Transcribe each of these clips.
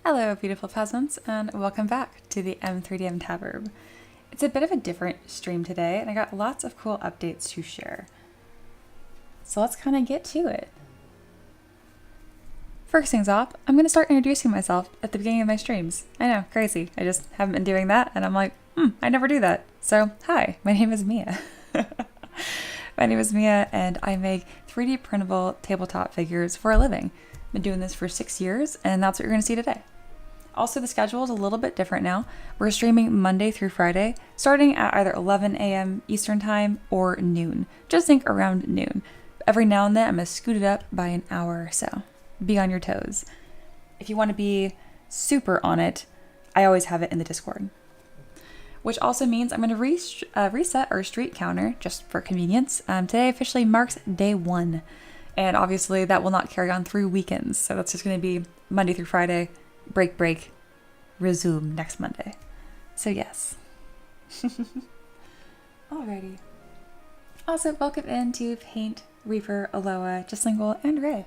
Hello beautiful peasants and welcome back to the M3DM Tabberb. It's a bit of a different stream today and I got lots of cool updates to share. So let's kind of get to it. First things off, I'm going to start introducing myself at the beginning of my streams. I know, crazy. I just haven't been doing that and I'm like, I never do that. So hi, my name is Mia. My name is Mia and I make 3D printable tabletop figures for a living. I've been doing this for 6 years and that's what you're going to see today. Also, the schedule is a little bit different now. We're streaming Monday through Friday, starting at either 11 a.m. Eastern Time or noon. Just think around noon. Every now and then, I'm going to scoot it up by an hour or so. Be on your toes. If you want to be super on it, I always have it in the Discord. Which also means I'm going to reset our street counter, just for convenience. Today officially marks day 1. And obviously, that will not carry on through weekends. So that's just going to be Monday through Friday. Break, resume next Monday. So yes. Alrighty. Also, welcome into Paint, Reaper, Aloha, Justlingual, and Ray.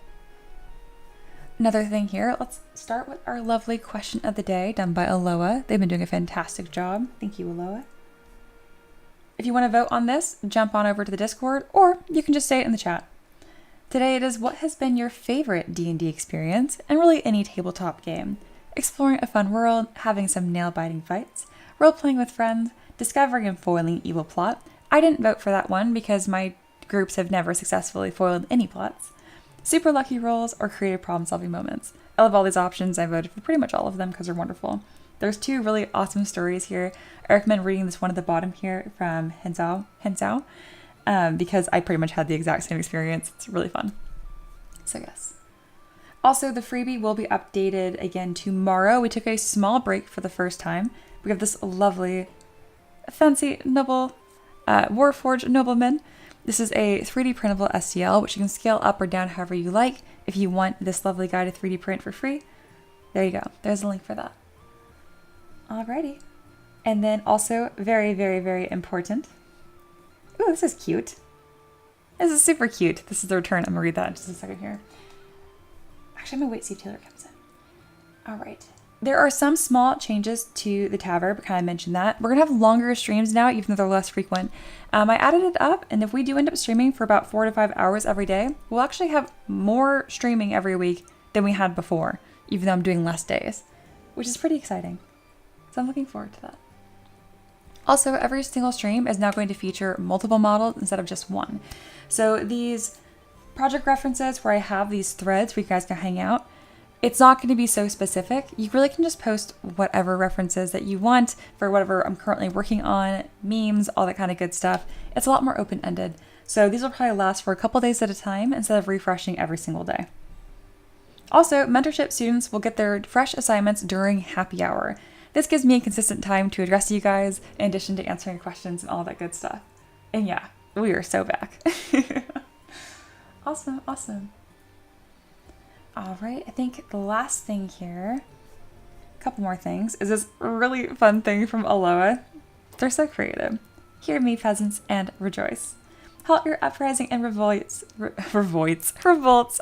Another thing here, let's start with our lovely question of the day done by Aloha. They've been doing a fantastic job. Thank you, Aloha. If you want to vote on this, jump on over to the Discord, or you can just say it in the chat. Today it is what has been your favorite D&D experience, and really any tabletop game. Exploring a fun world, having some nail-biting fights, role-playing with friends, discovering and foiling evil plot. I didn't vote for that one because my groups have never successfully foiled any plots. Super lucky rolls or creative problem-solving moments. I love all these options. I voted for pretty much all of them because they're wonderful. There's 2 really awesome stories here. I recommend reading this one at the bottom here from Henzao, because I pretty much had the exact same experience. It's really fun. So yes. Also, the freebie will be updated again tomorrow. We took a small break for the first time. We have this lovely, fancy, noble Warforged nobleman. This is a 3D printable STL, which you can scale up or down however you like. If you want this lovely guy to 3D print for free, there you go. There's a link for that. Alrighty. And then also, very, very, very important. Ooh, this is cute. This is super cute. This is the return. I'm going to read that in just a second here. Actually, I'm going to wait to see if Taylor comes in. All right. There are some small changes to the Tabberb, but kind of mentioned that. We're going to have longer streams now, even though they're less frequent. I added it up, and if we do end up streaming for about 4 to 5 hours every day, we'll actually have more streaming every week than we had before, even though I'm doing less days, which is pretty exciting. So I'm looking forward to that. Also, every single stream is now going to feature multiple models instead of just one. So these project references where I have these threads where you guys can hang out, it's not going to be so specific. You really can just post whatever references that you want for whatever I'm currently working on, memes, all that kind of good stuff. It's a lot more open-ended. So these will probably last for a couple days at a time instead of refreshing every single day. Also, mentorship students will get their fresh assignments during happy hour. This gives me a consistent time to address you guys in addition to answering questions and all that good stuff. And yeah, we are so back. Awesome, awesome. All right, I think the last thing here, a couple more things, is this really fun thing from Aloha. They're so creative. Hear me, peasants, and rejoice. Halt your uprising and revolts. I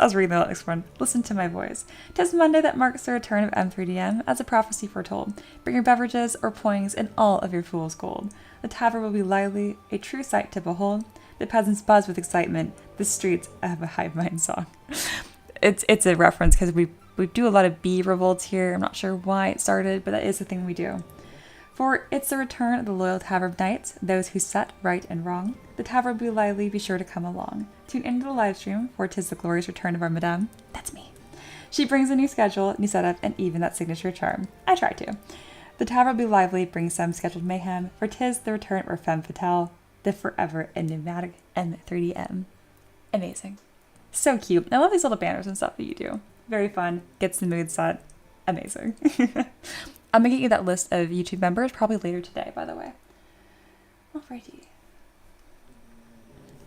was reading the next one. Listen to my voice. 'Tis Monday that marks the return of M3DM, as a prophecy foretold. Bring your beverages or poings and all of your fool's gold. The tavern will be lively, a true sight to behold. The peasants buzz with excitement. The streets have a hive mind song. It's a reference because we do a lot of bee revolts here. I'm not sure why it started, but that is the thing we do. For it's the return of the loyal tavern knights, those who set right and wrong. The tavern will be lively, be sure to come along. Tune into the live stream, for 'tis the glorious return of our madame. That's me. She brings a new schedule, new setup, and even that signature charm. I try to. The tavern will be lively, bring some scheduled mayhem, for 'tis the return of our femme fatale, the forever enigmatic M3DM. Amazing. So cute. I love these little banners and stuff that you do. Very fun. Gets the mood set. Amazing. I'm going to get you that list of YouTube members probably later today, by the way. Alrighty.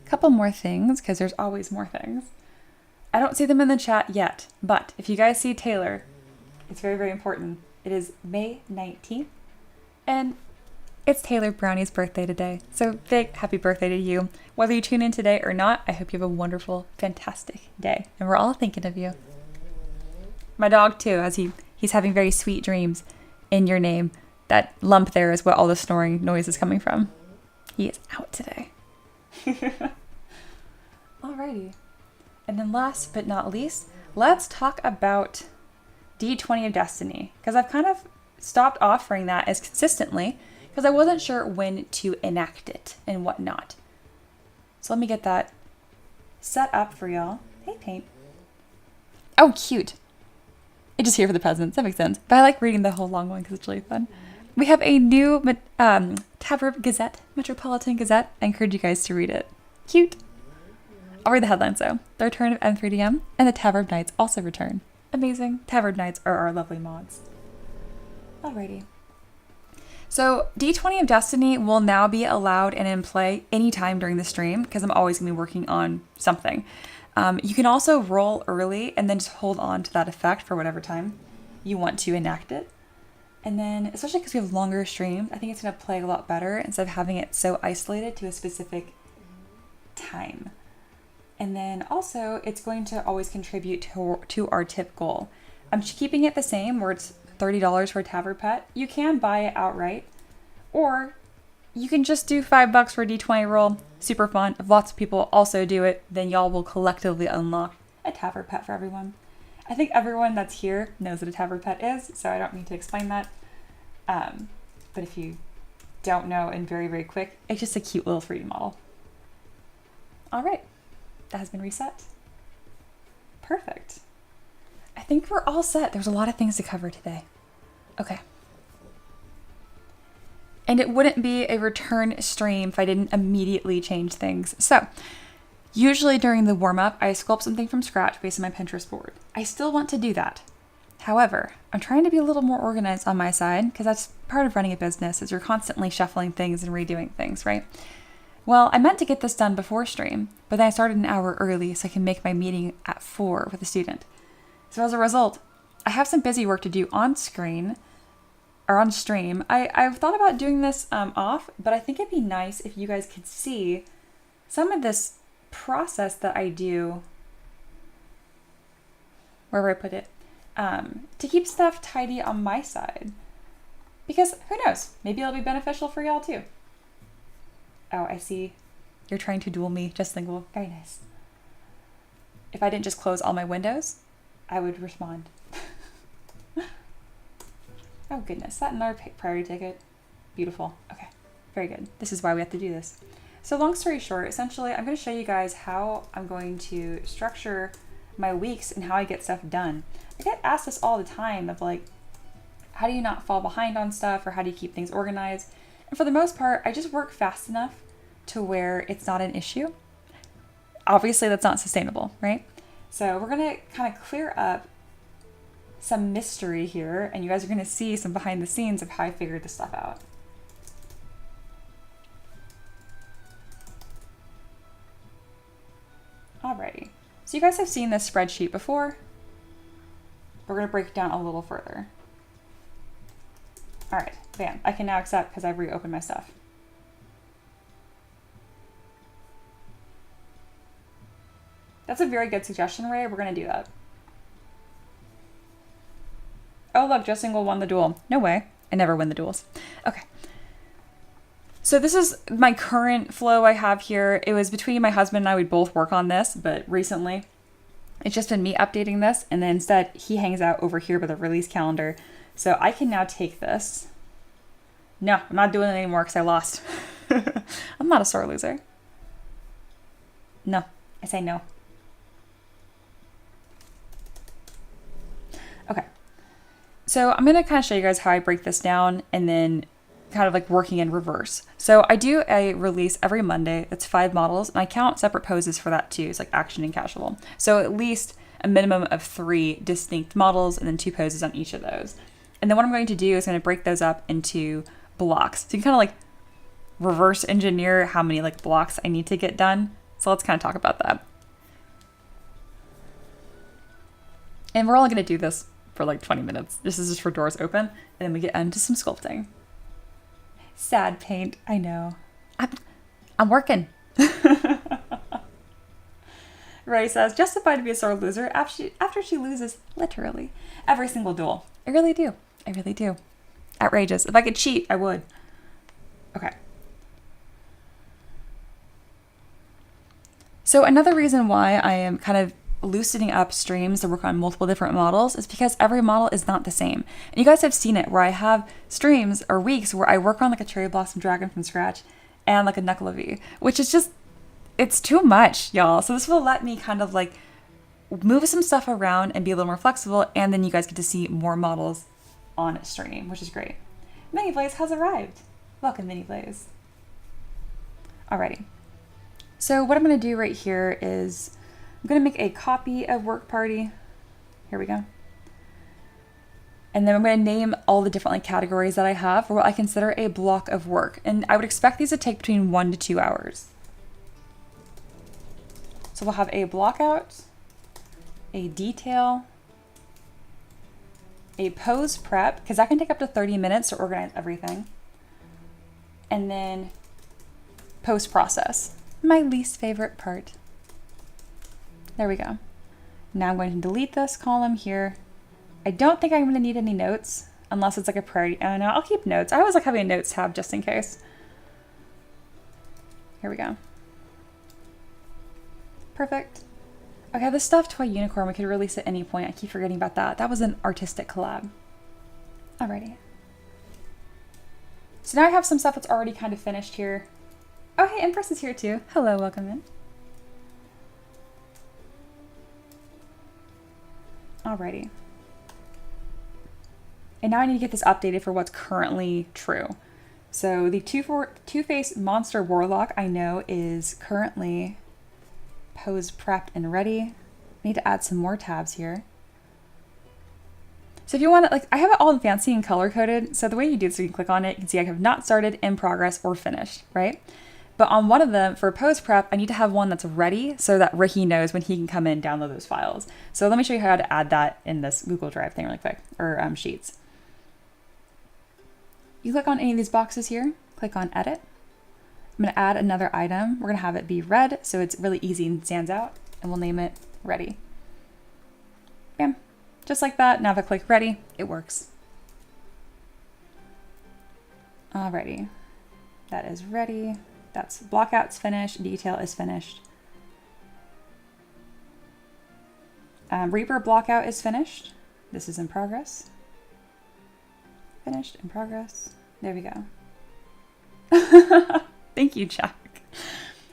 A couple more things, because there's always more things. I don't see them in the chat yet, but if you guys see Taylor, it's very, very important. It is May 19th, and it's Taylor Brownie's birthday today. So big happy birthday to you. Whether you tune in today or not, I hope you have a wonderful, fantastic day. And we're all thinking of you. My dog too, as he He's having very sweet dreams in your name. That lump there is what all the snoring noise is coming from. He is out today. Alrighty. And then last but not least, let's talk about D20 of Destiny, because I've kind of stopped offering that as consistently because I wasn't sure when to enact it and whatnot. So let me get that set up for y'all. Hey, Paint. Oh, cute. It's just here for the peasants. That makes sense. But I like reading the whole long one because it's really fun. We have a new Taverb Gazette, Metropolitan Gazette. I encourage you guys to read it. Cute. I'll read the headlines though. The return of M3DM and the Taverb Knights also return. Amazing. Taverb Knights are our lovely mods. Alrighty. So D20 of Destiny will now be allowed and in play anytime during the stream because I'm always going to be working on something. You can also roll early and then just hold on to that effect for whatever time you want to enact it. And then, especially because we have longer streams, I think it's going to play a lot better instead of having it so isolated to a specific time. And then also, it's going to always contribute to our tip goal. I'm keeping it the same where it's $30 for a Taverb pet. You can buy it outright, or you can just do $5 for a D20 roll. Super fun. If lots of people also do it, then y'all will collectively unlock a Taverb pet for everyone. I think everyone that's here knows what a Taverb pet is, so I don't need to explain that. But if you don't know and very, very quick, it's just a cute little 3D model. All right, that has been reset. Perfect. I think we're all set. There's a lot of things to cover today. Okay. And it wouldn't be a return stream if I didn't immediately change things. So, usually during the warm-up, I sculpt something from scratch based on my Pinterest board. I still want to do that. However, I'm trying to be a little more organized on my side because that's part of running a business is you're constantly shuffling things and redoing things, right? Well, I meant to get this done before stream, but then I started an hour early so I can make my meeting at 4 with a student. So as a result, I have some busy work to do on screen or on stream. I've thought about doing this off, but I think it'd be nice if you guys could see some of this process that I do, wherever I put it, to keep stuff tidy on my side. Because who knows, maybe it'll be beneficial for y'all too. Oh, I see. You're trying to duel me, just single. Very nice. If I didn't just close all my windows, I would respond. Oh goodness, that another priority ticket. Beautiful. Okay, very good. This is why we have to do this. So long story short, essentially, I'm going to show you guys how I'm going to structure my weeks and how I get stuff done. I get asked this all the time of like, how do you not fall behind on stuff or how do you keep things organized? And for the most part, I just work fast enough to where it's not an issue. Obviously, that's not sustainable, right? So we're going to kind of clear up some mystery here, and you guys are going to see some behind the scenes of how I figured this stuff out. Alrighty, so you guys have seen this spreadsheet before. We're going to break it down a little further. All right, bam, I can now accept because I've reopened my stuff. That's a very good suggestion, Ray. We're going to do that. Oh, look, Just Single won the duel. No way. I never win the duels. Okay. So this is my current flow I have here. It was between my husband and I, we'd both work on this, but recently it's just been me updating this, and then instead he hangs out over here by the release calendar. So I can now take this. No, I'm not doing it anymore because I lost. I'm not a sore loser. No, I say no. Okay. So I'm going to kind of show you guys how I break this down and then kind of like working in reverse. So I do a release every Monday. It's 5 models, and I count separate poses for that too. It's like action and casual. So at least a minimum of 3 distinct models and then 2 poses on each of those. And then what I'm going to do is going to break those up into blocks. So you can kind of like reverse engineer how many like blocks I need to get done. So let's kind of talk about that. And we're only going to do this for like 20 minutes. This is just for doors open, and then we get into some sculpting. Sad Paint, I know. I'm working. Ray says, justified to be a sore loser after she loses literally every single duel. I really do. I really do. Outrageous. If I could cheat, I would. Okay. So another reason why I am kind of loosening up streams to work on multiple different models is because every model is not the same. And you guys have seen it where I have streams or weeks where I work on like a cherry blossom dragon from scratch and like a Knuckle-V, which is just, it's too much, y'all. So this will let me kind of like move some stuff around and be a little more flexible, and then you guys get to see more models on stream, which is great. Mini Blaze has arrived. Welcome, Mini Blaze. Alrighty. So what I'm going to do right here is I'm going to make a copy of Work Party. Here we go. And then I'm going to name all the different like categories that I have for what I consider a block of work. And I would expect these to take between 1 to 2 hours. So we'll have a block out, a detail, a pose prep, because that can take up to 30 minutes to organize everything. And then post process, my least favorite part. There we go. Now I'm going to delete this column here. I don't think I'm going to need any notes unless it's like a priority. Oh no, I'll keep notes. I always like having a notes tab just in case. Here we go. Perfect. Okay, the stuffed toy unicorn we could release at any point. I keep forgetting about that. That was an artistic collab. Alrighty. So now I have some stuff that's already kind of finished here. Oh, hey, Empress is here too. Hello, welcome in. Alrighty. And now I need to get this updated for what's currently true. So the Two-Face Monster Warlock I know is currently pose prepped and ready. I need to add some more tabs here. So if you want to, like, I have it all fancy and color coded. So the way you do this, so you can click on it, you can see I have not started, in progress, or finished, right? But on one of them, for pose prep, I need to have one that's ready so that Ricky knows when he can come in and download those files. So let me show you how to add that in this Google Drive thing really quick, or Sheets. You click on any of these boxes here, click on Edit. I'm going to add another item. We're going to have it be red so it's really easy and stands out, and we'll name it Ready. Bam. Just like that. Now if I click Ready, it works. Alrighty. That is ready. That's blockout's finished, detail is finished. Reaper blockout is finished. This is in progress. Finished, in progress. There we go. Thank you, Jack.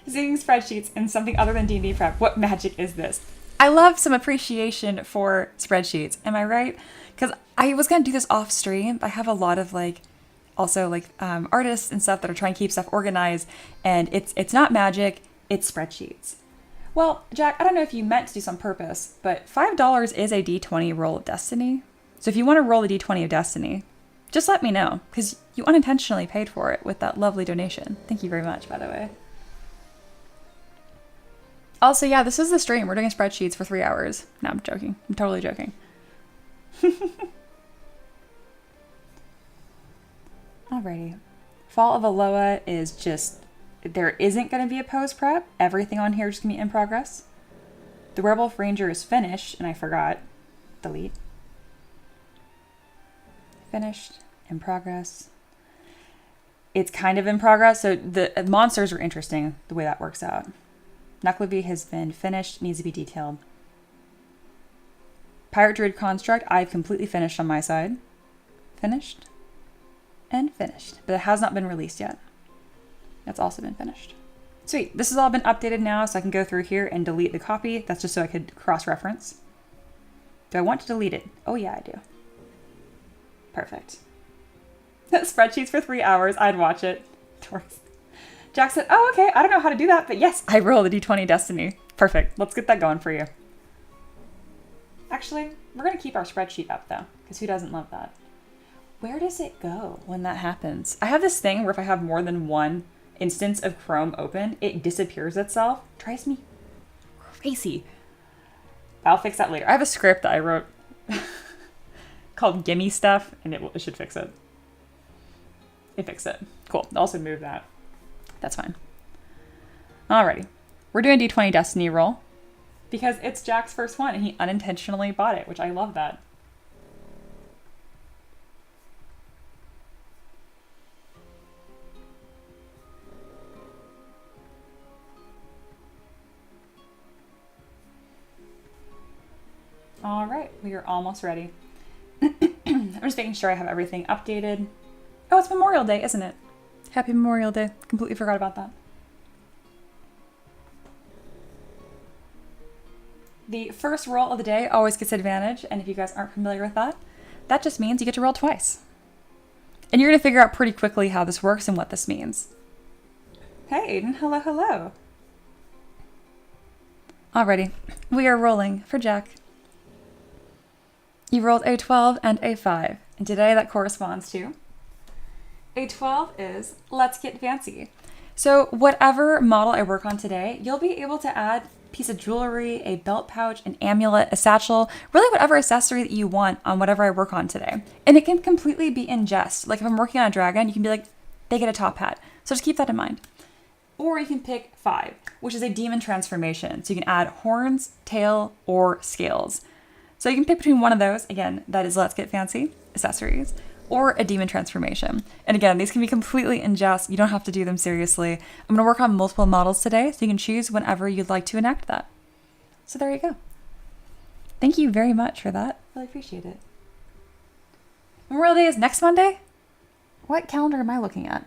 Seeing spreadsheets and something other than D&D prep. What magic is this? I love some appreciation for spreadsheets. Am I right? Because I was going to do this off stream. I have a lot of artists and stuff that are trying to keep stuff organized, and it's not magic, it's spreadsheets. Well, Jack, I don't know if you meant to do this on purpose, but $5 is a D20 roll of destiny. So if you want to roll a D20 of destiny, just let me know, because you unintentionally paid for it with that lovely donation. Thank you very much, by the way. Also, yeah, this is the stream. We're doing spreadsheets for 3 hours. No, I'm joking. I'm totally joking. Alrighty. Fall of Aloha is just, there isn't going to be a pose prep. Everything on here is going to be in progress. The Werewolf Ranger is finished, and I forgot. Delete. Finished, in progress. It's kind of in progress, so the monsters are interesting, the way that works out. Knuckle-V has been finished, needs to be detailed. Pirate Druid Construct, I've completely finished on my side. Finished. And finished, but it has not been released yet. That's also been finished. Sweet, this has all been updated now, so I can go through here and delete the copy. That's just so I could cross-reference. Do I want to delete it? Oh yeah, I do. Perfect. Spreadsheets for 3 hours, I'd watch it. Jack said, oh, okay, I don't know how to do that, but yes, I roll the D20 Destiny. Perfect, let's get that going for you. Actually, we're gonna keep our spreadsheet up though, because who doesn't love that? Where does it go when that happens? I have this thing where if I have more than one instance of Chrome open, it disappears itself. Drives me crazy. I'll fix that later. I have a script that I wrote called Gimme Stuff, and it should fix it. It fixed it. Cool. I'll also move that. That's fine. Alrighty. We're doing D20 Destiny roll. because it's Jack's first one and he unintentionally bought it, which I love that. All right, we are almost ready. I'm just making sure I have everything updated. Oh, it's Memorial Day, isn't it? Happy Memorial Day. Completely forgot about that. The first roll of the day always gets advantage, and if you guys aren't familiar with that, that just means you get to roll twice. And you're going to figure out pretty quickly how this works and what this means. Hey, Aiden. Hello, hello. Alrighty, we are rolling for Jack. You rolled a 12 and a 5, and today that corresponds to a 12 is let's get fancy. So whatever model I work on today, you'll be able to add a piece of jewelry, a belt pouch, an amulet, a satchel, really whatever accessory that you want on whatever I work on today. And it can completely be in jest. Like if I'm working on a dragon, you can be like, they get a top hat. So just keep that in mind. Or you can pick 5, which is a demon transformation. So you can add horns, tail, or scales. So you can pick between one of those, again, that is let's get fancy, accessories, or a demon transformation. And again, these can be completely in jest. You don't have to do them seriously. I'm going to work on multiple models today, so you can choose whenever you'd like to enact that. So there you go. Thank you very much for that. Really appreciate it. Memorial Day is next Monday? What calendar am I looking at?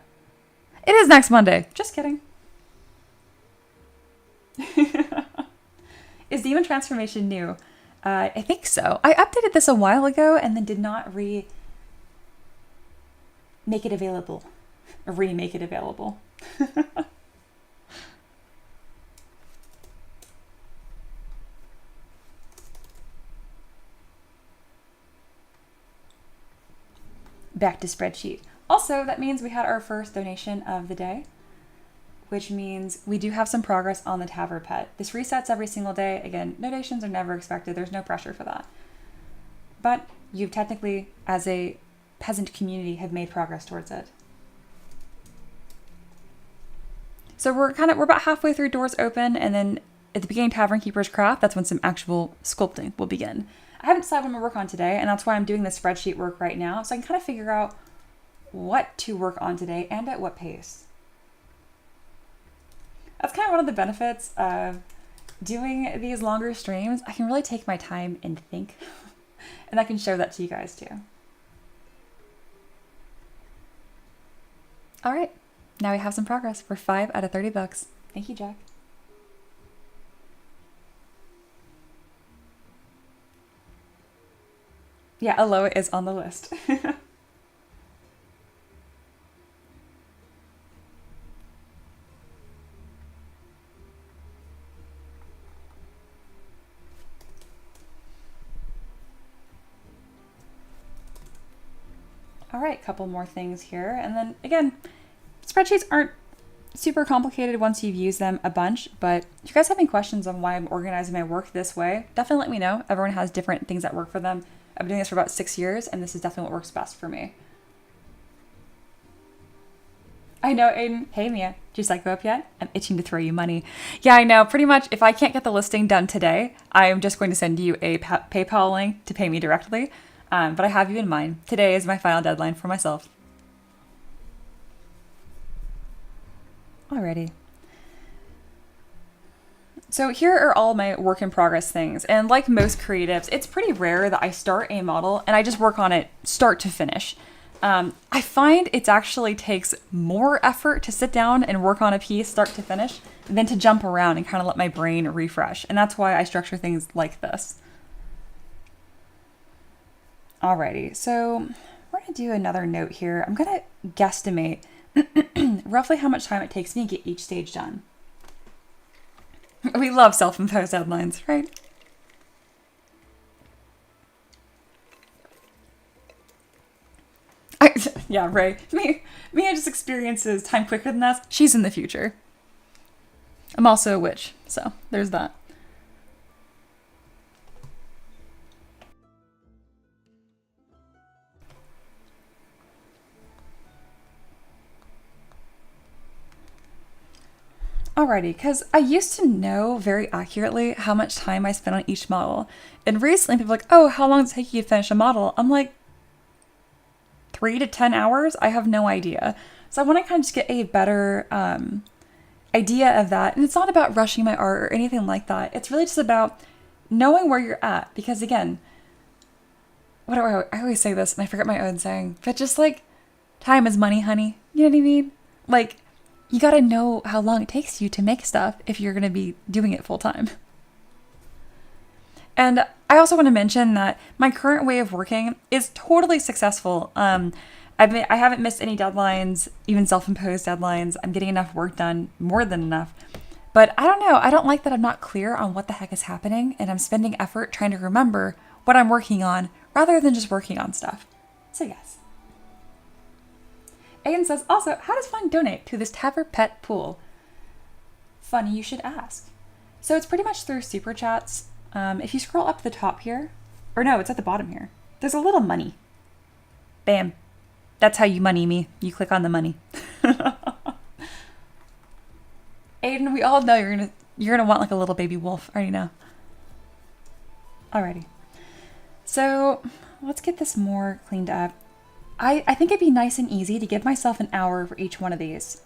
It is next Monday. Just kidding. Is demon transformation new? I think so. I updated this a while ago and then did not make it available. Remake it available. Back to spreadsheet. Also, that means we had our first donation of the day, which means we do have some progress on the Tavern pet. This resets every single day. Again, donations are never expected. There's no pressure for that. But you've technically, as a peasant community, have made progress towards it. So we're about halfway through Doors Open, and then at the beginning Tavern Keeper's Craft, that's when some actual sculpting will begin. I haven't decided what I'm gonna work on today, and that's why I'm doing this spreadsheet work right now, so I can kind of figure out what to work on today and at what pace. That's kind of one of the benefits of doing these longer streams. I can really take my time and think, and I can show that to you guys too. All right, now we have some progress. We're 5 out of 30 bucks. Thank you, Jack. Yeah, Aloha is on the list. All right, couple more things here. And then again, spreadsheets aren't super complicated once you've used them a bunch, but if you guys have any questions on why I'm organizing my work this way, definitely let me know. Everyone has different things that work for them. I've been doing this for about 6 years, and this is definitely what works best for me. I know, Aiden. Hey, Mia. Did your site go up yet? I'm itching to throw you money. Yeah, I know. Pretty much, if I can't get the listing done today, I'm just going to send you a PayPal link to pay me directly. But I have you in mind. Today is my final deadline for myself. Alrighty. So here are all my work in progress things. And like most creatives, it's pretty rare that I start a model and I just work on it start to finish. I find it actually takes more effort to sit down and work on a piece start to finish than to jump around and kind of let my brain refresh. And that's why I structure things like this. Alrighty, so we're gonna do another note here. I'm gonna guesstimate roughly how much time it takes me to get each stage done. We love self-imposed deadlines, right? Yeah, right. Mia just experiences time quicker than us. She's in the future. I'm also a witch, so there's that. Alrighty, because I used to know very accurately how much time I spent on each model. And recently people are like, oh, how long does it take you to finish a model? I'm like, 3 to 10 hours? I have no idea. So I want to kind of just get a better idea of that. And it's not about rushing my art or anything like that. It's really just about knowing where you're at. Because again, I always say this and I forget my own saying, but just like, time is money, honey. You know what I mean? Like, you gotta know how long it takes you to make stuff if you're gonna be doing it full time. And I also want to mention that my current way of working is totally successful. I haven't missed any deadlines, even self-imposed deadlines. I'm getting enough work done, more than enough. But I don't know. I don't like that I'm not clear on what the heck is happening, and I'm spending effort trying to remember what I'm working on rather than just working on stuff. So yes. Aiden says, also, how does one donate to this Taver Pet pool? Funny you should ask. So it's pretty much through super chats. If you scroll up to the top here, or no, it's at the bottom here. There's a little money. Bam. That's how you money me. You click on the money. Aiden, we all know you're gonna want like a little baby wolf. I already know. Alrighty. So let's get this more cleaned up. I think it'd be nice and easy to give myself an hour for each one of these.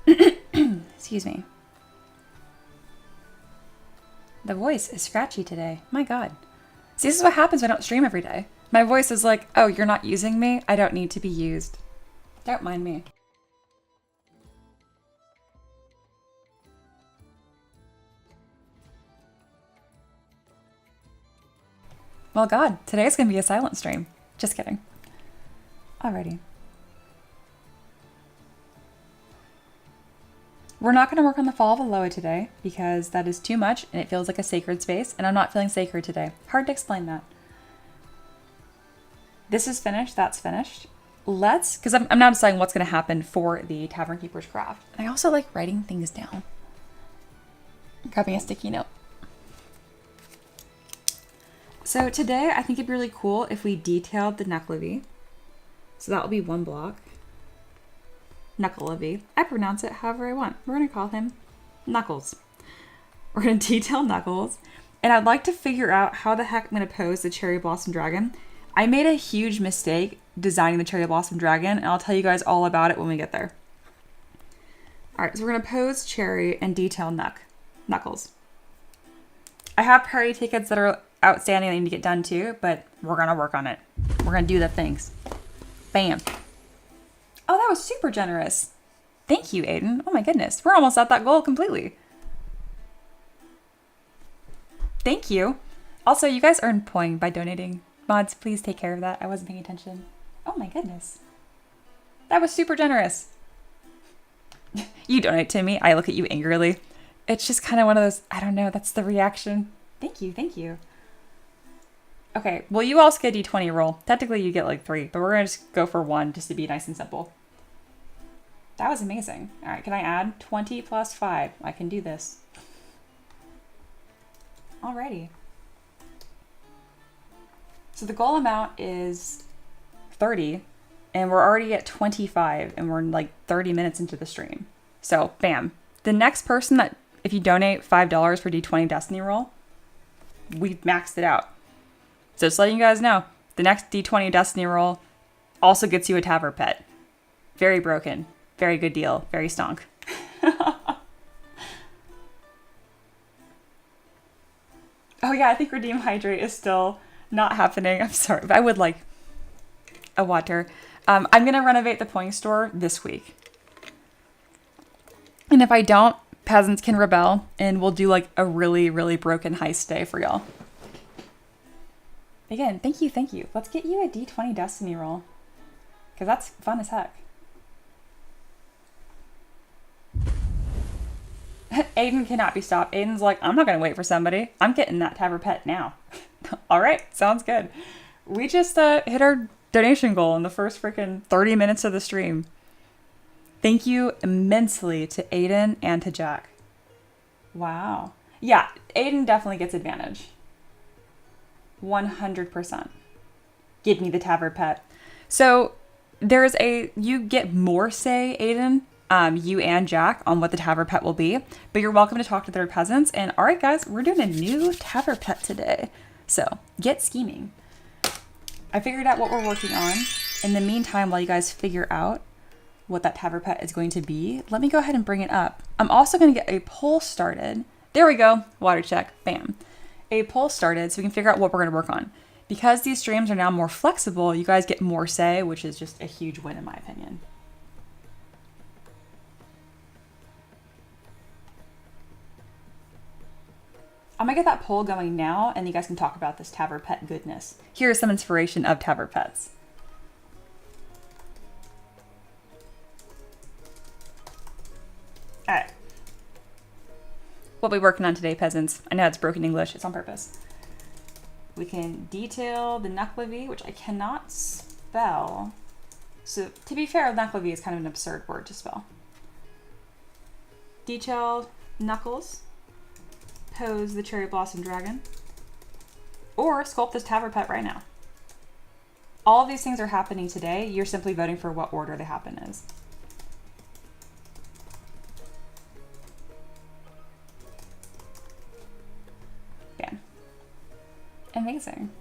Excuse me. The voice is scratchy today. My God. See, this is what happens when I don't stream every day. My voice is like, oh, you're not using me? I don't need to be used. Don't mind me. Well, God, today's gonna be a silent stream. Just kidding. Alrighty. We're not going to work on the fall of Aloha today because that is too much and it feels like a sacred space, and I'm not feeling sacred today. Hard to explain that. This is finished. That's finished. Because I'm now deciding what's going to happen for the Tavern Keeper's Craft. And I also like writing things down. Grabbing a sticky note. So today I think it'd be really cool if we detailed the Knucklevi. So that will be one block. Knucklevi. I pronounce it however I want. We're going to call him Knuckles. We're going to detail Knuckles. And I'd like to figure out how the heck I'm going to pose the Cherry Blossom Dragon. I made a huge mistake designing the Cherry Blossom Dragon, and I'll tell you guys all about it when we get there. Alright, so we're going to pose Cherry and detail Knuckles. I have priority tickets that are outstanding that need to get done too, but we're going to work on it. We're going to do the things. Bam. Oh, that was super generous. Thank you, Aiden. Oh my goodness. We're almost at that goal completely. Thank you. Also, you guys earned poing by donating. Mods, please take care of that. I wasn't paying attention. Oh my goodness. That was super generous. You donate to me. I look at you angrily. It's just kind of one of those, I don't know, that's the reaction. Thank you. Thank you. Okay, well, you also get a d20 roll. Technically, you get like 3, but we're going to just go for 1 just to be nice and simple. That was amazing. All right, can I add 20 plus 5? I can do this. Alrighty. So the goal amount is 30, and we're already at 25, and we're like 30 minutes into the stream. So, bam. The next person that, if you donate $5 for d20 Destiny roll, we've maxed it out. So just letting you guys know, the next D20 Destiny roll also gets you a Taver Pet. Very broken. Very good deal. Very stonk. Oh yeah, I think Redeem Hydrate is still not happening. I'm sorry, but I would like a water. I'm going to renovate the Poing Store this week. And if I don't, peasants can rebel and we'll do like a really, really broken heist day for y'all. Again, thank you, thank you. Let's get you a D20 Destiny roll. Because that's fun as heck. Aiden cannot be stopped. Aiden's like, I'm not going to wait for somebody. I'm getting that Taver Pet now. All right, sounds good. We just hit our donation goal in the first freaking 30 minutes of the stream. Thank you immensely to Aiden and to Jack. Wow. Yeah, Aiden definitely gets advantage. 100%. Give me the Taver Pet. So there's you get more say, Aiden, you and Jack on what the Taver pet will be, but you're welcome to talk to their peasants. And all right, guys, we're doing a new Taver pet today. So get scheming. I figured out what we're working on. In the meantime, while you guys figure out what that Taver pet is going to be, let me go ahead and bring it up. I'm also going to get a poll started. There we go. Water check. Bam. A poll started so we can figure out what we're going to work on. Because these streams are now more flexible, you guys get more say, which is just a huge win in my opinion. I'm gonna get that poll going now and you guys can talk about this Taver pet goodness. Here's some inspiration of Taver pets. All right. What are we working on today, peasants? I know it's broken English, it's on purpose. We can detail the knucklevi, which I cannot spell. So to be fair, knucklevi is kind of an absurd word to spell. Detail knuckles. Pose the cherry blossom dragon. Or sculpt this Taver pet right now. All of these things are happening today. You're simply voting for what order they happen is. Yeah. Amazing.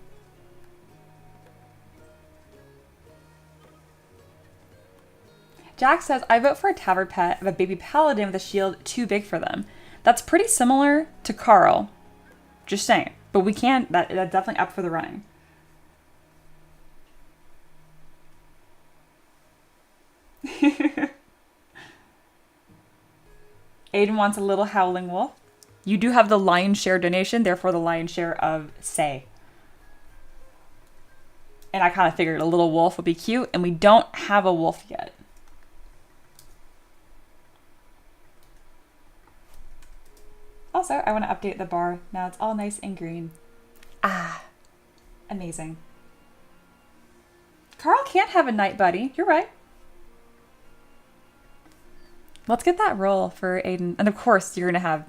Jack says, I vote for a Taver pet of a baby paladin with a shield too big for them. That's pretty similar to Carl. Just saying. But we can't, that's definitely up for the running. Aiden wants a little howling wolf. You do have the lion's share donation, therefore the lion's share of say. And I kind of figured a little wolf would be cute, and we don't have a wolf yet. Also, I want to update the bar. Now it's all nice and green. Ah, amazing. Carl can't have a night buddy. You're right. Let's get that roll for Aiden. And of course, you're going to have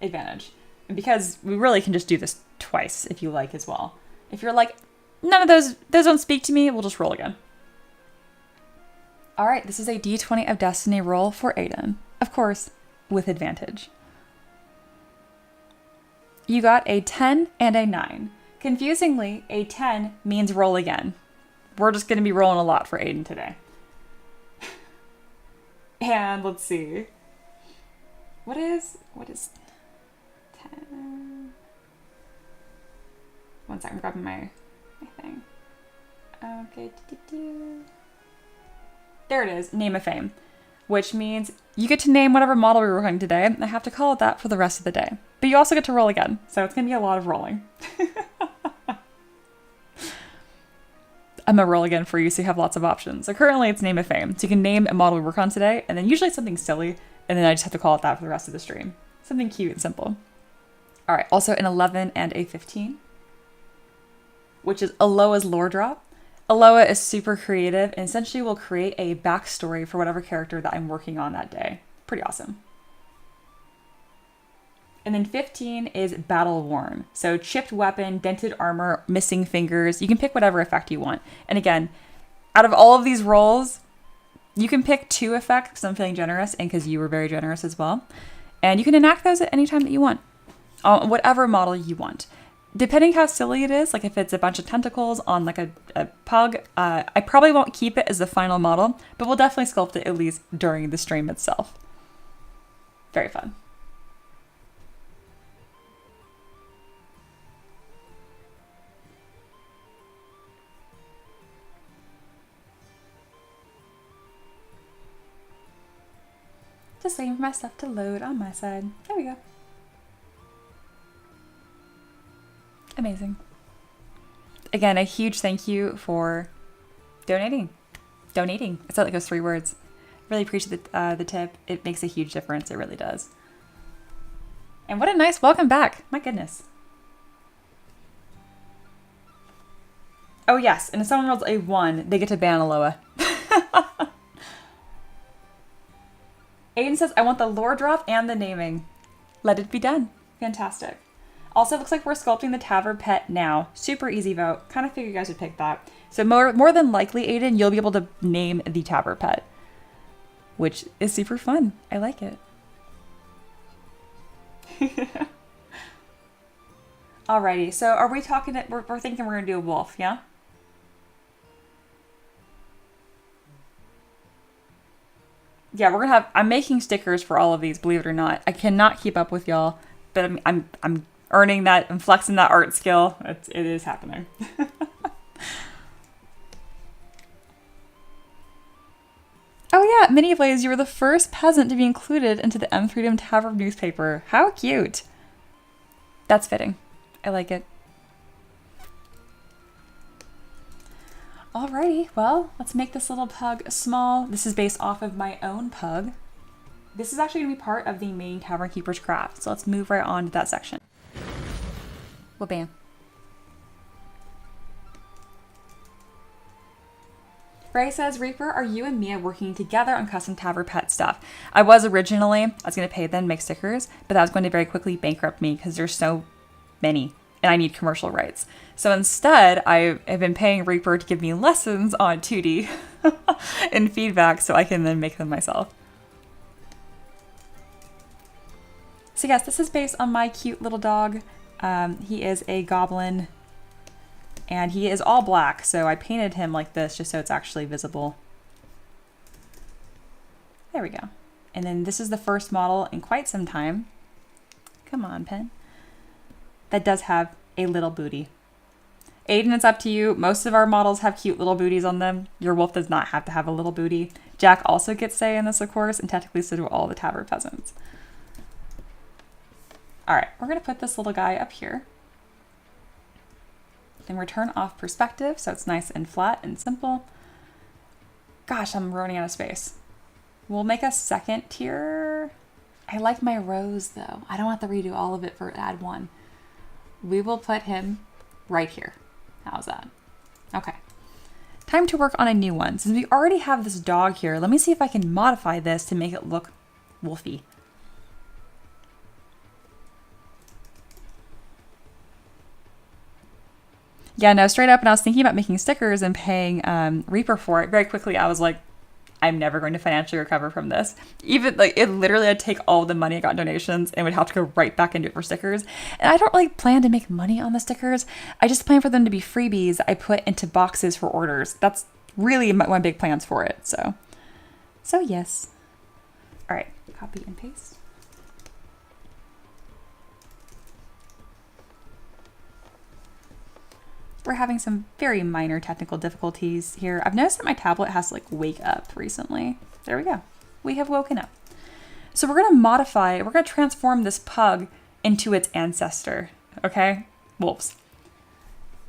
advantage. And because we really can just do this twice if you like as well. If you're like, none of those don't speak to me, we'll just roll again. All right, this is a D20 of Destiny roll for Aiden. Of course, with advantage. You got a 10 and a 9. Confusingly, a 10 means roll again. We're just going to be rolling a lot for Aiden today. And let's see. What is 10? One second, I'm grabbing my thing. Okay. There it is, name of fame. Which means you get to name whatever model we're working today. I have to call it that for the rest of the day. But you also get to roll again, so it's going to be a lot of rolling. I'm going to roll again for you so you have lots of options. So currently it's name of fame. So you can name a model we work on today, and then usually something silly, and then I just have to call it that for the rest of the stream. Something cute and simple. All right, also an 11 and a 15, which is Aloa's lore drop. Aloa is super creative and essentially will create a backstory for whatever character that I'm working on that day. Pretty awesome. And then 15 is battle worn. So chipped weapon, dented armor, missing fingers. You can pick whatever effect you want. And again, out of all of these rolls, you can pick 2 effects because I'm feeling generous and because you were very generous as well. And you can enact those at any time that you want. Whatever model you want. Depending how silly it is, like if it's a bunch of tentacles on like a pug, I probably won't keep it as the final model, but we'll definitely sculpt it at least during the stream itself. Very fun. Just waiting for my stuff to load on my side. There we go. Amazing. Again, a huge thank you for donating. It's like those 3 words. Really appreciate the tip. It makes a huge difference. It really does. And what a nice welcome back. My goodness. Oh yes, and if someone rolls a 1, they get to ban Aloha. Aiden says, I want the lore drop and the naming. Let it be done. Fantastic. Also, it looks like we're sculpting the Taver pet now. Super easy vote. Kind of figured you guys would pick that. So more than likely, Aiden, you'll be able to name the Taver pet. which is super fun. I like it. Alrighty, so are we talking, we're thinking we're gonna do a wolf, yeah? Yeah, we're gonna have, I'm making stickers for all of these, believe it or not. I cannot keep up with y'all, but I'm earning that, I'm flexing that art skill. It is happening. Oh yeah, Mini Blaze, you were the first peasant to be included into the M3DM Tavern newspaper. How cute. That's fitting. I like it. Alrighty, well, let's make this little pug small. This is based off of my own pug. This is actually going to be part of the main Tavern Keeper's craft, so let's move right on to that section. Well, bam. Ray says, Reaper, are you and Mia working together on custom Tavern pet stuff? I was originally. I was going to pay them, make stickers, but that was going to very quickly bankrupt me because there's so many and I need commercial rights. So instead, I have been paying Reaper to give me lessons on 2D and feedback so I can then make them myself. So yes, this is based on my cute little dog. He is a goblin and he is all black. So I painted him like this just so it's actually visible. There we go. And then this is the first model in quite some time. Come on, pen. That does have a little booty. Aiden, it's up to you. Most of our models have cute little booties on them. Your wolf does not have to have a little booty. Jack also gets say in this, of course, and technically so do all the Tavern peasants. All right, we're gonna put this little guy up here. Then return off perspective, so it's nice and flat and simple. Gosh, I'm running out of space. We'll make a second tier. I like my rows though. I don't have to redo all of it for add one. We will put him right here. How's that? Okay. Time to work on a new one. Since we already have this dog here, let me see if I can modify this to make it look wolfy. Yeah, no, straight up, when I was thinking about making stickers and paying Reaper for it, very quickly I was like, I'm never going to financially recover from this. Even like it literally I'd take all the money I got in donations and would have to go right back into it for stickers. And I don't really plan to make money on the stickers. I just plan for them to be freebies I put into boxes for orders. That's really my big plans for it. So yes. All right, copy and paste. We're having some very minor technical difficulties here. I've noticed that my tablet has to like wake up recently. There we go. We have woken up. So we're going to modify, we're going to transform this pug into its ancestor. Okay? Wolves.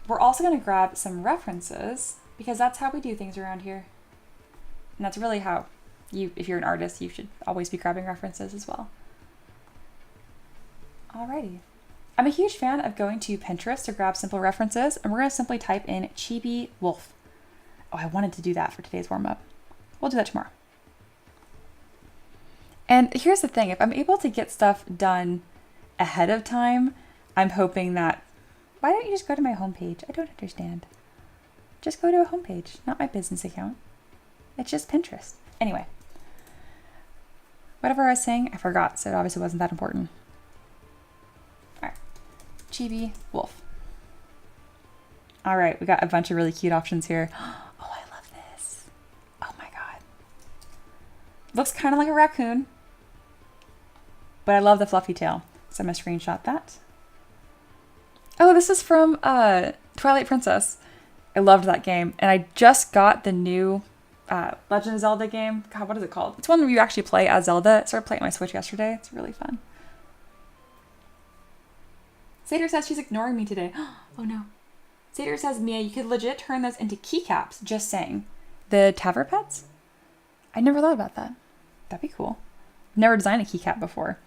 We're also going to grab some references because that's how we do things around here. And that's really how if you're an artist, you should always be grabbing references as well. Alrighty. I'm a huge fan of going to Pinterest to grab simple references, and we're going to simply type in chibi wolf. Oh, I wanted to do that for today's warm-up. We'll do that tomorrow. And here's the thing, if I'm able to get stuff done ahead of time, I'm hoping that, why don't you just go to my homepage? I don't understand. Just go to a homepage, not my business account. It's just Pinterest. Anyway, whatever I was saying, I forgot, so it obviously wasn't that important. Chibi wolf. All right, we got a bunch of really cute options here. Oh, I love this. Oh my God. Looks kind of like a raccoon, but I love the fluffy tail. So I'm gonna screenshot that. Oh, this is from Twilight Princess. I loved that game. And I just got the new Legend of Zelda game. God, what is it called? It's one where you actually play as Zelda. I started playing on my Switch yesterday. It's really fun. Sater says she's ignoring me today. Oh no. Sater says, Mia, you could legit turn those into keycaps. Just saying. The Tavern pets? I never thought about that. That'd be cool. Never designed a keycap before.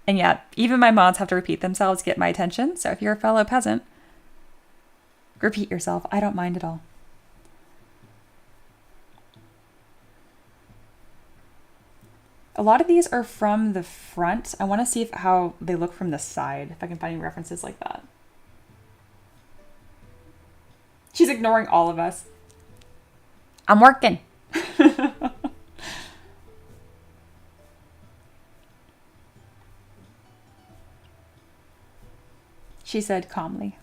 And yeah, even my mods have to repeat themselves to get my attention. So if you're a fellow peasant, repeat yourself. I don't mind at all. A lot of these are from the front. I want to see how they look from the side, if I can find any references like that. She's ignoring all of us. I'm working. she said calmly.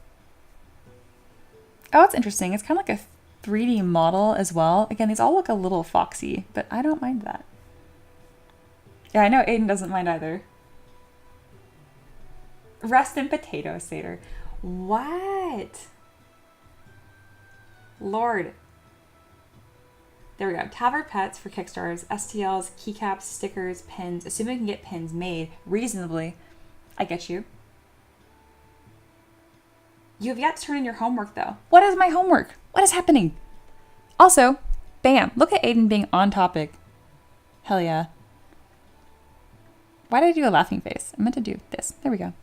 Oh, it's interesting. It's kind of like a 3D model as well. Again, these all look a little foxy, but I don't mind that. Yeah, I know Aiden doesn't mind either. Rest in potato Seder. What? Lord. There we go. Tavern Pets for Kickstarters, STLs, keycaps, stickers, pins. Assuming we can get pins made reasonably. I get you. You have yet to turn in your homework, though. What is my homework? What is happening? Also, bam. Look at Aiden being on topic. Hell yeah. Why did I do a laughing face? I meant to do this. There we go.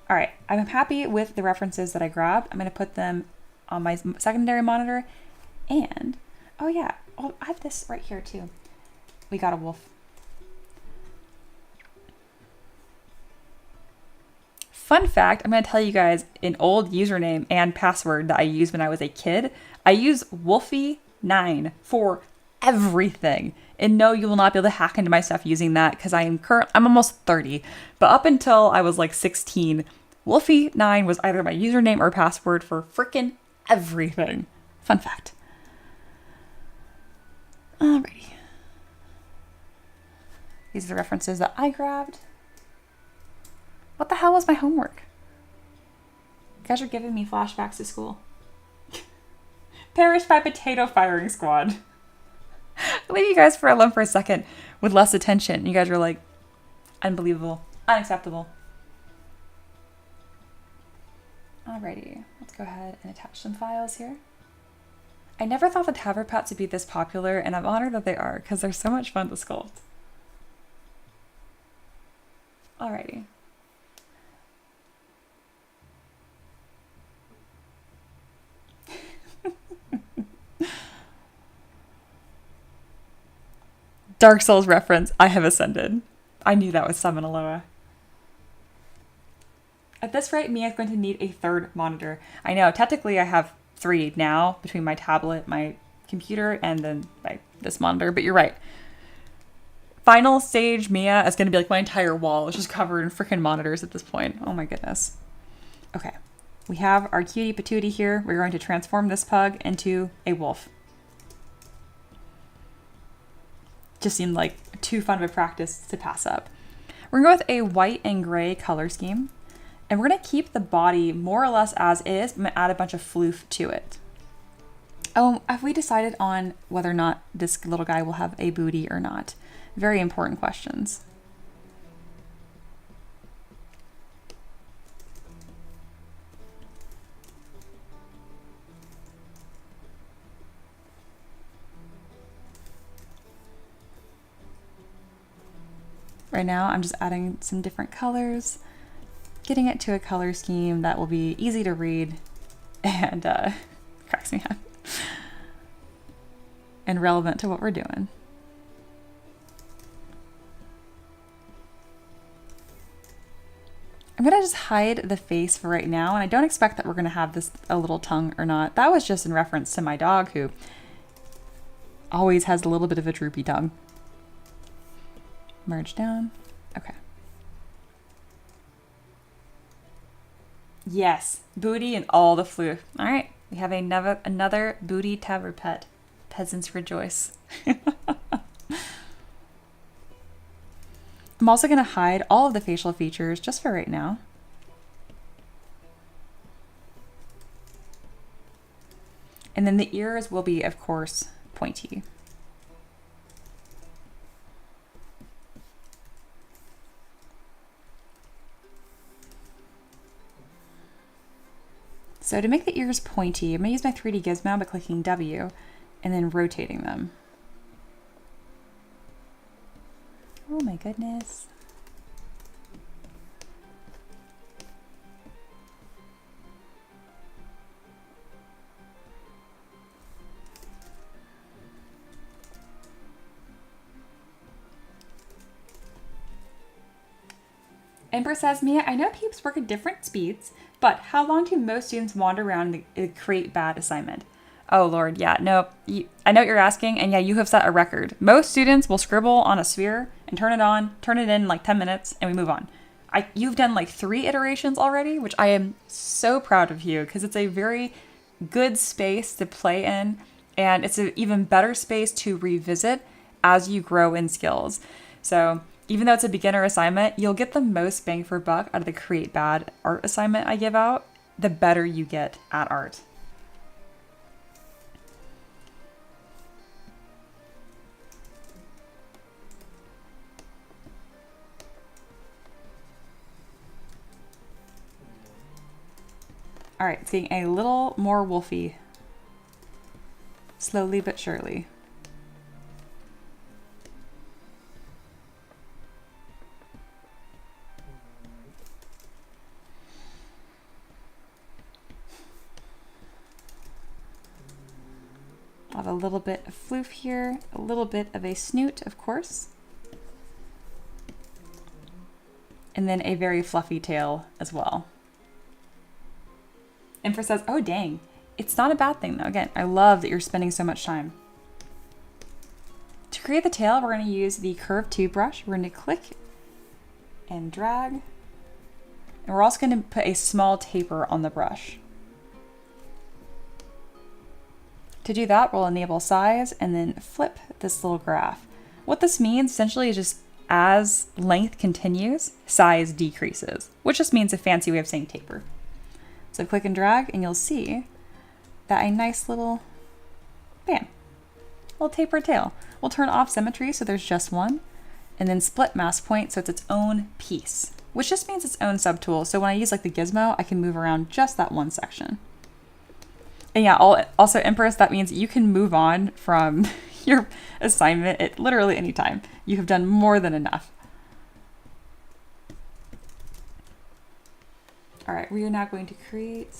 All right. I'm happy with the references that I grabbed. I'm going to put them on my secondary monitor. And, oh yeah, oh, I have this right here too. We got a wolf. Fun fact, I'm going to tell you guys an old username and password that I used when I was a kid. I use Wolfie9 for everything. And no, you will not be able to hack into my stuff using that because I'm almost 30. But up until I was like 16, Wolfie9 was either my username or password for freaking everything. Fun fact. Alrighty. These are the references that I grabbed. What the hell was my homework? You guys are giving me flashbacks to school. Perished by potato firing squad. I leave you guys for alone for a second with less attention. You guys are like, unbelievable, unacceptable. Alrighty, let's go ahead and attach some files here. I never thought the Tavern Pets would be this popular, and I'm honored that they are because they're so much fun to sculpt. Alrighty. Dark Souls reference, I have ascended. I knew that was Summon Aloha. At this rate, Mia's going to need a third monitor. I know, technically I have 3 now between my tablet, my computer, and then this monitor, but you're right. Final stage Mia is going to be like my entire wall. It's just covered in freaking monitors at this point. Oh my goodness. Okay, we have our cutie patootie here. We're going to transform this pug into a wolf. Just seemed like too fun of a practice to pass up. We're going to go with a white and gray color scheme. And we're going to keep the body more or less as is. I'm going to add a bunch of floof to it. Oh, have we decided on whether or not this little guy will have a booty or not? Very important questions. Right now, I'm just adding some different colors, getting it to a color scheme that will be easy to read and cracks me up and relevant to what we're doing. I'm gonna just hide the face for right now, and I don't expect that we're gonna have this a little tongue or not. That was just in reference to my dog, who always has a little bit of a droopy tongue. Merge down. Okay. Yes, booty and all the floof. All right, we have another booty Tavern Pet. Peasants rejoice. I'm also going to hide all of the facial features just for right now. And then the ears will be, of course, pointy. So to make the ears pointy, I'm going to use my 3D gizmo by clicking W and then rotating them. Oh my goodness. Ember says, Mia, I know peeps work at different speeds, but how long do most students wander around and create bad assignment? Oh, Lord, yeah, no, I know what you're asking, and yeah, you have set a record. Most students will scribble on a sphere and turn it in like 10 minutes, and we move on. You've done like 3 iterations already, which I am so proud of you, because it's a very good space to play in, and it's an even better space to revisit as you grow in skills. So even though it's a beginner assignment, you'll get the most bang for buck out of the Create Bad art assignment I give out, the better you get at art. All right, it's getting a little more wolfy, slowly but surely. I'll have a little bit of floof here, a little bit of a snoot, of course, and then a very fluffy tail as well. Infra says, oh dang, it's not a bad thing though. Again, I love that you're spending so much time. To create the tail, we're going to use the Curve 2 brush. We're going to click and drag. And we're also going to put a small taper on the brush. To do that, we'll enable size and then flip this little graph. What this means essentially is just as length continues, size decreases, which just means a fancy way of saying taper. So click and drag and you'll see that a nice little, bam, little taper tail. We'll turn off symmetry so there's just one, and then split mask point so it's its own piece, which just means its own subtool. So when I use like the gizmo, I can move around just that one section. And yeah, also Empress, that means you can move on from your assignment at literally any time. You have done more than enough. All right, we are now going to create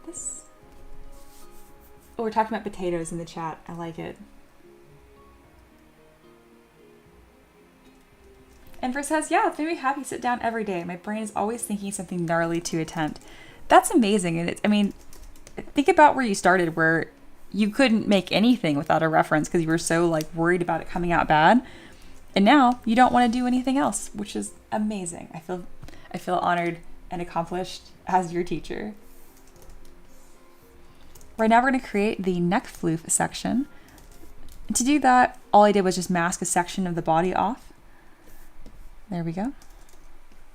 this. Oh, we're talking about potatoes in the chat. I like it. Empress says, yeah, it's made me happy to sit down every day. My brain is always thinking something gnarly to attempt. That's amazing. And I mean, think about where you started, where you couldn't make anything without a reference because you were so like worried about it coming out bad. And now you don't want to do anything else, which is amazing. I feel honored and accomplished as your teacher. Right now we're going to create the neck floof section. To do that, all I did was just mask a section of the body off. There we go.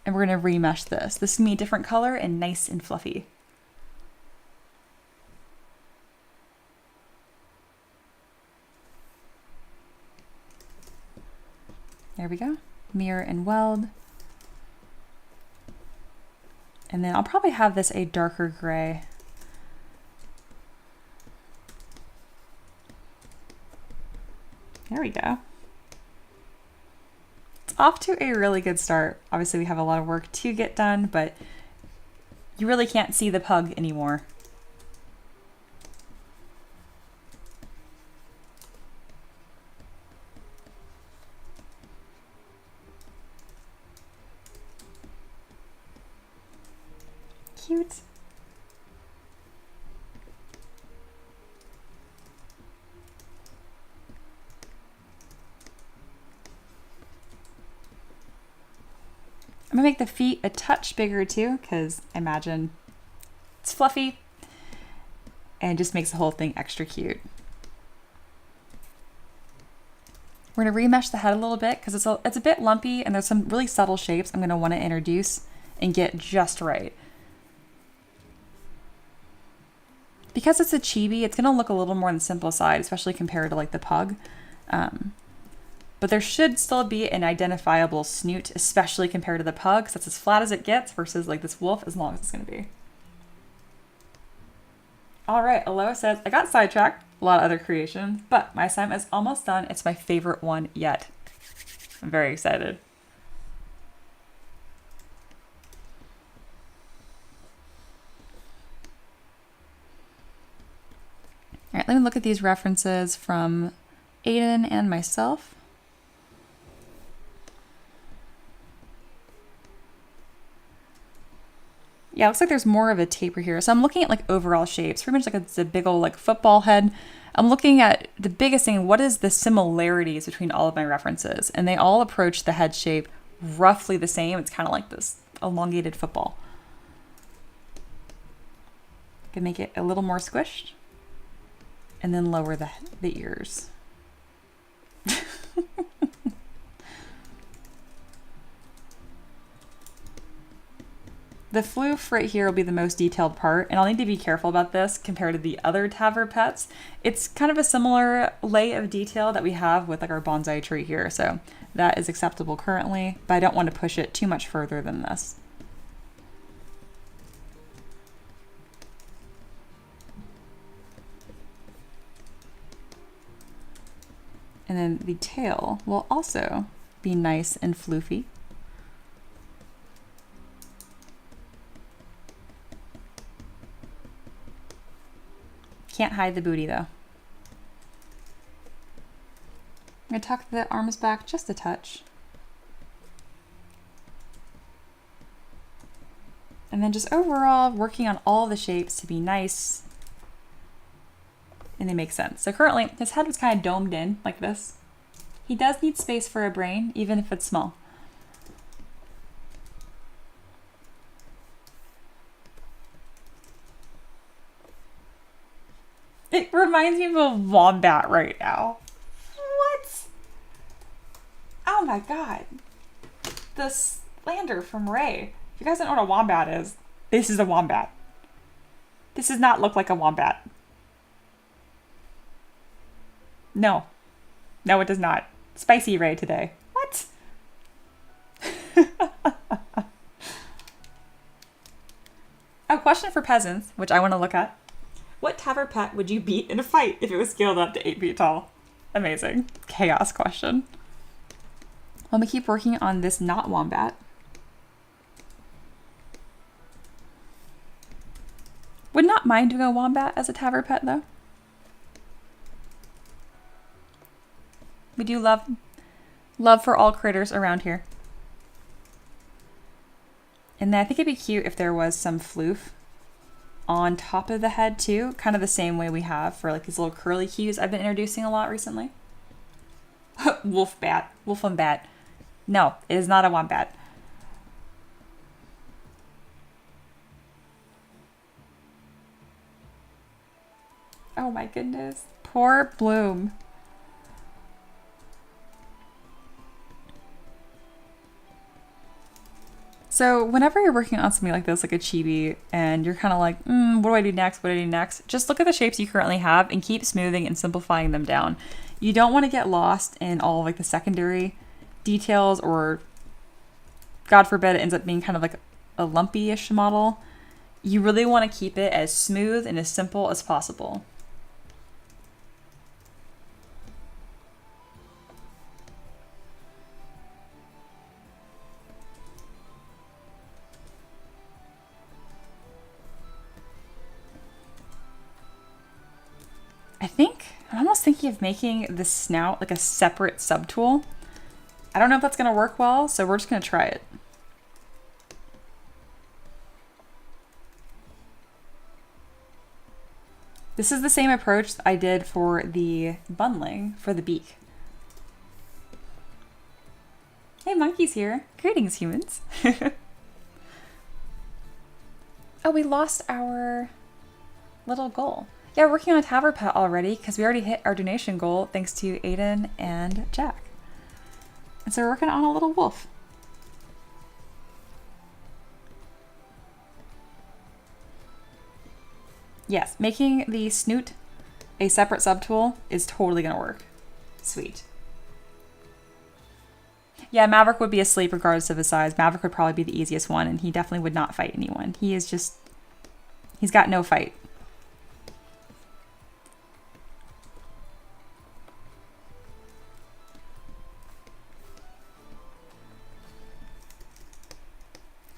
And we're going to remesh this. This is going to be a different color and nice and fluffy. There we go. Mirror and weld. And then I'll probably have this a darker gray. There we go. It's off to a really good start. Obviously we have a lot of work to get done, but you really can't see the pug anymore. Cute. I'm gonna make the feet a touch bigger too, because I imagine it's fluffy and just makes the whole thing extra cute. We're gonna remesh the head a little bit because it's a bit lumpy and there's some really subtle shapes I'm gonna want to introduce and get just right. Because it's a chibi, it's gonna look a little more on the simple side, especially compared to like the pug. But there should still be an identifiable snoot, especially compared to the pug, because that's as flat as it gets versus like this wolf as long as it's gonna be. All right, Aloha says, I got sidetracked, a lot of other creations, but my assignment is almost done. It's my favorite one yet. I'm very excited. All right, let me look at these references from Aiden and myself. Yeah, it looks like there's more of a taper here. So I'm looking at like overall shapes, pretty much like it's a big old like football head. I'm looking at the biggest thing, what is the similarities between all of my references? And they all approach the head shape roughly the same. It's kind of like this elongated football. Can make it a little more squished and then lower the ears. The floof right here will be the most detailed part, and I'll need to be careful about this compared to the other Taver pets. It's kind of a similar lay of detail that we have with like our bonsai tree here, so that is acceptable currently, but I don't want to push it too much further than this. And then the tail will also be nice and floofy. Can't hide the booty though. I'm gonna tuck the arms back just a touch. And then just overall working on all the shapes to be nice and they make sense. So currently his head was kind of domed in like this. He does need space for a brain, even if it's small. It reminds me of a wombat right now. What? Oh my god. The slander from Ray. If you guys don't know what a wombat is, this is a wombat. This does not look like a wombat. No. No, it does not. Spicy Ray today. What? A question for peasants, which I want to look at. What Taver pet would you beat in a fight if it was scaled up to 8 feet tall? Amazing. Chaos question. Let me keep working on this not wombat. Would not mind doing a wombat as a Taver pet though. We do love for all critters around here. And then I think it'd be cute if there was some floof on top of the head too, kind of the same way we have for like these little curly cues I've been introducing a lot recently. Wolf bat, wolf and bat. No, it is not a wombat. Oh my goodness, poor Bloom. So whenever you're working on something like this, like a chibi, and you're kind of like, what do I do next? What do I do next? Just look at the shapes you currently have and keep smoothing and simplifying them down. You don't want to get lost in all of like the secondary details, or God forbid it ends up being kind of like a lumpy-ish model. You really want to keep it as smooth and as simple as possible. I'm almost thinking of making the snout like a separate subtool. I don't know if that's going to work well, so we're just going to try it. This is the same approach I did for the bundling for the beak. Hey, Monkey's here. Greetings, humans. Oh, we lost our little goal. Yeah, we're working on a Taver pet already because we already hit our donation goal thanks to Aiden and Jack. And so we're working on a little wolf. Yes, making the snoot a separate subtool is totally going to work. Sweet. Yeah, Maverick would be asleep regardless of his size. Maverick would probably be the easiest one, and he definitely would not fight anyone. He is just... he's got no fight.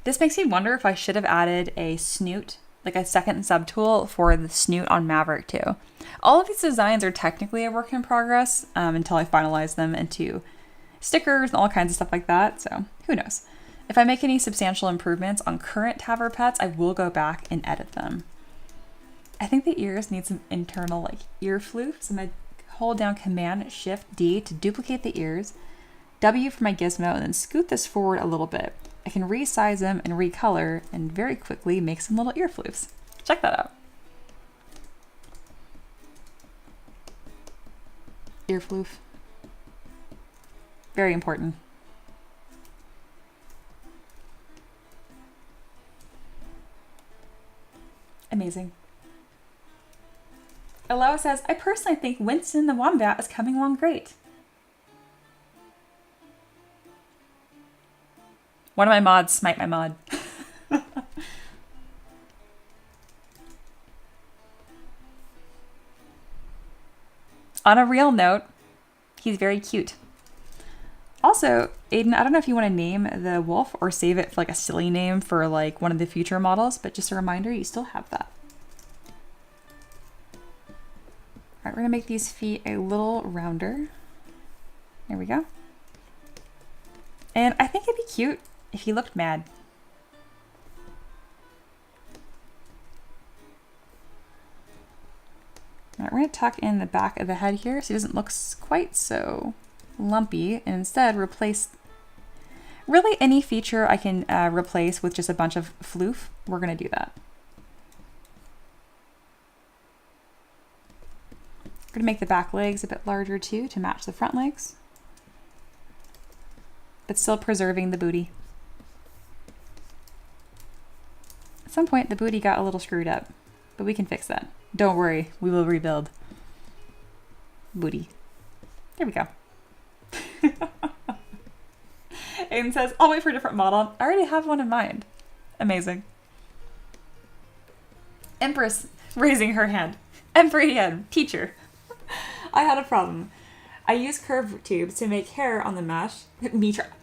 This makes me wonder if I should have added a snoot, like a second subtool for the snoot on Maverick too. All of these designs are technically a work in progress until I finalize them into stickers and all kinds of stuff like that, so who knows. If I make any substantial improvements on current Taver pets, I will go back and edit them. I think the ears need some internal like ear floof, so I'm going to hold down Command-Shift-D to duplicate the ears, W for my gizmo, and then scoot this forward a little bit. I can resize them and recolor and very quickly make some little ear floofs. Check that out. Ear floof. Very important. Amazing. Aloha says, I personally think Winston the Wombat is coming along great. One of my mods smite my mod. On a real note, he's very cute. Also, Aiden, I don't know if you want to name the wolf or save it for like a silly name for like one of the future models, but just a reminder, you still have that. All right, we're gonna make these feet a little rounder. There we go. And I think it'd be cute if he looked mad. All right, we're gonna tuck in the back of the head here so he doesn't look quite so lumpy, and instead replace really any feature I can replace with just a bunch of floof. We're gonna do that. We're gonna make the back legs a bit larger too to match the front legs, but still preserving the booty. At some point the booty got a little screwed up, but we can fix that. Don't worry, we will rebuild. Booty. There we go. Aiden says, I'll wait for a different model. I already have one in mind. Amazing. Empress raising her hand. M3DM, teacher. I had a problem. I use curved tubes to make hair on the mesh.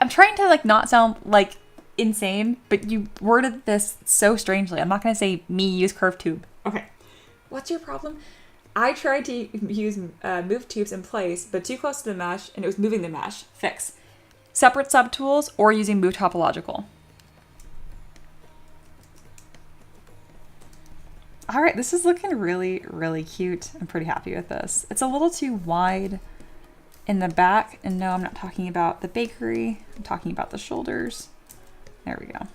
I'm trying to like not sound like insane, but you worded this so strangely. I'm not going to say me use curved tube. Okay. What's your problem? I tried to use move tubes in place, but too close to the mesh, and it was moving the mesh. Fix. Separate subtools or using move topological. All right, this is looking really, really cute. I'm pretty happy with this. It's a little too wide in the back, and no, I'm not talking about the bakery. I'm talking about the shoulders. There we go.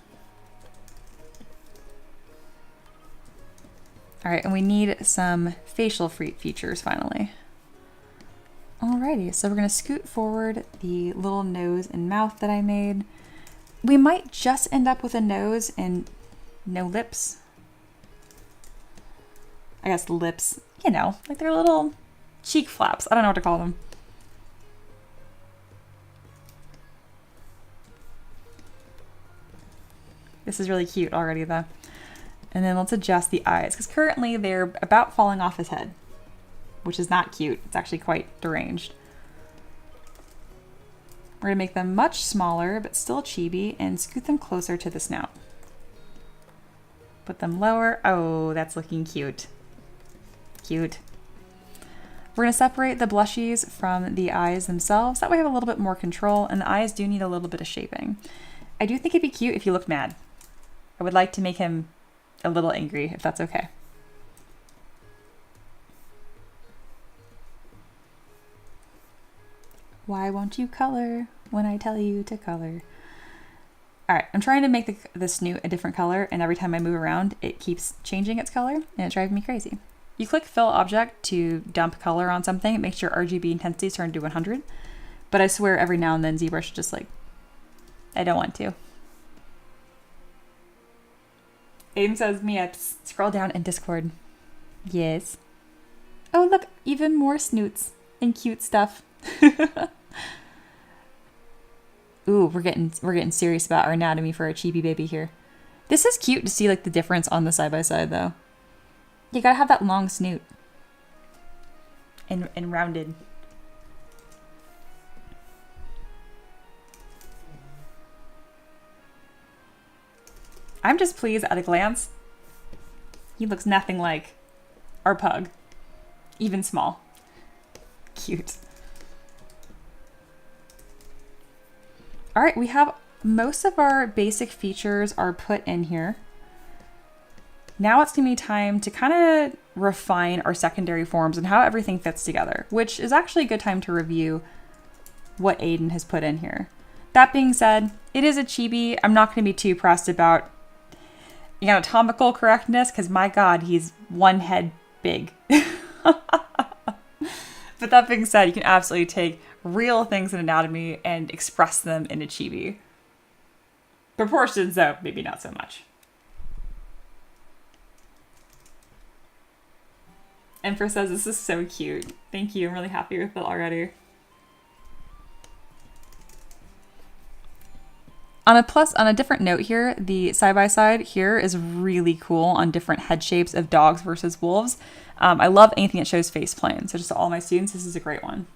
All right, and we need some facial features finally. Alrighty, so we're gonna scoot forward the little nose and mouth that I made. We might just end up with a nose and no lips. I guess lips, you know, like they're little cheek flaps. I don't know what to call them. This is really cute already though. And then let's adjust the eyes, because currently they're about falling off his head, which is not cute. It's actually quite deranged. We're gonna make them much smaller, but still chibi, and scoot them closer to the snout. Put them lower. Oh, that's looking cute. Cute. We're gonna separate the blushies from the eyes themselves. That way we have a little bit more control, and the eyes do need a little bit of shaping. I do think it'd be cute if he looked mad. I would like to make him a little angry, if that's okay. Why won't you color when I tell you to color? All right, I'm trying to make the snoot a different color, and every time I move around, it keeps changing its color, and it's driving me crazy. You click fill object to dump color on something. It makes your RGB intensity turn to 100. But I swear every now and then ZBrush is just like, I don't want to. Aiden says, Mia, scroll down in Discord. Yes. Oh, look, even more snoots and cute stuff. Ooh, we're getting serious about our anatomy for our chibi baby here. This is cute to see like the difference on the side by side though. You gotta have that long snoot. And rounded. I'm just pleased at a glance. He looks nothing like our pug. Even small. Cute. All right, we have most of our basic features are put in here. Now it's gonna be time to kind of refine our secondary forms and how everything fits together, which is actually a good time to review what Aiden has put in here. That being said, it is a chibi. I'm not going to be too pressed about anatomical correctness because my God, he's one head big. But that being said, you can absolutely take real things in anatomy and express them in a chibi. Proportions, though, maybe not so much. Empress says, this is so cute. Thank you. I'm really happy with it already. On a different note here, the side-by-side here is really cool on different head shapes of dogs versus wolves. I love anything that shows face plane. So just to all my students, this is a great one.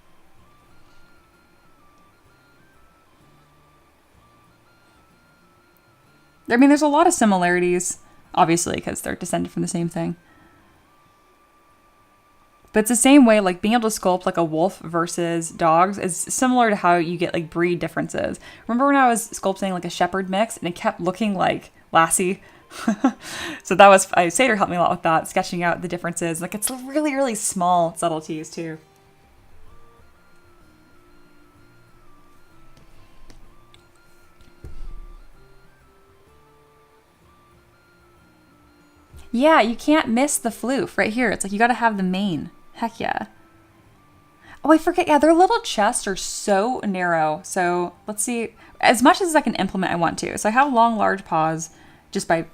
I mean, there's a lot of similarities, obviously, because they're descended from the same thing. But it's the same way, like being able to sculpt like a wolf versus dogs is similar to how you get like breed differences. Remember when I was sculpting like a shepherd mix and it kept looking like Lassie? So that was, Sater helped me a lot with that, sketching out the differences. Like it's really, really small subtleties too. Yeah, you can't miss the floof right here. It's like you got to have the mane. Heck yeah. Oh, I forget. Yeah, their little chests are so narrow. So let's see. As much as I can implement, I want to. So I have long, large paws just by...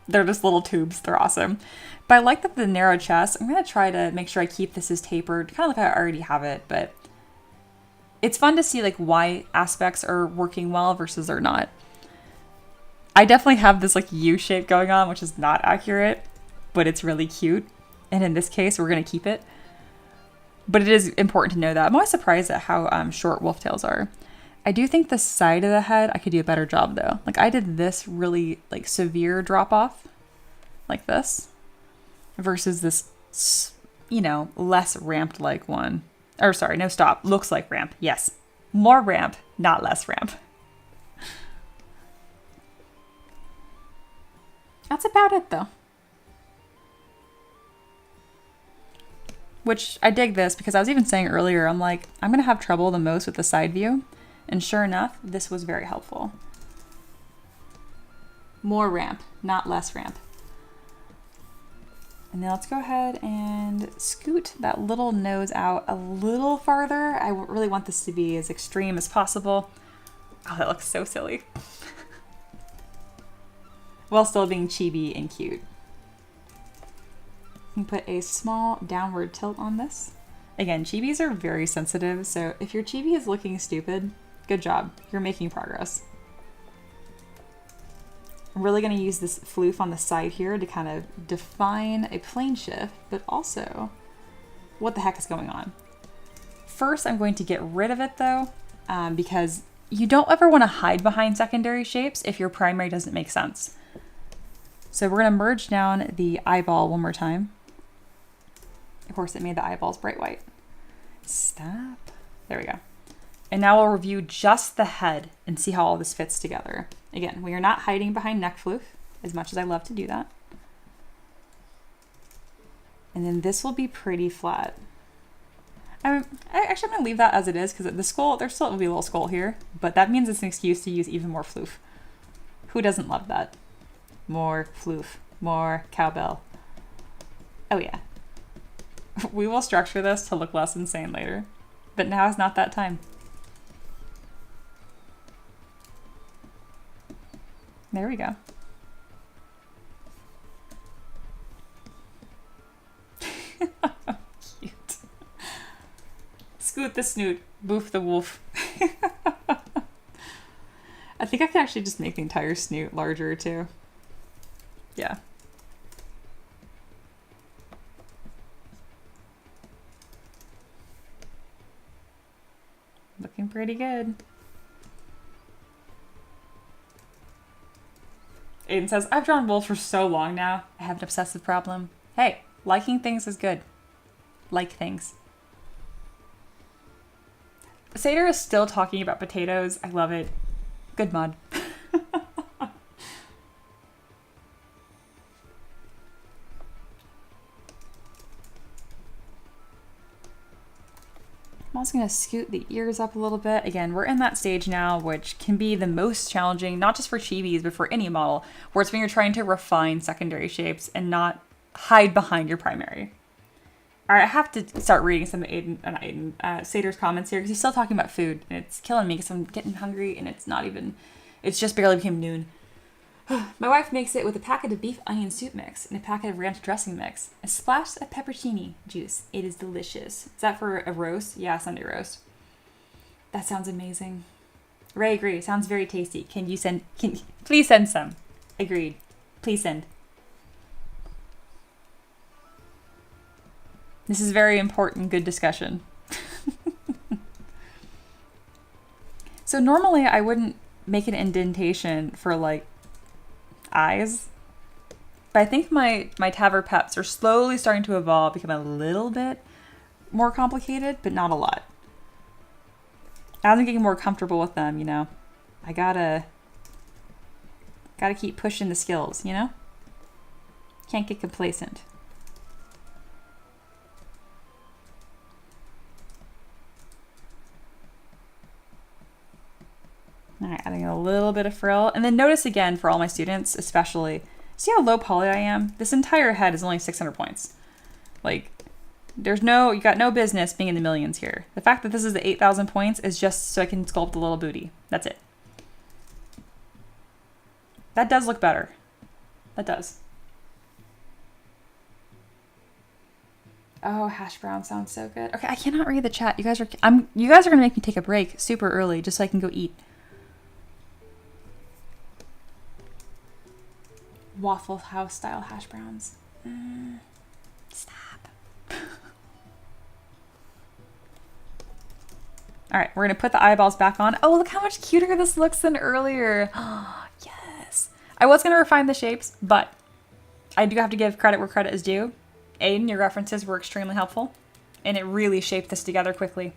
They're just little tubes. They're awesome. But I like that the narrow chest. I'm going to try to make sure I keep this as tapered. Kind of like I already have it, but it's fun to see like why aspects are working well versus they're not. I definitely have this like U shape going on, which is not accurate, but it's really cute. And in this case, we're going to keep it. But it is important to know that. I'm always surprised at how short wolf tails are. I do think the side of the head, I could do a better job though. Like I did this really like severe drop off like this versus this, you know, less ramped like one. Or sorry, no, stop. Looks like ramp. Yes. More ramp, not less ramp. That's about it though. Which I dig this because I was even saying earlier, I'm like, I'm going to have trouble the most with the side view. And sure enough, this was very helpful. More ramp, not less ramp. And now let's go ahead and scoot that little nose out a little farther. I really want this to be as extreme as possible. Oh, that looks so silly. While still being chibi and cute. You can put a small downward tilt on this. Again, chibis are very sensitive, so if your chibi is looking stupid, good job. You're making progress. I'm really going to use this floof on the side here to kind of define a plane shift, but also what the heck is going on. First, I'm going to get rid of it though, because you don't ever want to hide behind secondary shapes if your primary doesn't make sense. So we're going to merge down the eyeball one more time. Of course, it made the eyeballs bright white. Stop. There we go. And now we'll review just the head and see how all this fits together. Again, we are not hiding behind neck floof, as much as I love to do that. And then this will be pretty flat. I'm going to leave that as it is because the skull, there still will be a little skull here, but that means it's an excuse to use even more floof. Who doesn't love that? More floof, more cowbell. Oh yeah. We will structure this to look less insane later, but now is not that time. There we go. Cute. Scoot the snoot, boof the wolf. I think I can actually just make the entire snoot larger too. Yeah. Looking pretty good. Aiden says, I've drawn wolves for so long now. I have an obsessive problem. Hey, liking things is good. Like things. Sater is still talking about potatoes. I love it. Good mod. I'm also going to scoot the ears up a little bit. Again, we're in that stage now, which can be the most challenging, not just for chibis, but for any model, where it's when you're trying to refine secondary shapes and not hide behind your primary. All right, I have to start reading some of Sater's comments here because he's still talking about food, and it's killing me because I'm getting hungry, and it's just barely became noon. My wife makes it with a packet of beef onion soup mix and a packet of ranch dressing mix, a splash of pepperoni juice. It is delicious. Is that for a roast? Yeah, Sunday roast. That sounds amazing. Ray agrees. Sounds very tasty. Please send some. Agreed. Please send. This is very important, good discussion. So normally I wouldn't make an indentation for like eyes, but I think my TAVR peps are slowly starting to evolve, become a little bit more complicated, but not a lot. As I'm getting more comfortable with them, you know, I gotta keep pushing the skills, you know? Can't get complacent. All right, adding a little bit of frill. And then notice again for all my students, especially, see how low poly I am? This entire head is only 600 points. Like, you got no business being in the millions here. The fact that this is the 8,000 points is just so I can sculpt a little booty. That's it. That does look better. That does. Oh, hash brown sounds so good. Okay, I cannot read the chat. You guys are gonna make me take a break super early just so I can go eat. Waffle House style hash browns. Stop. All right, we're gonna put the eyeballs back on. Oh, look how much cuter this looks than earlier. Oh, yes. I was gonna refine the shapes, but I do have to give credit where credit is due. Aiden, your references were extremely helpful, and it really shaped this together quickly.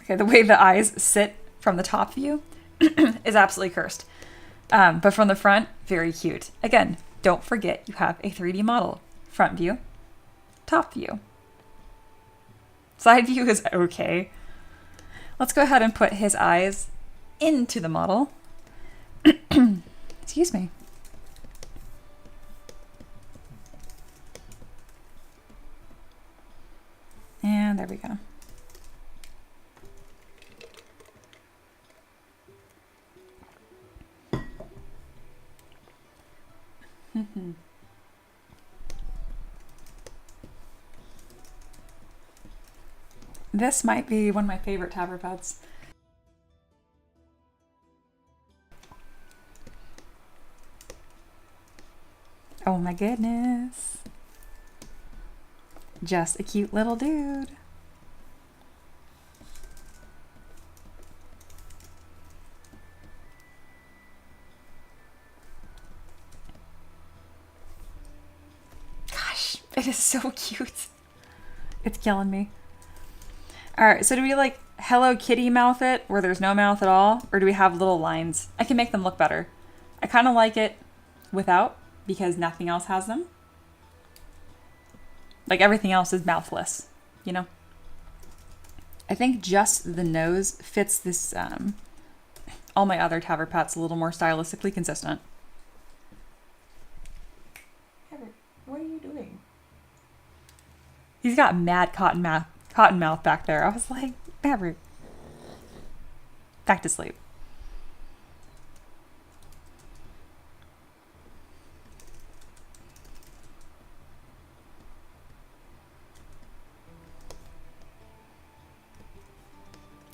Okay, the way the eyes sit from the top view is absolutely cursed. But from the front, very cute. Again, don't forget you have a 3D model. Front view, top view. Side view is okay. Let's go ahead and put his eyes into the model. Excuse me. And there we go. This might be one of my favorite TAVR pads. Oh my goodness. Just a cute little dude. Gosh, it is so cute. It's killing me. All right, so do we like Hello Kitty mouth it where there's no mouth at all? Or do we have little lines? I can make them look better. I kind of like it without because nothing else has them. Like everything else is mouthless, you know? I think just the nose fits this, all my other TAVR pats a little more stylistically consistent. What are you doing? He's got mad cotton mouth back there. I was like, Maverick, back to sleep.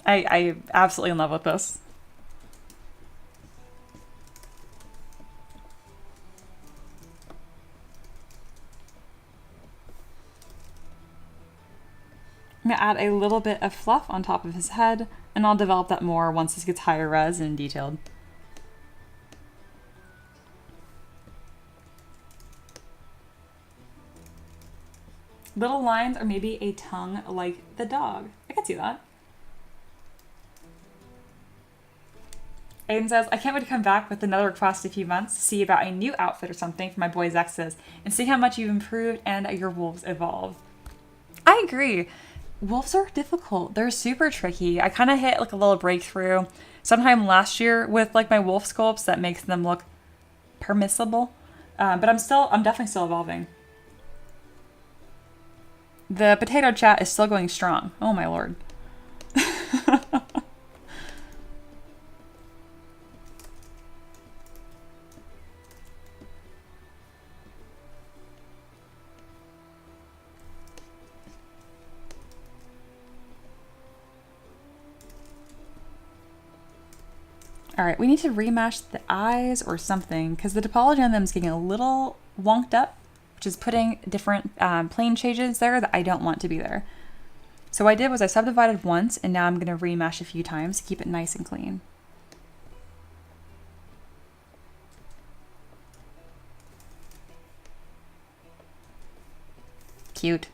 I absolutely in love with this. I'm gonna add a little bit of fluff on top of his head, and I'll develop that more once this gets higher res and detailed. Little lines or maybe a tongue like the dog. I can see that. Aiden says, I can't wait to come back with another request in a few months to see about a new outfit or something for my boys' exes and see how much you've improved and your wolves evolve. I agree. Wolves are difficult. They're super tricky. I kind of hit like a little breakthrough sometime last year with like my wolf sculpts that makes them look permissible. But I'm definitely still evolving. The potato chat is still going strong. Oh my lord. All right, we need to remesh the eyes or something because the topology on them is getting a little wonked up, which is putting different plane changes there that I don't want to be there. So what I did was I subdivided once and now I'm going to remesh a few times to keep it nice and clean. Cute.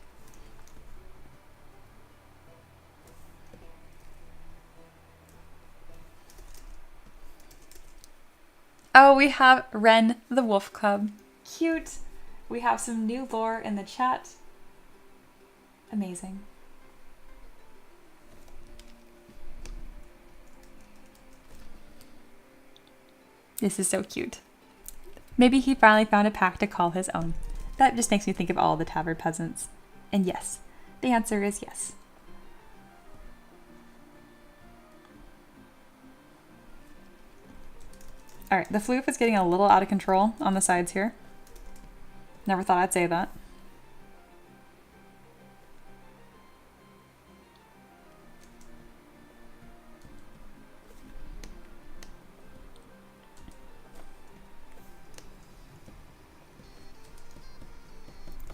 Oh, we have Ren the Wolf Cub. Cute. We have some new lore in the chat. Amazing. This is so cute. Maybe he finally found a pack to call his own. That just makes me think of all the tavern peasants. And yes, the answer is yes. All right, the floof is getting a little out of control on the sides here. Never thought I'd say that.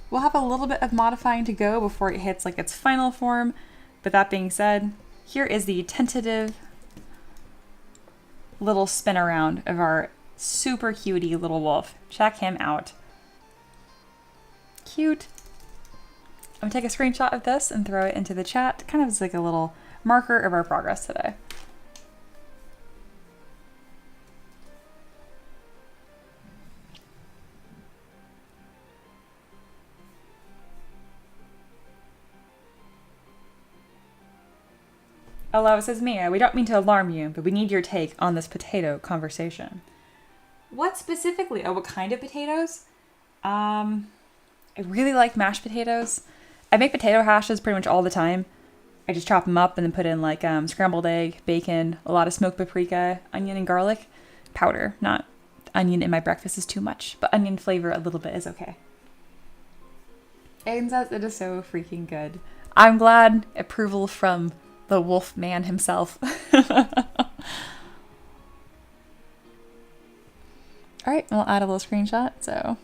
We'll have a little bit of modifying to go before it hits like its final form. But that being said, here is the tentative little spin around of our super cutie little wolf. Check him out. Cute. I'm gonna take a screenshot of this and throw it into the chat, kind of as like a little marker of our progress today. Hello, says Mia. We don't mean to alarm you, but we need your take on this potato conversation. What specifically? Oh, what kind of potatoes? I really like mashed potatoes. I make potato hashes pretty much all the time. I just chop them up and then put in like scrambled egg, bacon, a lot of smoked paprika, onion and garlic powder. Not onion in my breakfast is too much, but onion flavor a little bit is okay. Aiden says it is so freaking good. I'm glad. Approval from the wolf man himself. All right, we'll add a little screenshot. So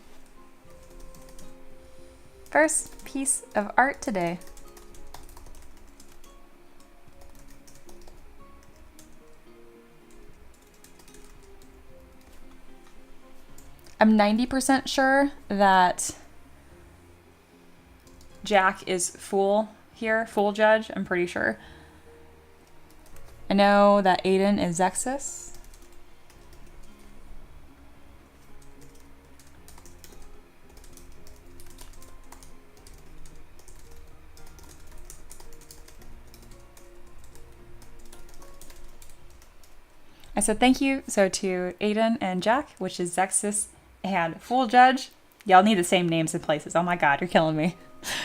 first piece of art today. I'm 90% sure that Jack is fool here, fool judge, I'm pretty sure. I know that Aiden is Zexus. I said thank you so to Aiden and Jack, which is Zexus and Fool Judge. Y'all need the same names and places. Oh my god, you're killing me.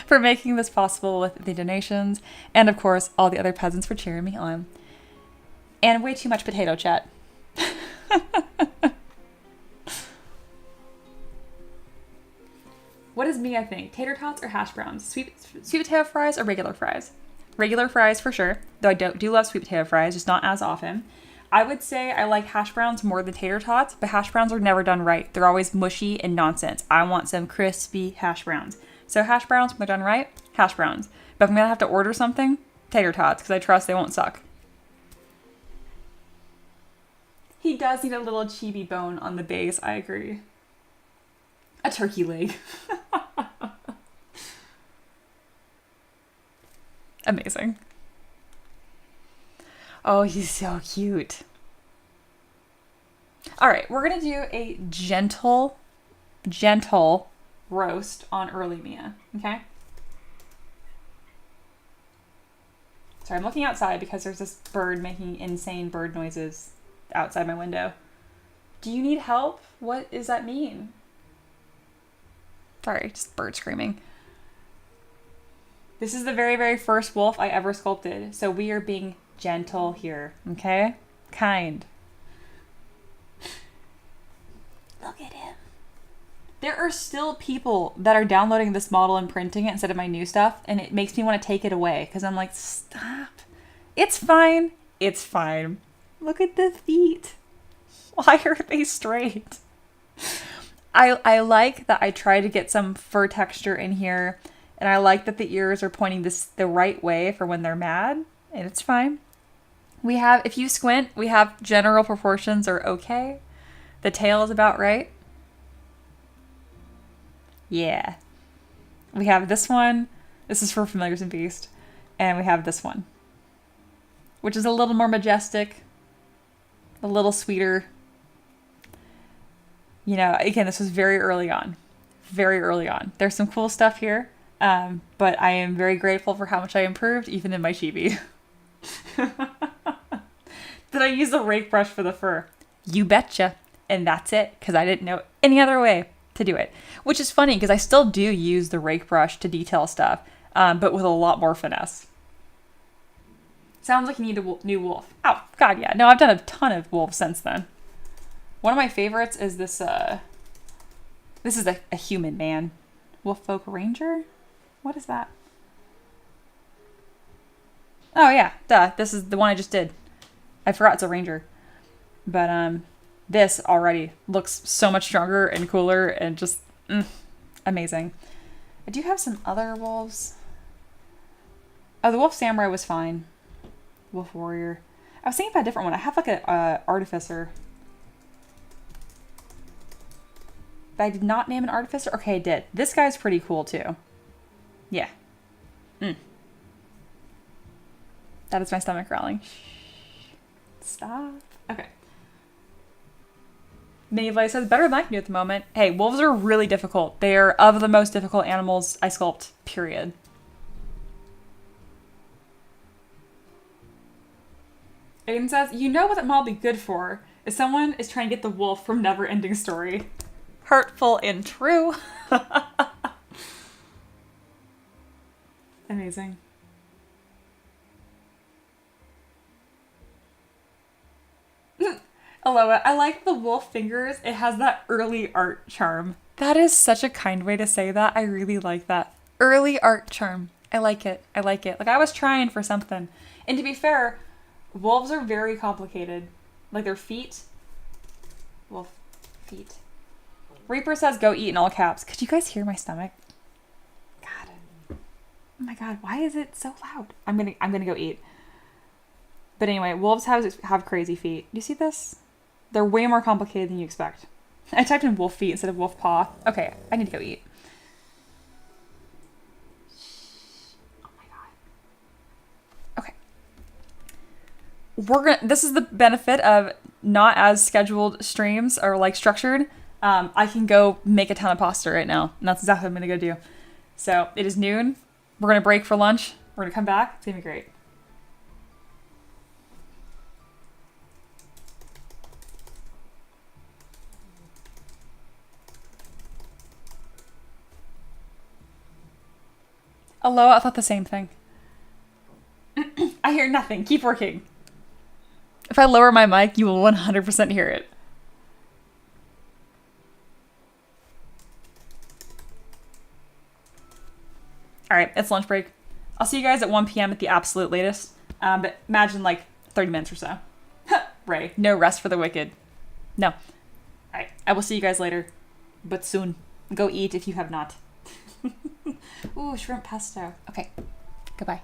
For making this possible with the donations. And of course, all the other peasants for cheering me on. And way too much potato chat. What does Mia think? Tater tots or hash browns? Sweet potato fries or regular fries? Regular fries for sure. Though I do love sweet potato fries, just not as often. I would say I like hash browns more than tater tots, but hash browns are never done right. They're always mushy and nonsense. I want some crispy hash browns. So hash browns, when they're done right, hash browns. But if I'm going to have to order something, tater tots, because I trust they won't suck. He does need a little chibi bone on the base, I agree. A turkey leg. Amazing. Oh, he's so cute. All right, we're gonna do a gentle roast on early Mia, okay? Sorry, I'm looking outside because there's this bird making insane bird noises outside my window. Do you need help? What does that mean? Sorry, just bird screaming. This is the very, very first wolf I ever sculpted, so we are being gentle here, okay? Kind. Look at him. There are still people that are downloading this model and printing it instead of my new stuff, and it makes me want to take it away because I'm like, stop. It's fine. It's fine. Look at the feet. Why are they straight? I like that I try to get some fur texture in here, and I like that the ears are pointing the right way for when they're mad, and it's fine. We have, if you squint, we have general proportions are okay. The tail is about right. Yeah. We have this one. This is for Familiars and Beast. And we have this one, which is a little more majestic, a little sweeter. You know, again, this was very early on. Very early on. There's some cool stuff here, but I am very grateful for how much I improved, even in my chibi. Did I use a rake brush for the fur? You betcha. And that's it, because I didn't know any other way to do it. Which is funny, because I still do use the rake brush to detail stuff, but with a lot more finesse. Sounds like you need a new wolf. Oh, God, yeah. No, I've done a ton of wolves since then. One of my favorites is this, this is a human man. Wolf Folk Ranger? What is that? Oh, yeah, duh. This is the one I just did. I forgot it's a ranger. But, this already looks so much stronger and cooler and just amazing. I do have some other wolves. Oh, the Wolf Samurai was fine. Wolf Warrior. I was thinking about a different one. I have like a Artificer. But I did not name an Artificer? Okay, I did. This guy's pretty cool too. Yeah. That is my stomach growling. Stop. Okay. Mayvlight says, better than I can do at the moment. Hey, wolves are really difficult. They are of the most difficult animals I sculpt, period. Aiden says, you know what that model would be good for? If someone is trying to get the wolf from Never Ending Story. Hurtful and true. Amazing. Aloha, I like the wolf fingers. It has that early art charm. That is such a kind way to say that. I really like that. Early art charm. I like it. I like it. Like, I was trying for something. And to be fair, wolves are very complicated. Like, their feet. Wolf feet. Reaper says, go eat in all caps. Could you guys hear my stomach? God. Oh my God, why is it so loud? I'm gonna go eat. But anyway, wolves have crazy feet. Do you see this? They're way more complicated than you expect. I typed in wolf feet instead of wolf paw. Okay, I need to go eat. Oh my God. Okay. This is the benefit of not as scheduled streams or like structured. I can go make a ton of pasta right now. And that's exactly what I'm gonna go do. So it is noon. We're gonna break for lunch. We're gonna come back. It's gonna be great. Hello, I thought the same thing. I hear nothing. Keep working. If I lower my mic, you will 100% hear it. All right, it's lunch break. I'll see you guys at 1 p.m. at the absolute latest. But imagine like 30 minutes or so. Ray, no rest for the wicked. No. All right, I will see you guys later, but soon. Go eat if you have not. Ooh, shrimp pesto. Okay, goodbye.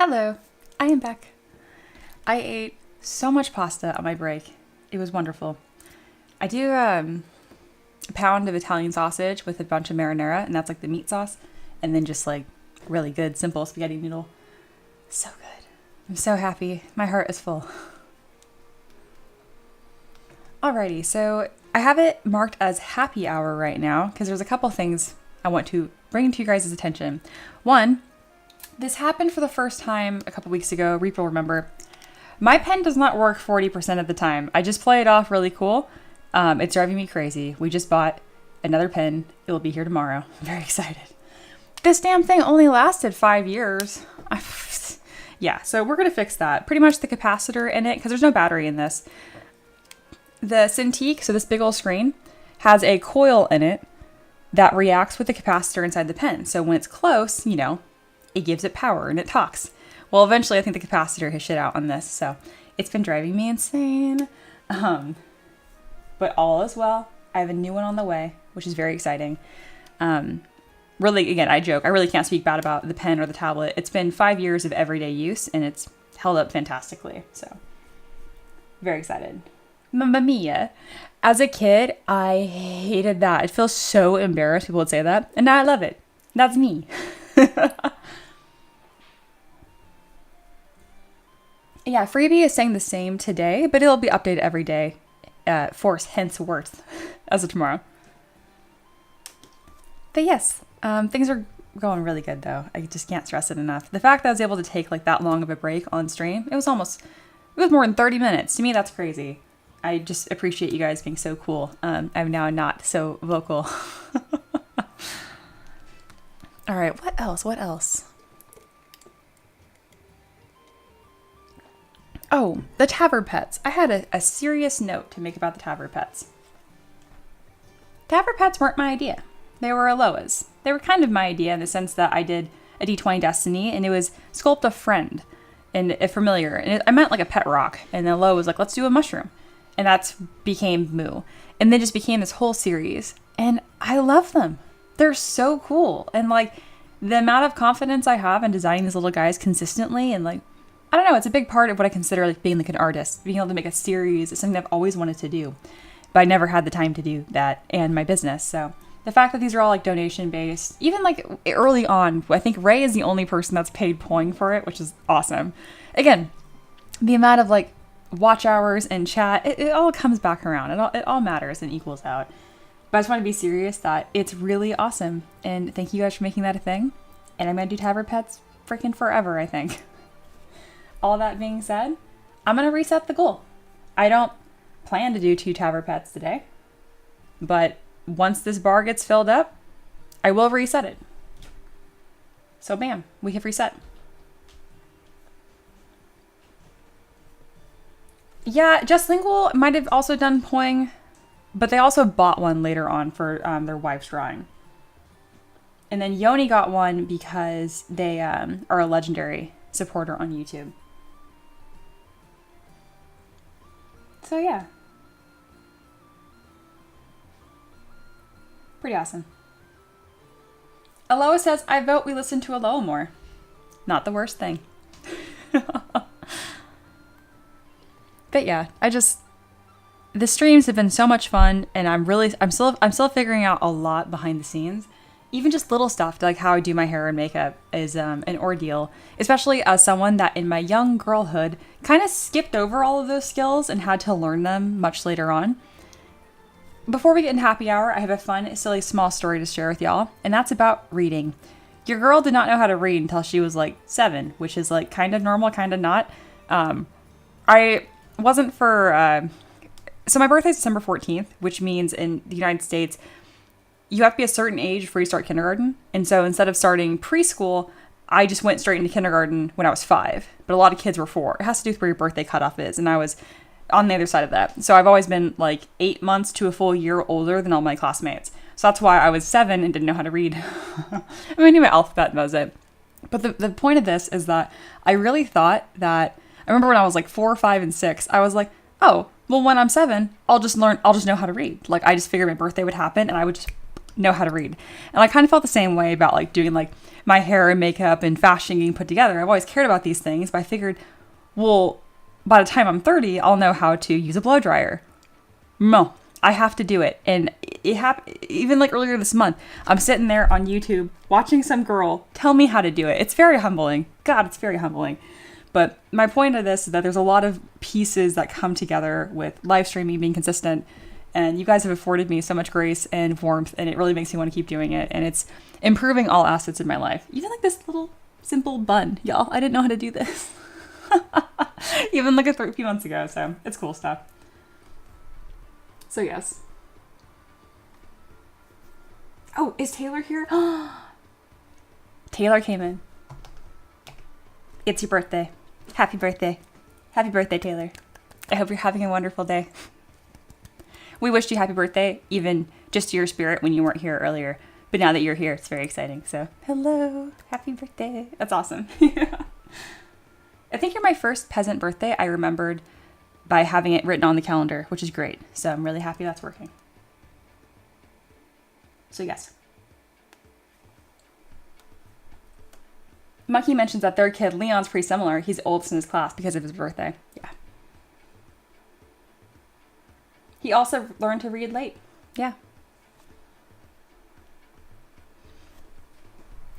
Hello, I am back. I ate so much pasta on my break. It was wonderful. I do a pound of Italian sausage with a bunch of marinara, and that's like the meat sauce, and then just like really good, simple spaghetti noodle. So good. I'm so happy. My heart is full. Alrighty, so I have it marked as happy hour right now because there's a couple things I want to bring to you guys' attention. One, this happened for the first time a couple weeks ago. Reap will remember. My pen does not work 40% of the time. I just play it off really cool. It's driving me crazy. We just bought another pen. It will be here tomorrow. I'm very excited. This damn thing only lasted 5 years. Yeah, so we're going to fix that. Pretty much the capacitor in it, because there's no battery in this. The Cintiq, so this big old screen, has a coil in it that reacts with the capacitor inside the pen. So when it's close, it gives it power and it talks. Well, eventually I think the capacitor has shit out on this, so it's been driving me insane. But all is well. I have a new one on the way, which is very exciting. Really, again, I joke. I really can't speak bad about the pen or the tablet. It's been 5 years of everyday use, and it's held up fantastically. So, very excited. Mamma mia. As a kid, I hated that. It feels so embarrassed people would say that, and now I love it. That's me. Yeah, Freebie is saying the same today, but it'll be updated every day. Force, hence worth, as of tomorrow. But yes, things are going really good though. I just can't stress it enough. The fact that I was able to take like that long of a break on stream, it was more than 30 minutes. To me, that's crazy. I just appreciate you guys being so cool. I'm now not so vocal. All right, what else? Oh, the Tavern Pets. I had a serious note to make about the Tavern Pets. Tavern Pets weren't my idea. They were Aloha's. They were kind of my idea in the sense that I did a D20 Destiny, and it was sculpt a friend and a familiar. And I meant like a pet rock. And then Aloha was like, let's do a mushroom. And that became Moo. And then just became this whole series. And I love them. They're so cool. And like the amount of confidence I have in designing these little guys consistently and like, I don't know, it's a big part of what I consider like being like an artist. Being able to make a series is something I've always wanted to do, but I never had the time to do that and my business. So the fact that these are all like donation based, even like early on, I think Ray is the only person that's paid pulling for it, which is awesome. Again, the amount of like watch hours and chat, it all comes back around. It all matters and equals out. But I just want to be serious that it's really awesome. And thank you guys for making that a thing. And I'm going to do Tavern Pets freaking forever, I think. All that being said, I'm going to reset the goal. I don't plan to do 2 Tavern Pets today, but once this bar gets filled up, I will reset it. So bam, we have reset. Yeah, Just Lingual might have also done Poing, but they also bought one later on for their wife's drawing. And then Yoni got one because they are a legendary supporter on YouTube. So yeah. Pretty awesome. Aloha says, I vote we listen to Aloha more. Not the worst thing. But yeah, the streams have been so much fun, and I'm still figuring out a lot behind the scenes. Even just little stuff like how I do my hair and makeup is an ordeal, especially as someone that in my young girlhood kind of skipped over all of those skills and had to learn them much later on. Before we get in happy hour, I have a fun, silly, small story to share with y'all, and that's about reading. Your girl did not know how to read until she was like 7, which is like kind of normal, kind of not. I wasn't so my birthday is December 14th, which means in the United States, you have to be a certain age before you start kindergarten. And so instead of starting preschool, I just went straight into kindergarten when I was 5. But a lot of kids were 4. It has to do with where your birthday cutoff is. And I was on the other side of that. So I've always been like 8 months to a full year older than all my classmates. So that's why I was 7 and didn't know how to read. I mean, I knew my alphabet, that was it. But the point of this is that I really thought that, I remember when I was like 4, 5, and 6, I was like, oh, well, when I'm 7, I'll just know how to read. Like, I just figured my birthday would happen and I would just know how to read. And I kind of felt the same way about like doing like my hair and makeup and fashion getting put together. I've always cared about these things, but I figured, well, by the time I'm 30, I'll know how to use a blow dryer. No, I have to do it. And it happened even like earlier this month. I'm sitting there on YouTube watching some girl tell me how to do it. It's very humbling. God, it's very humbling. But my point of this is that there's a lot of pieces that come together with live streaming being consistent. And you guys have afforded me so much grace and warmth, and it really makes me want to keep doing it. And it's improving all assets in my life. Even like this little simple bun, y'all. I didn't know how to do this. Even like a few months ago. So it's cool stuff. So yes. Oh, is Taylor here? Taylor came in. It's your birthday. Happy birthday. Happy birthday, Taylor. I hope you're having a wonderful day. We wished you happy birthday, even just to your spirit when you weren't here earlier. But now that you're here, it's very exciting. So, hello. Happy birthday. That's awesome. I think you're my first peasant birthday I remembered by having it written on the calendar, which is great. So I'm really happy that's working. So yes. Monkey mentions that third kid, Leon's pretty similar. He's oldest in his class because of his birthday. Yeah. He also learned to read late. Yeah.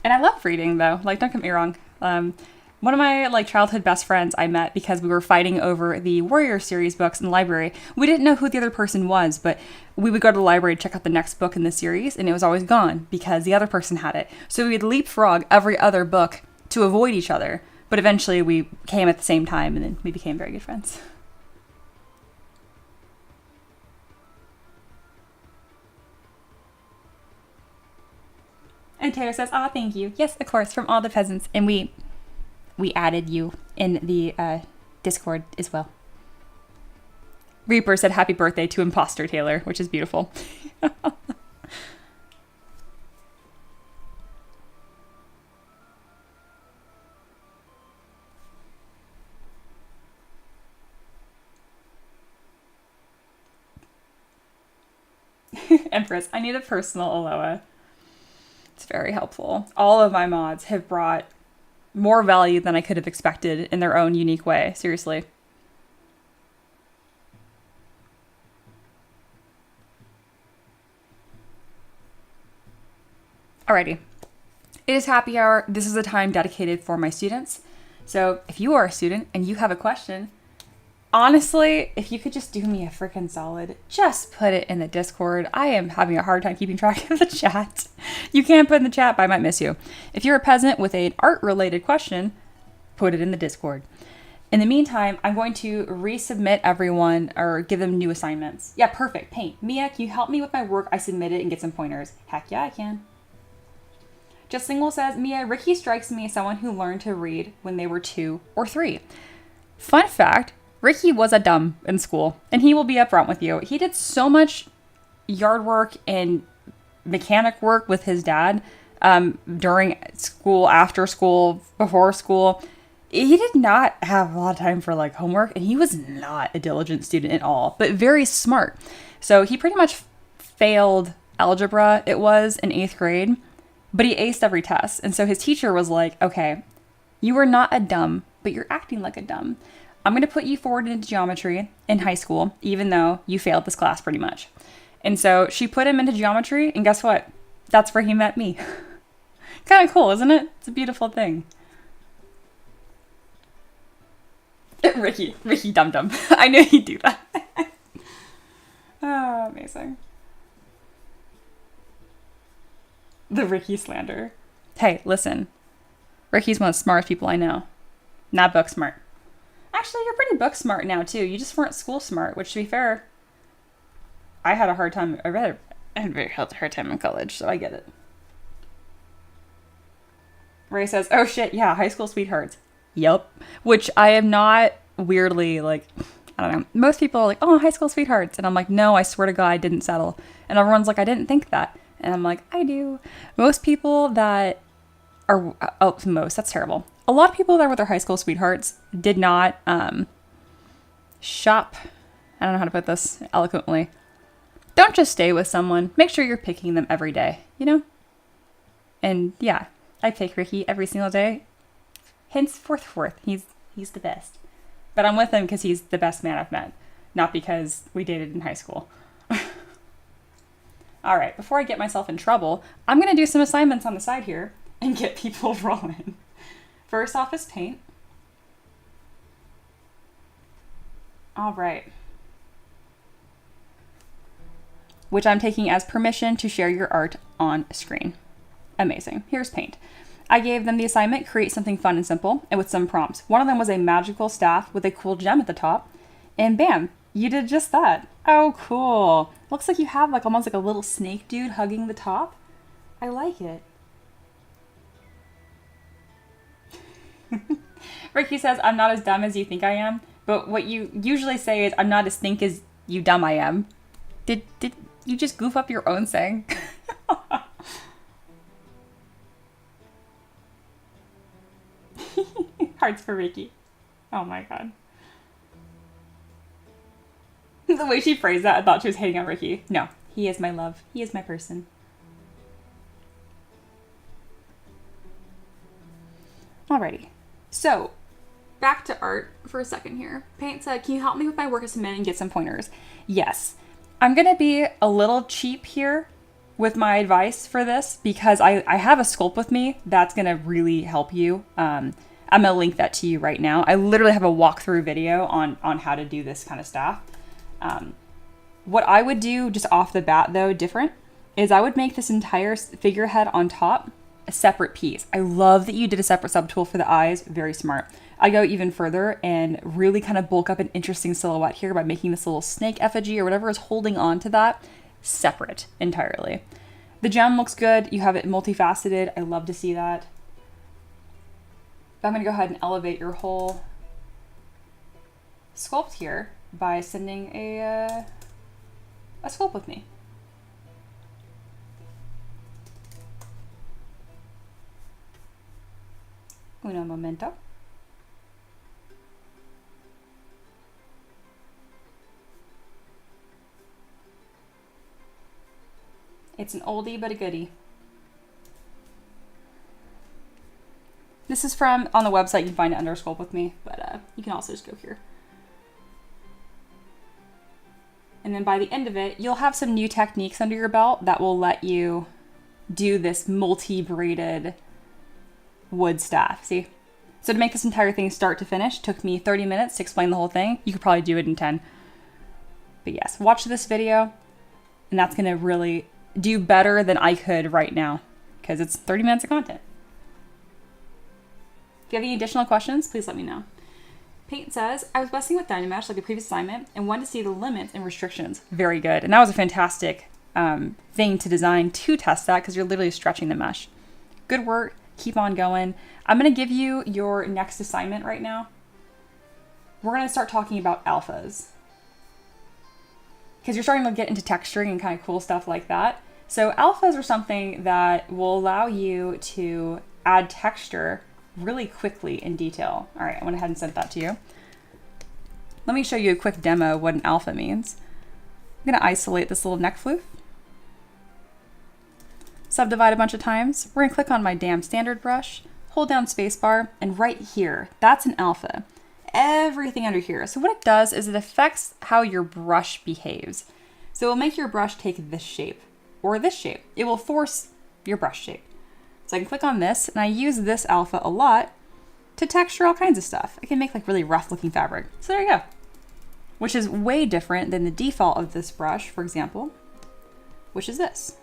And I love reading though. Like, don't get me wrong. One of my like childhood best friends I met because we were fighting over the Warrior series books in the library. We didn't know who the other person was, but we would go to the library to check out the next book in the series, and it was always gone because the other person had it. So we would leapfrog every other book to avoid each other. But eventually we came at the same time, and then we became very good friends. And Taylor says, "Ah, thank you. Yes, of course, from all the peasants." And we added you in the Discord as well. Reaper said happy birthday to Imposter Taylor, which is beautiful. Empress, I need a personal Aloha. It's very helpful. All of my mods have brought more value than I could have expected in their own unique way. Seriously. Alrighty. It is happy hour. This is a time dedicated for my students. So if you are a student and you have a question, honestly, if you could just do me a freaking solid, just put it in the Discord. I am having a hard time keeping track of the chat. You can put in the chat, but I might miss you. If you're a peasant with an art-related question, put it in the Discord. In the meantime, I'm going to resubmit everyone or give them new assignments. Yeah, perfect. Paint. Mia, can you help me with my work? I submitted and get some pointers. Heck yeah, I can. Just Single says, Mia, Ricky strikes me as someone who learned to read when they were 2 or 3. Fun fact, Ricky was a dumb in school, and he will be upfront with you. He did so much yard work and mechanic work with his dad during school, after school, before school. He did not have a lot of time for like homework, and he was not a diligent student at all, but very smart. So he pretty much failed algebra, it was, in 8th grade, but he aced every test. And so his teacher was like, okay, you are not a dumb, but you're acting like a dumb. I'm going to put you forward into geometry in high school, even though you failed this class pretty much. And so she put him into geometry, and guess what? That's where he met me. Kind of cool, isn't it? It's a beautiful thing. Ricky dum-dum. I knew he'd do that. Oh, amazing. The Ricky slander. Hey, listen. Ricky's one of the smartest people I know. Not book smart. Actually, you're pretty book smart now, too. You just weren't school smart, which, to be fair, I had a hard time. I had a very hard time in college, so I get it. Ray says, oh shit, yeah, high school sweethearts. Yep. Which I am not weirdly, like, I don't know. Most people are like, oh, high school sweethearts. And I'm like, no, I swear to God, I didn't settle. And everyone's like, I didn't think that. And I'm like, I do. Most people that are, that's terrible. A lot of people that were their high school sweethearts did not shop. I don't know how to put this eloquently. Don't just stay with someone. Make sure you're picking them every day, you know? And yeah, I pick Ricky every single day. Henceforth, he's the best. But I'm with him because he's the best man I've met, not because we dated in high school. All right, before I get myself in trouble, I'm going to do some assignments on the side here and get people rolling. First off is paint. All right. Which I'm taking as permission to share your art on screen. Amazing. Here's paint. I gave them the assignment, create something fun and simple, and with some prompts. One of them was a magical staff with a cool gem at the top, and bam, you did just that. Oh, cool. Looks like you have like almost like a little snake dude hugging the top. I like it. Ricky says, I'm not as dumb as you think I am, but what you usually say is, I'm not as think as you dumb I am. Did you just goof up your own saying? Hearts for Ricky. Oh my god. The way she phrased that, I thought she was hating on Ricky. No, he is my love. He is my person. Alrighty. So, back to art for a second here. Paint said, can you help me with my work assignment and get some pointers? Yes. I'm going to be a little cheap here with my advice for this because I have a sculpt with me that's going to really help you. I'm going to link that to you right now. I literally have a walkthrough video on how to do this kind of stuff. What I would do just off the bat though, different, is I would make this entire figurehead on top a separate piece. I love that you did a separate subtool for the eyes. Very smart. I go even further and really kind of bulk up an interesting silhouette here by making this little snake effigy or whatever is holding on to that separate entirely. The gem looks good. You have it multifaceted. I love to see that. I'm going to go ahead and elevate your whole sculpt here by sending a sculpt with me. Uno momento. It's an oldie but a goodie. This is from, on the website, you can find it under Sculpt with me, but you can also just go here. And then by the end of it, you'll have some new techniques under your belt that will let you do this multi-braided wood staff. See? So to make this entire thing start to finish took me 30 minutes to explain the whole thing. You could probably do it in 10. But yes, watch this video, and that's going to really do better than I could right now because it's 30 minutes of content. If you have any additional questions, please let me know. Paint says, I was busting with Dynamesh like the previous assignment and wanted to see the limits and restrictions. Very good. And that was a fantastic thing to design to test that because you're literally stretching the mesh. Good work. Keep on going. I'm going to give you your next assignment right now. We're going to start talking about alphas because you're starting to get into texturing and kind of cool stuff like that. So alphas are something that will allow you to add texture really quickly in detail. All right, I went ahead and sent that to you. Let me show you a quick demo of what an alpha means. I'm going to isolate this little neck floof. Subdivide a bunch of times. We're going to click on my damn standard brush, hold down spacebar, and right here, that's an alpha. Everything under here. So what it does is it affects how your brush behaves. So it will make your brush take this shape or this shape. It will force your brush shape. So I can click on this, and I use this alpha a lot to texture all kinds of stuff. I can make like really rough looking fabric. So there you go. Which is way different than the default of this brush, for example, which is this.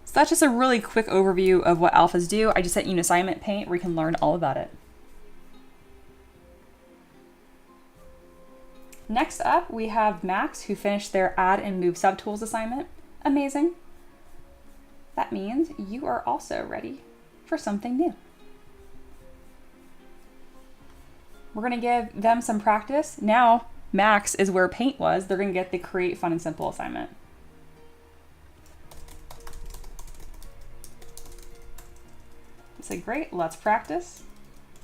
So that's just a really quick overview of what alphas do. I just sent you an assignment, Paint, where you can learn all about it. Next up, we have Max, who finished their Add and Move Subtools assignment. Amazing. That means you are also ready for something new. We're going to give them some practice. Now, Max is where Paint was. They're going to get the Create Fun and Simple assignment. Say, great, let's practice.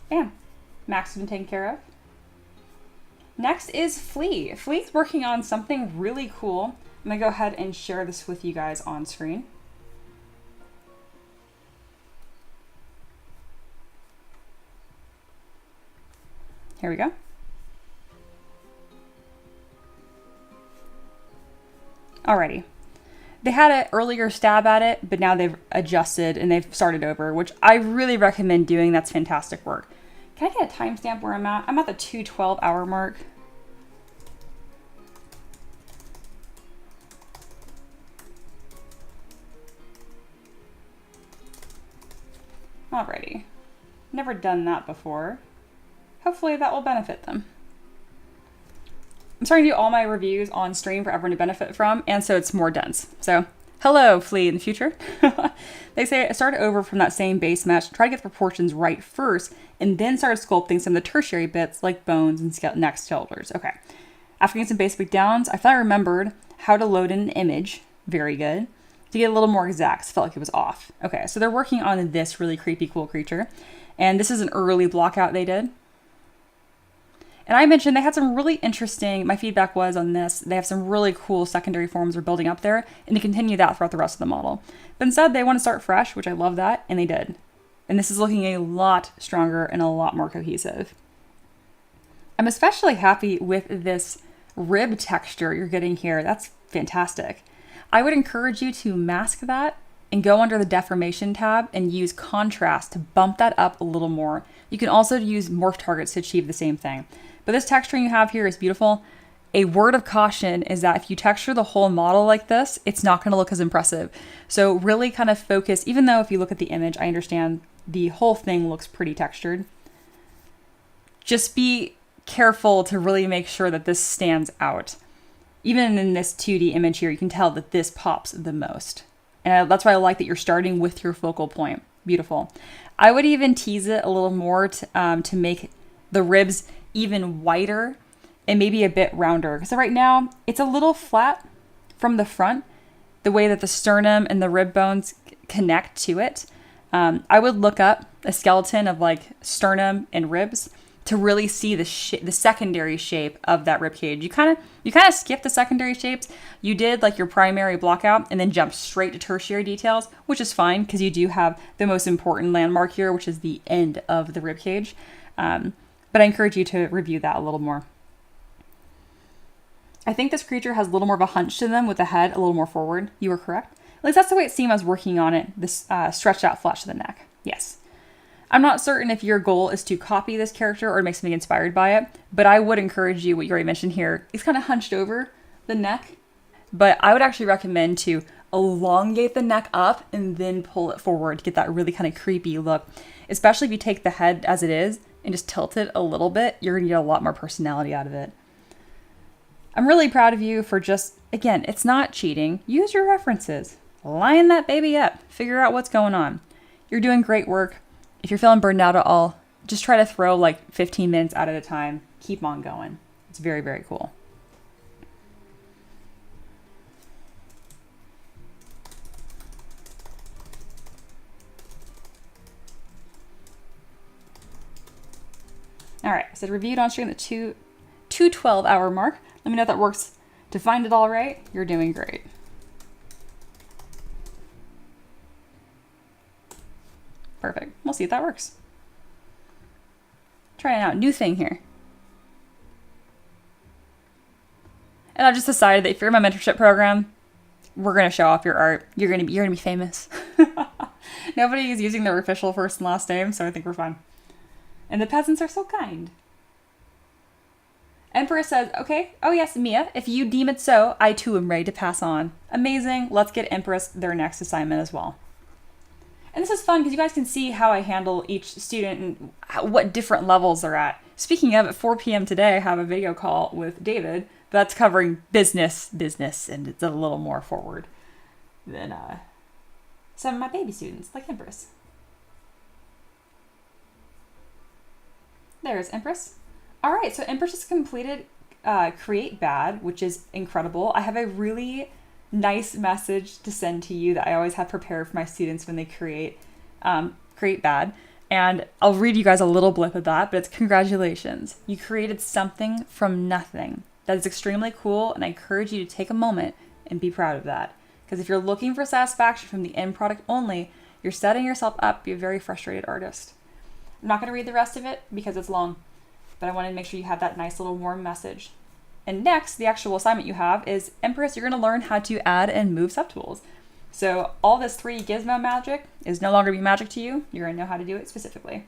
Bam. Max has been taken care of. Next is Flea. Flea's working on something really cool I'm gonna go ahead and share this with you guys on screen. Here we go. Alrighty. They had an earlier stab at it, but now they've adjusted and they've started over, which I really recommend doing. That's fantastic work. Can I get a timestamp where I'm at? I'm at the 2:12 hour mark. Alrighty. Never done that before. Hopefully that will benefit them. I'm starting to do all my reviews on stream for everyone to benefit from, and so it's more dense. So, hello, Flea in the future. They say start over from that same base mesh, try to get the proportions right first, and then start sculpting some of the tertiary bits like bones and neck shoulders. Okay. After getting some basic downs, I thought I remembered how to load in an image. Very good. To get a little more exact, felt like it was off. Okay, so they're working on this really creepy, cool creature. And this is an early block out they did. And I mentioned they had some really interesting, my feedback was on this, they have some really cool secondary forms they're building up there, and to continue that throughout the rest of the model. But instead, they want to start fresh, which I love that, and they did. And this is looking a lot stronger and a lot more cohesive. I'm especially happy with this rib texture you're getting here. That's fantastic. I would encourage you to mask that and go under the deformation tab and use contrast to bump that up a little more. You can also use morph targets to achieve the same thing. But this texturing you have here is beautiful. A word of caution is that if you texture the whole model like this, it's not going to look as impressive. So really kind of focus, even though if you look at the image, I understand the whole thing looks pretty textured. Just be careful to really make sure that this stands out. Even in this 2D image here, you can tell that this pops the most. And that's why I like that you're starting with your focal point. Beautiful. I would even tease it a little more to make the ribs even wider and maybe a bit rounder. So right now, it's a little flat from the front, the way that the sternum and the rib bones connect to it. I would look up a skeleton of like sternum and ribs to really see the secondary shape of that rib cage. You kind of skip the secondary shapes. You did like your primary block out and then jump straight to tertiary details, which is fine because you do have the most important landmark here, which is the end of the rib cage. But I encourage you to review that a little more. I think this creature has a little more of a hunch to them with the head a little more forward. You were correct. At least that's the way it seemed I was working on it, this stretched out flash of the neck. Yes. I'm not certain if your goal is to copy this character or make something inspired by it, but I would encourage you, what you already mentioned here, is kind of hunched over the neck. But I would actually recommend to elongate the neck up and then pull it forward to get that really kind of creepy look. Especially if you take the head as it is and just tilt it a little bit, you're going to get a lot more personality out of it. I'm really proud of you for just, again, it's not cheating. Use your references. Line that baby up. Figure out what's going on. You're doing great work. If you're feeling burned out at all, just try to throw like 15 minutes out at a time. Keep on going. It's very, very cool. All right, I said reviewed on stream at the 2:12 hour mark. Let me know if that works to find it all right. You're doing great. Perfect. We'll see if that works. Trying out new thing here. And I've just decided that if you're in my mentorship program, we're gonna show off your art. You're gonna be famous. Nobody is using their official first and last name, so I think we're fine. And the peasants are so kind. Empress says, okay, oh yes, Mia, if you deem it so, I too am ready to pass on. Amazing, let's get Empress their next assignment as well. And this is fun because you guys can see how I handle each student and what different levels they're at. Speaking of, at 4 p.m. today, I have a video call with David that's covering business, and it's a little more forward than some of my baby students, like Empress. There's Empress. All right, so Empress has completed Create Bad, which is incredible. I have a really nice message to send to you that I always have prepared for my students when they create Bad. And I'll read you guys a little blip of that, but it's congratulations. You created something from nothing. That is extremely cool, and I encourage you to take a moment and be proud of that. Because if you're looking for satisfaction from the end product only, you're setting yourself up to be a very frustrated artist. I'm not going to read the rest of it because it's long, but I wanted to make sure you have that nice little warm message. And next, the actual assignment you have is Empress, you're going to learn how to add and move subtools. So all this 3D gizmo magic is no longer be magic to you. You're going to know how to do it specifically.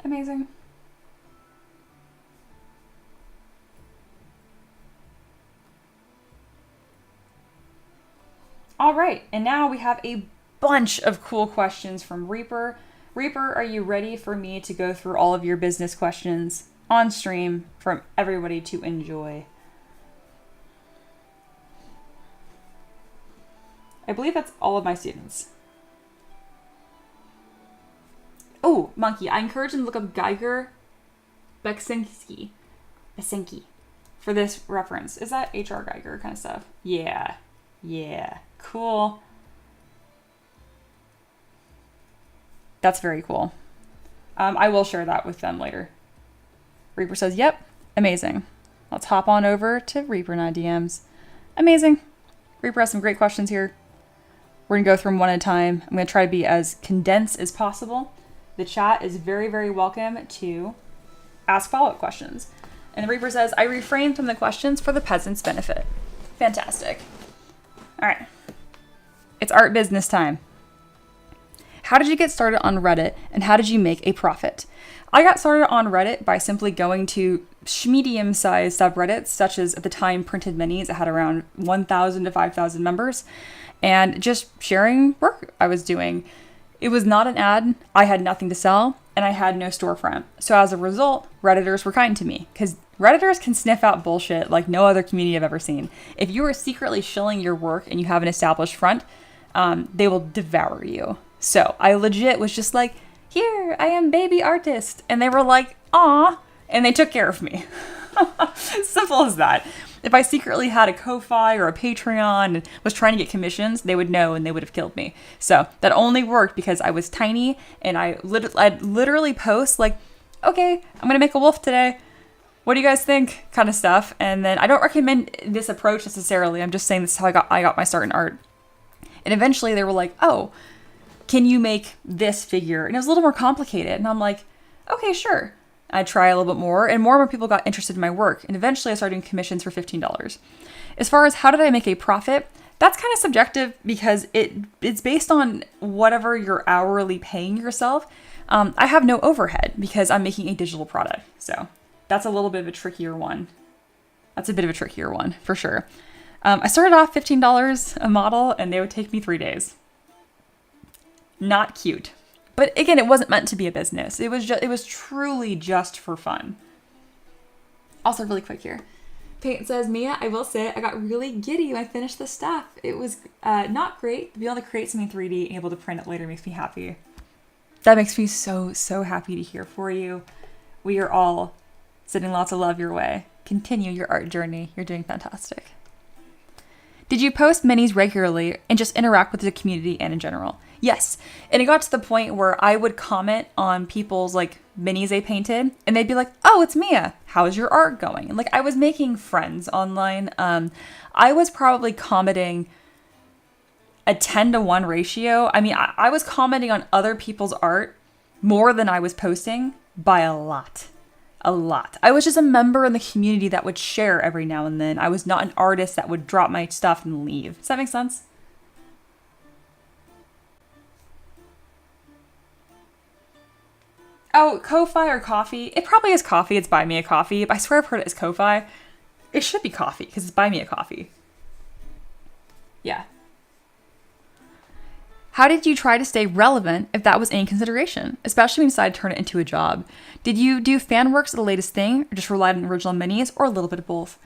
Amazing. All right, and now we have a bunch of cool questions from Reaper. Reaper, are you ready for me to go through all of your business questions on stream from everybody to enjoy? I believe that's all of my students. Oh, Monkey, I encourage them to look up Geiger Beksinski for this reference. Is that HR Geiger kind of stuff? Yeah. Cool. That's very cool. I will share that with them later. Reaper says, yep, amazing. Let's hop on over to Reaper and DMs. Amazing. Reaper has some great questions here. We're going to go through them one at a time. I'm going to try to be as condensed as possible. The chat is very, very welcome to ask follow-up questions. And the Reaper says, I refrain from the questions for the peasant's benefit. Fantastic. All right. It's art business time. How did you get started on Reddit and how did you make a profit? I got started on Reddit by simply going to medium-sized subreddits, such as at the time Printed Minis. It had around 1,000 to 5,000 members, and just sharing work I was doing. It was not an ad. I had nothing to sell, and I had no storefront. So as a result, Redditors were kind to me, because Redditors can sniff out bullshit like no other community I've ever seen. If you are secretly shilling your work and you have an established front, they will devour you. So I legit was just like, here, I am baby artist. And they were like, aw, and they took care of me. Simple as that. If I secretly had a Ko-Fi or a Patreon and was trying to get commissions, they would know and they would have killed me. So that only worked because I was tiny and I'd literally post like, okay, I'm going to make a wolf today. What do you guys think? Kind of stuff. And then I don't recommend this approach necessarily. I'm just saying this is how I got my start in art. And eventually they were like, oh, can you make this figure? And it was a little more complicated. And I'm like, okay, sure. I try a little bit more and more people got interested in my work. And eventually I started doing commissions for $15. As far as how did I make a profit, that's kind of subjective because it's based on whatever you're hourly paying yourself. I have no overhead because I'm making a digital product. So that's a little bit of a trickier one. That's a bit of a trickier one for sure. I started off $15 a model and they would take me 3 days. Not cute. But again, it wasn't meant to be a business. It was truly just for fun. Also really quick here. Peyton says, Mia, I will say I got really giddy when I finished the stuff. It was not great. To be able to create something 3D and able to print it later makes me happy. That makes me so, so happy to hear for you. We are all sending lots of love your way. Continue your art journey. You're doing fantastic. Did you post minis regularly and just interact with the community and in general? Yes. And it got to the point where I would comment on people's like minis they painted and they'd be like, oh, it's Mia. How's your art going? And like I was making friends online. I was probably commenting a 10-to-1 ratio. I mean, I was commenting on other people's art more than I was posting by a lot. A lot. I was just a member in the community that would share every now and then. I was not an artist that would drop my stuff and leave. Does that make sense? Oh, Ko-Fi or coffee? It probably is coffee. It's Buy Me a Coffee. But I swear I've heard it as Ko-Fi. It should be coffee because it's Buy Me a Coffee. Yeah. How did you try to stay relevant if that was any consideration, especially when you decided to turn it into a job? Did you do fan works of the latest thing or just relied on original minis or a little bit of both?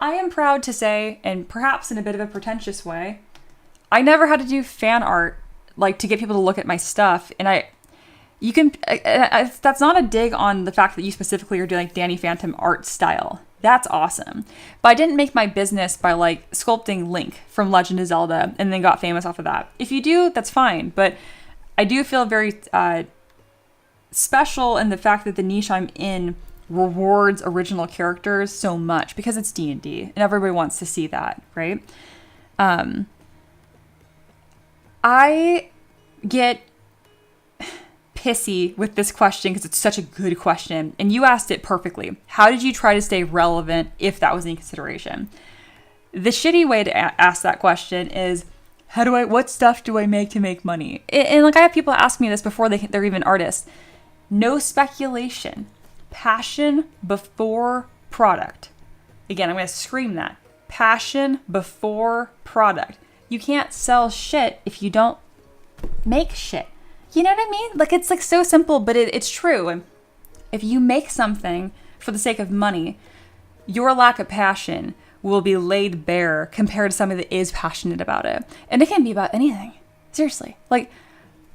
I am proud to say, and perhaps in a bit of a pretentious way, I never had to do fan art like to get people to look at my stuff. And that's not a dig on the fact that you specifically are doing like Danny Phantom art style. That's awesome. But I didn't make my business by like sculpting Link from Legend of Zelda and then got famous off of that. If you do, that's fine. But I do feel very special in the fact that the niche I'm in rewards original characters so much because it's D&D and everybody wants to see that, right? I get pissy with this question because it's such a good question, and you asked it perfectly. How did you try to stay relevant if that was any consideration? The shitty way to ask that question is, what stuff do I make to make money? And like, I have people ask me this before they're even artists. No speculation. Passion before product. Again, I'm going to scream that. Passion before product. You can't sell shit if you don't make shit. You know what I mean? Like, it's like so simple, but it's true. And if you make something for the sake of money, your lack of passion will be laid bare compared to somebody that is passionate about it. And it can be about anything. Seriously. Like,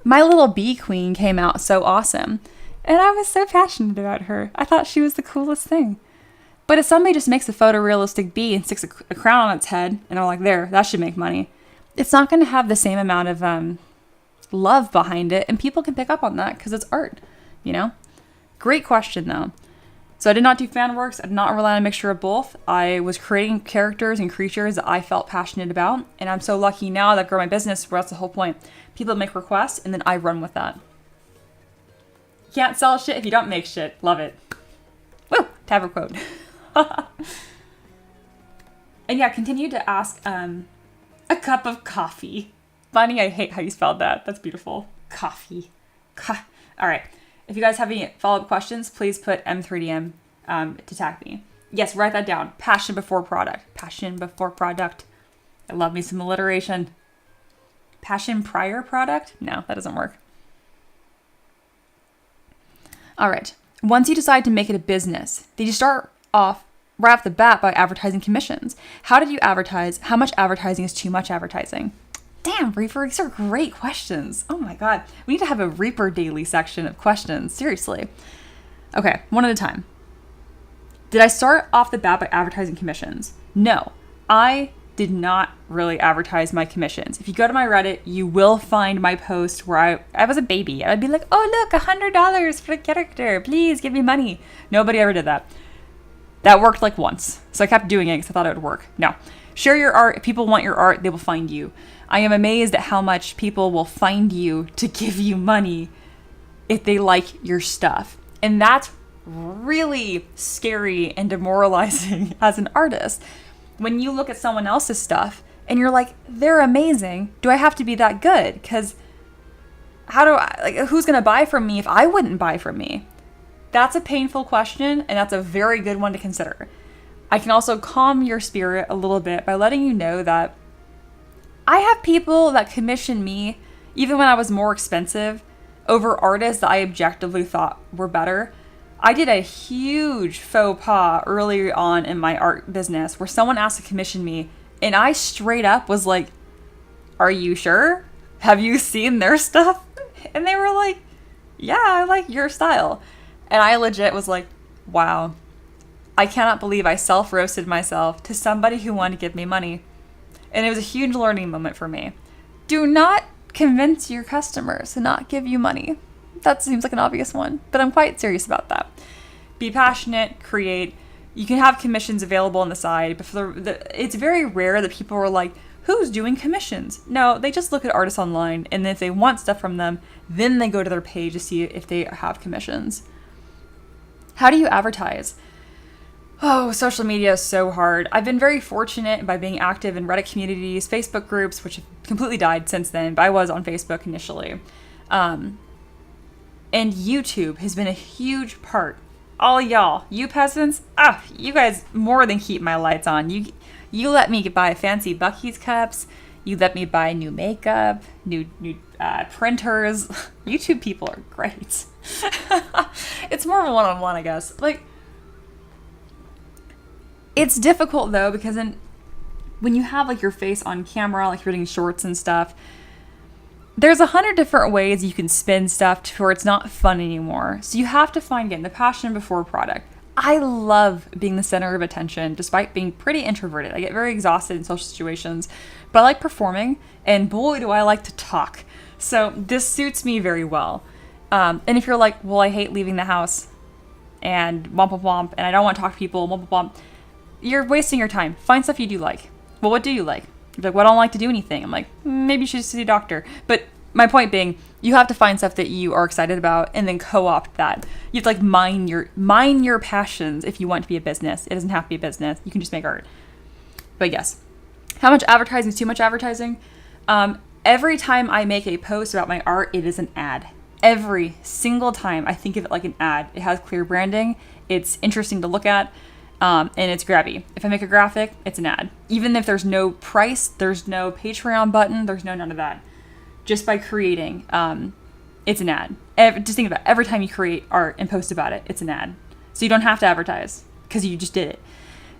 My Little Bee Queen came out so awesome. And I was so passionate about her. I thought she was the coolest thing. But if somebody just makes a photorealistic bee and sticks a crown on its head, and they're like, there, that should make money, it's not going to have the same amount of love behind it. And people can pick up on that because it's art, you know? Great question, though. So I did not do fan works. I did not rely on a mixture of both. I was creating characters and creatures that I felt passionate about. And I'm so lucky now that I grow my business where that's the whole point. People make requests and then I run with that. Can't sell shit if you don't make shit. Love it. Woo! Tabber quote. And yeah, continue to ask a cup of coffee. Bunny, I hate how you spelled that. That's beautiful. Coffee. All right. If you guys have any follow-up questions, please put M3DM to tag me. Yes, write that down. Passion before product. Passion before product. I love me some alliteration. Passion prior product? No, that doesn't work. All right. Once you decide to make it a business, did you start off right off the bat by advertising commissions? How did you advertise? How much advertising is too much advertising? Damn, Reaper, these are great questions. Oh my God. We need to have a Reaper daily section of questions. Seriously. Okay, one at a time. Did I start off the bat by advertising commissions? No, I did not really advertise my commissions. If you go to my Reddit, you will find my post where I was a baby. I'd be like, oh, look, $100 for a character. Please give me money. Nobody ever did that. That worked like once. So I kept doing it because I thought it would work. No. Share your art. If people want your art, they will find you. I am amazed at how much people will find you to give you money if they like your stuff. And that's really scary and demoralizing as an artist. When you look at someone else's stuff and you're like, they're amazing. Do I have to be that good? Because who's going to buy from me if I wouldn't buy from me? That's a painful question, and that's a very good one to consider. I can also calm your spirit a little bit by letting you know that I have people that commission me, even when I was more expensive, over artists that I objectively thought were better. I did a huge faux pas early on in my art business where someone asked to commission me, and I straight up was like, are you sure? Have you seen their stuff? And they were like, yeah, I like your style. And I legit was like, wow, I cannot believe I self-roasted myself to somebody who wanted to give me money. And it was a huge learning moment for me. Do not convince your customers to not give you money. That seems like an obvious one, but I'm quite serious about that. Be passionate, create. You can have commissions available on the side, but it's very rare that people are like, who's doing commissions? No, they just look at artists online, and if they want stuff from them, then they go to their page to see if they have commissions. How do you advertise? Oh, social media is so hard. I've been very fortunate by being active in Reddit communities, Facebook groups, which have completely died since then, but I was on Facebook initially. And YouTube has been a huge part. All y'all, you peasants, you guys more than keep my lights on. You let me buy fancy Buc-ee's cups. You let me buy new makeup, new printers. YouTube people are great. It's more of a one-on-one, I guess. Like, it's difficult though, because when you have like your face on camera, like you're doing shorts and stuff, there's 100 different ways you can spin stuff to where it's not fun anymore. So you have to find, again, the passion before product. I love being the center of attention, despite being pretty introverted. I get very exhausted in social situations, but I like performing, and boy, do I like to talk. So this suits me very well. And if you're like, well, I hate leaving the house, and womp womp womp, and I don't want to talk to people, womp womp womp. You're wasting your time. Find stuff you do like. Well, what do you like? You're like, well, I don't like to do anything. I'm like, maybe you should see a doctor. But my point being, you have to find stuff that you are excited about and then co-opt that. You have to like mine your passions if you want to be a business. It doesn't have to be a business. You can just make art. But yes, how much advertising is too much advertising? Every time I make a post about my art, it is an ad. Every single time I think of it like an ad. It has clear branding. It's interesting to look at. And it's grabby. If I make a graphic, it's an ad. Even if there's no price, there's no Patreon button, there's none of that. Just by creating, it's an ad. Just think about it. Every time you create art and post about it, it's an ad. So you don't have to advertise because you just did it.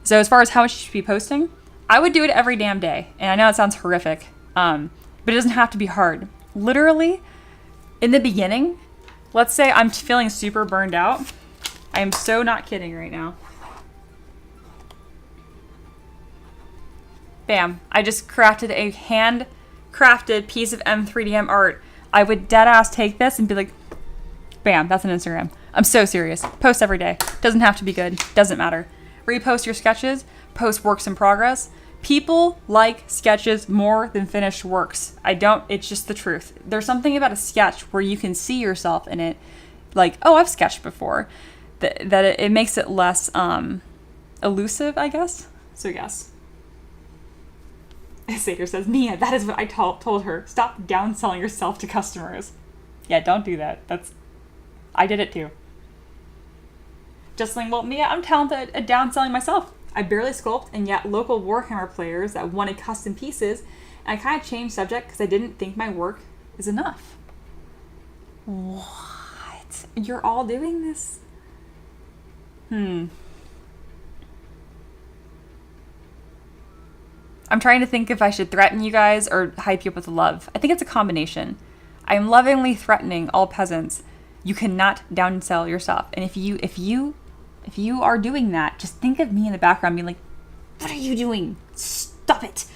So as far as how much you should be posting, I would do it every damn day. And I know it sounds horrific, but it doesn't have to be hard. Literally, in the beginning, let's say I'm feeling super burned out. I am so not kidding right now. Bam. I just crafted a hand-crafted piece of M3DM art. I would dead-ass take this and be like, bam, that's an Instagram. I'm so serious. Post every day. Doesn't have to be good. Doesn't matter. Repost your sketches. Post works in progress. People like sketches more than finished works. It's just the truth. There's something about a sketch where you can see yourself in it. Like, oh, I've sketched before. That it makes it less elusive, I guess. So yes. Sater says, Mia, that is what I told her. Stop downselling yourself to customers. Yeah, don't do that. I did it too. Just like, well, Mia, I'm talented at downselling myself. I barely sculpt, and yet local Warhammer players that wanted custom pieces, and I kind of changed subject because I didn't think my work is enough. What? You're all doing this? I'm trying to think if I should threaten you guys or hype you up with love. I think it's a combination. I am lovingly threatening all peasants. You cannot downsell yourself. And if you are doing that, just think of me in the background being like, what are you doing? Stop it.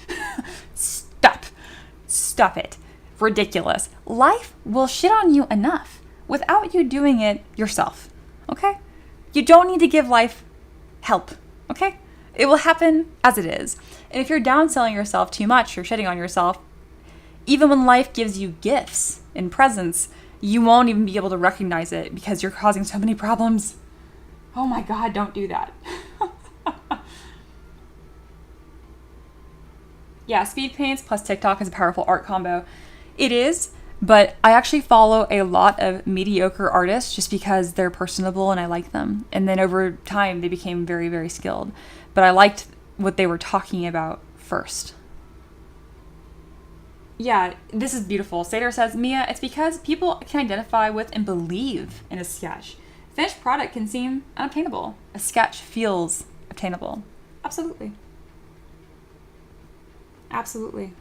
Stop it. Ridiculous. Life will shit on you enough without you doing it yourself. Okay? You don't need to give life help. Okay? It will happen as it is. And if you're downselling yourself too much, you're shitting on yourself, even when life gives you gifts and presents, you won't even be able to recognize it because you're causing so many problems. Oh my God, don't do that. Yeah, speed paints plus TikTok is a powerful art combo. It is, but I actually follow a lot of mediocre artists just because they're personable and I like them. And then over time, they became very, very skilled. But I liked what they were talking about first. Yeah, this is beautiful. Sater says, Mia, it's because people can identify with and believe in a sketch. Finished product can seem unobtainable. A sketch feels obtainable. Absolutely. Absolutely.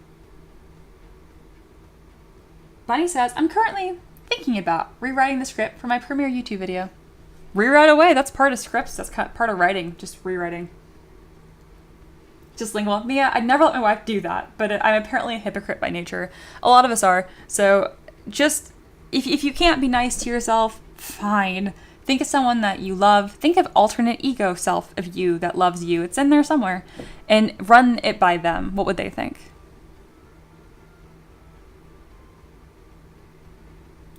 Bunny says, I'm currently thinking about rewriting the script for my premiere YouTube video. Rewrite away. That's part of scripts. That's part of writing. Just rewriting. Just lingual. Mia, I'd never let my wife do that, but I'm apparently a hypocrite by nature. A lot of us are. So just, if you can't be nice to yourself, fine. Think of someone that you love. Think of alternate ego self of you that loves you. It's in there somewhere. And run it by them. What would they think?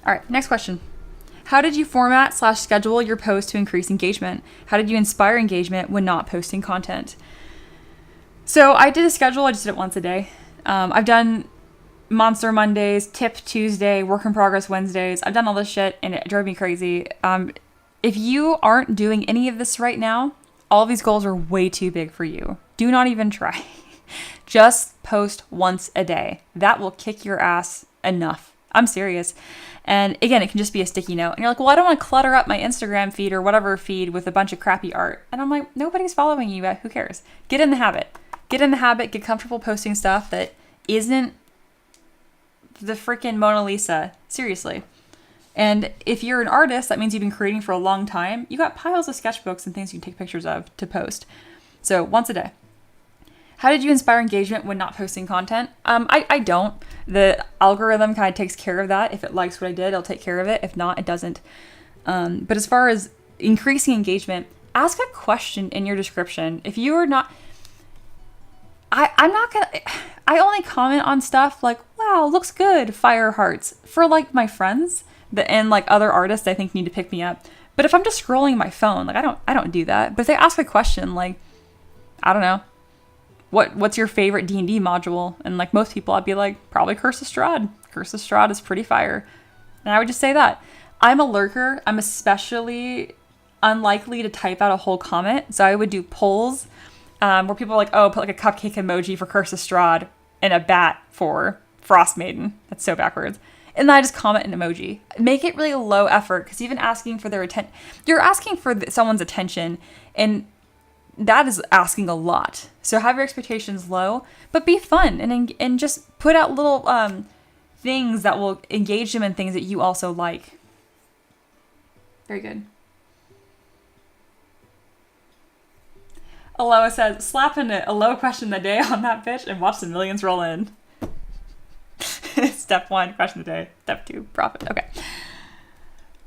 All right, next question. How did you format/schedule your post to increase engagement? How did you inspire engagement when not posting content? So I did a schedule. I just did it once a day. I've done Monster Mondays, Tip Tuesday, Work in Progress Wednesdays. I've done all this shit and it drove me crazy. If you aren't doing any of this right now, all of these goals are way too big for you. Do not even try. Just post once a day. That will kick your ass enough. I'm serious. And again, it can just be a sticky note. And you're like, well, I don't want to clutter up my Instagram feed or whatever feed with a bunch of crappy art. And I'm like, nobody's following you yet. Who cares? Get in the habit. Get in the habit. Get comfortable posting stuff that isn't the freaking Mona Lisa. Seriously. And if you're an artist, that means you've been creating for a long time. You got piles of sketchbooks and things you can take pictures of to post. So once a day. How did you inspire engagement when not posting content? I don't. The algorithm kind of takes care of that. If it likes what I did, it'll take care of it. If not, it doesn't. But as far as increasing engagement, ask a question in your description. If you are not, I'm not gonna, I only comment on stuff like, wow, looks good, fire hearts, for like my friends and like other artists I think need to pick me up. But if I'm just scrolling my phone, like I don't do that. But if they ask a question like, I don't know, what's your favorite D&D module? And like most people, I'd be like, probably Curse of Strahd. Curse of Strahd is pretty fire. And I would just say that. I'm a lurker. I'm especially unlikely to type out a whole comment. So I would do polls where people are like, oh, put like a cupcake emoji for Curse of Strahd and a bat for Frost Maiden. That's so backwards. And then I just comment an emoji. Make it really low effort, because even asking for their attention, you're asking for someone's attention, and that is asking a lot. So have your expectations low, but be fun and just put out little things that will engage them in things that you also like. Very good. Aloha says, slapping a low question of the day on that bitch and watch the millions roll in. Step 1, question of the day. Step 2, profit. Okay.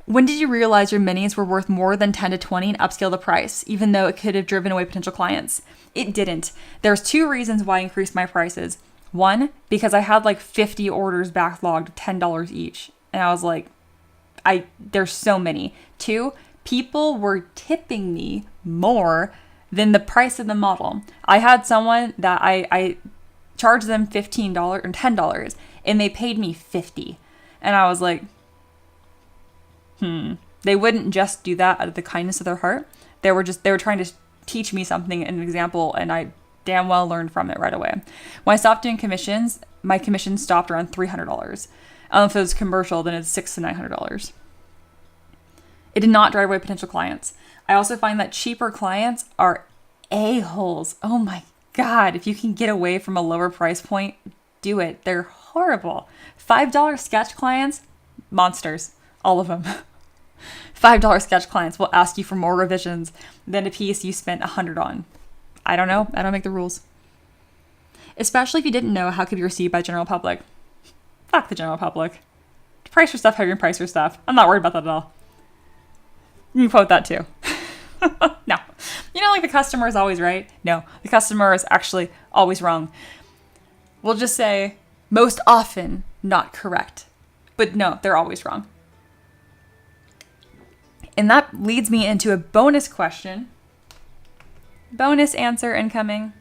When did you realize your minis were worth more than 10 to 20 and upscale the price, even though it could have driven away potential clients? It didn't. There's 2 reasons why I increased my prices. 1, because I had like 50 orders backlogged, $10 each. And I was like, there's so many. 2, people were tipping me more than the price of the model. I had someone that I charged them $15 or $10 and they paid me $50. And I was like, They wouldn't just do that out of the kindness of their heart. They were trying to teach me something, an example, and I damn well learned from it right away. When I stopped doing commissions, my commission stopped around $300. If it was commercial, then it's $600 to $900. It did not drive away potential clients. I also find that cheaper clients are a-holes. Oh my God. If you can get away from a lower price point, do it. They're horrible. $5 sketch clients, monsters. All of them. $5 sketch clients will ask you for more revisions than a piece you spent $100 on. I don't know. I don't make the rules. Especially if you didn't know how it could be received by the general public. Fuck the general public. Price your stuff, have your price your stuff. I'm not worried about that at all. You can quote that too. No. You know, like the customer is always right? No, the customer is actually always wrong. We'll just say most often not correct. But no, they're always wrong. And that leads me into a bonus question. Bonus answer incoming.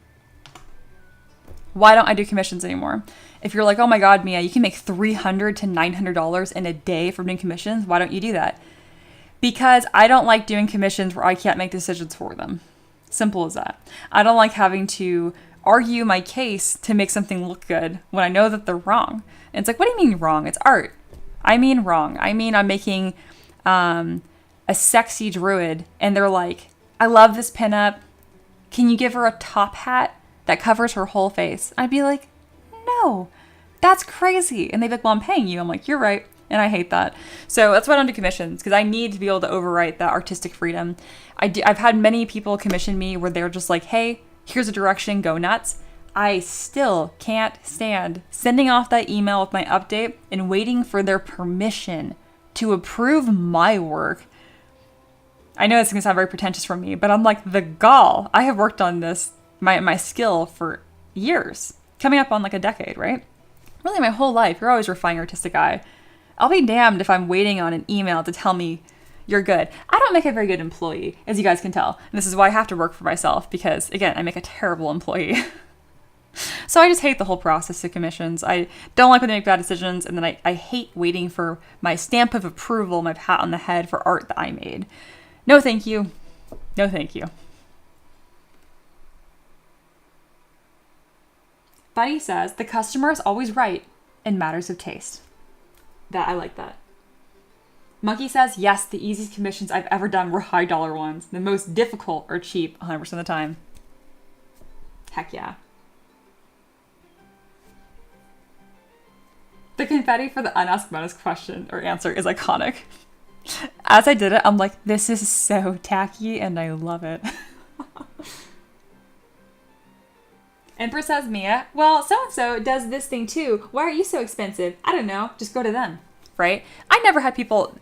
Why don't I do commissions anymore? If you're like, oh my God, Mia, you can make $300 to $900 in a day from doing commissions. Why don't you do that? Because I don't like doing commissions where I can't make decisions for them. Simple as that. I don't like having to argue my case to make something look good when I know that they're wrong. And it's like, what do you mean wrong? It's art. I mean wrong. I mean, I'm making a sexy druid and they're like, I love this pinup. Can you give her a top hat that covers her whole face? I'd be like, no, that's crazy. And they'd be like, well, I'm paying you. I'm like, you're right. And I hate that. So that's why I don't do commissions, because I need to be able to overwrite that artistic freedom. I've had many people commission me where they're just like, hey, here's a direction, go nuts. I still can't stand sending off that email with my update and waiting for their permission to approve my work. I know this is going to sound very pretentious from me, but I'm like, the gall. I have worked on this, my skill for years, coming up on like a decade, right? Really my whole life. You're always refining your artistic eye. I'll be damned if I'm waiting on an email to tell me you're good. I don't make a very good employee, as you guys can tell. And this is why I have to work for myself, because again, I make a terrible employee. So I just hate the whole process of commissions. I don't like when they make bad decisions, and then I hate waiting for my stamp of approval, my pat on the head for art that I made. No thank you. No thank you. Buddy says, the customer is always right in matters of taste. I like that. Monkey says, yes, the easiest commissions I've ever done were high dollar ones. The most difficult are cheap 100% of the time. Heck yeah. The confetti for the unasked bonus question or answer is iconic. As I did it, I'm like, this is so tacky and I love it. Empress says, Mia, well, so-and-so does this thing too. Why are you so expensive? I don't know. Just go to them, right? I never had people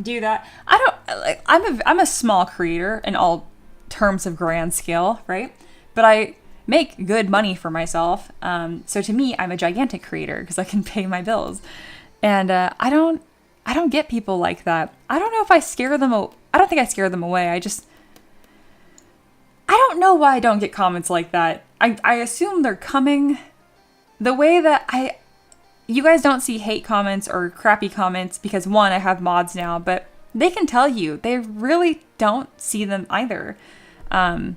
do that. I don't like. I'm a small creator in all terms of grand scale, right? But I make good money for myself. So to me, I'm a gigantic creator because I can pay my bills, and I don't get people like that. I don't know if I scare them. I don't think I scare them away. I don't know why I don't get comments like that. I assume they're coming. The way that you guys don't see hate comments or crappy comments because one, I have mods now, but they can tell you they really don't see them either. The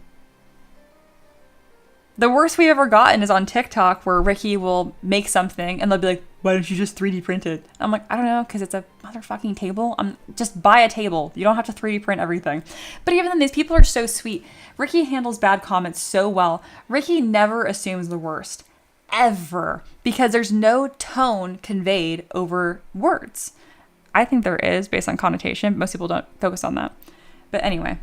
worst we've ever gotten is on TikTok where Ricky will make something and they'll be like, why don't you just 3D print it? I'm like, I don't know, because it's a motherfucking table. Just buy a table. You don't have to 3D print everything. But even then, these people are so sweet. Ricky handles bad comments so well. Ricky never assumes the worst. Ever. Because there's no tone conveyed over words. I think there is based on connotation. Most people don't focus on that. But anyway.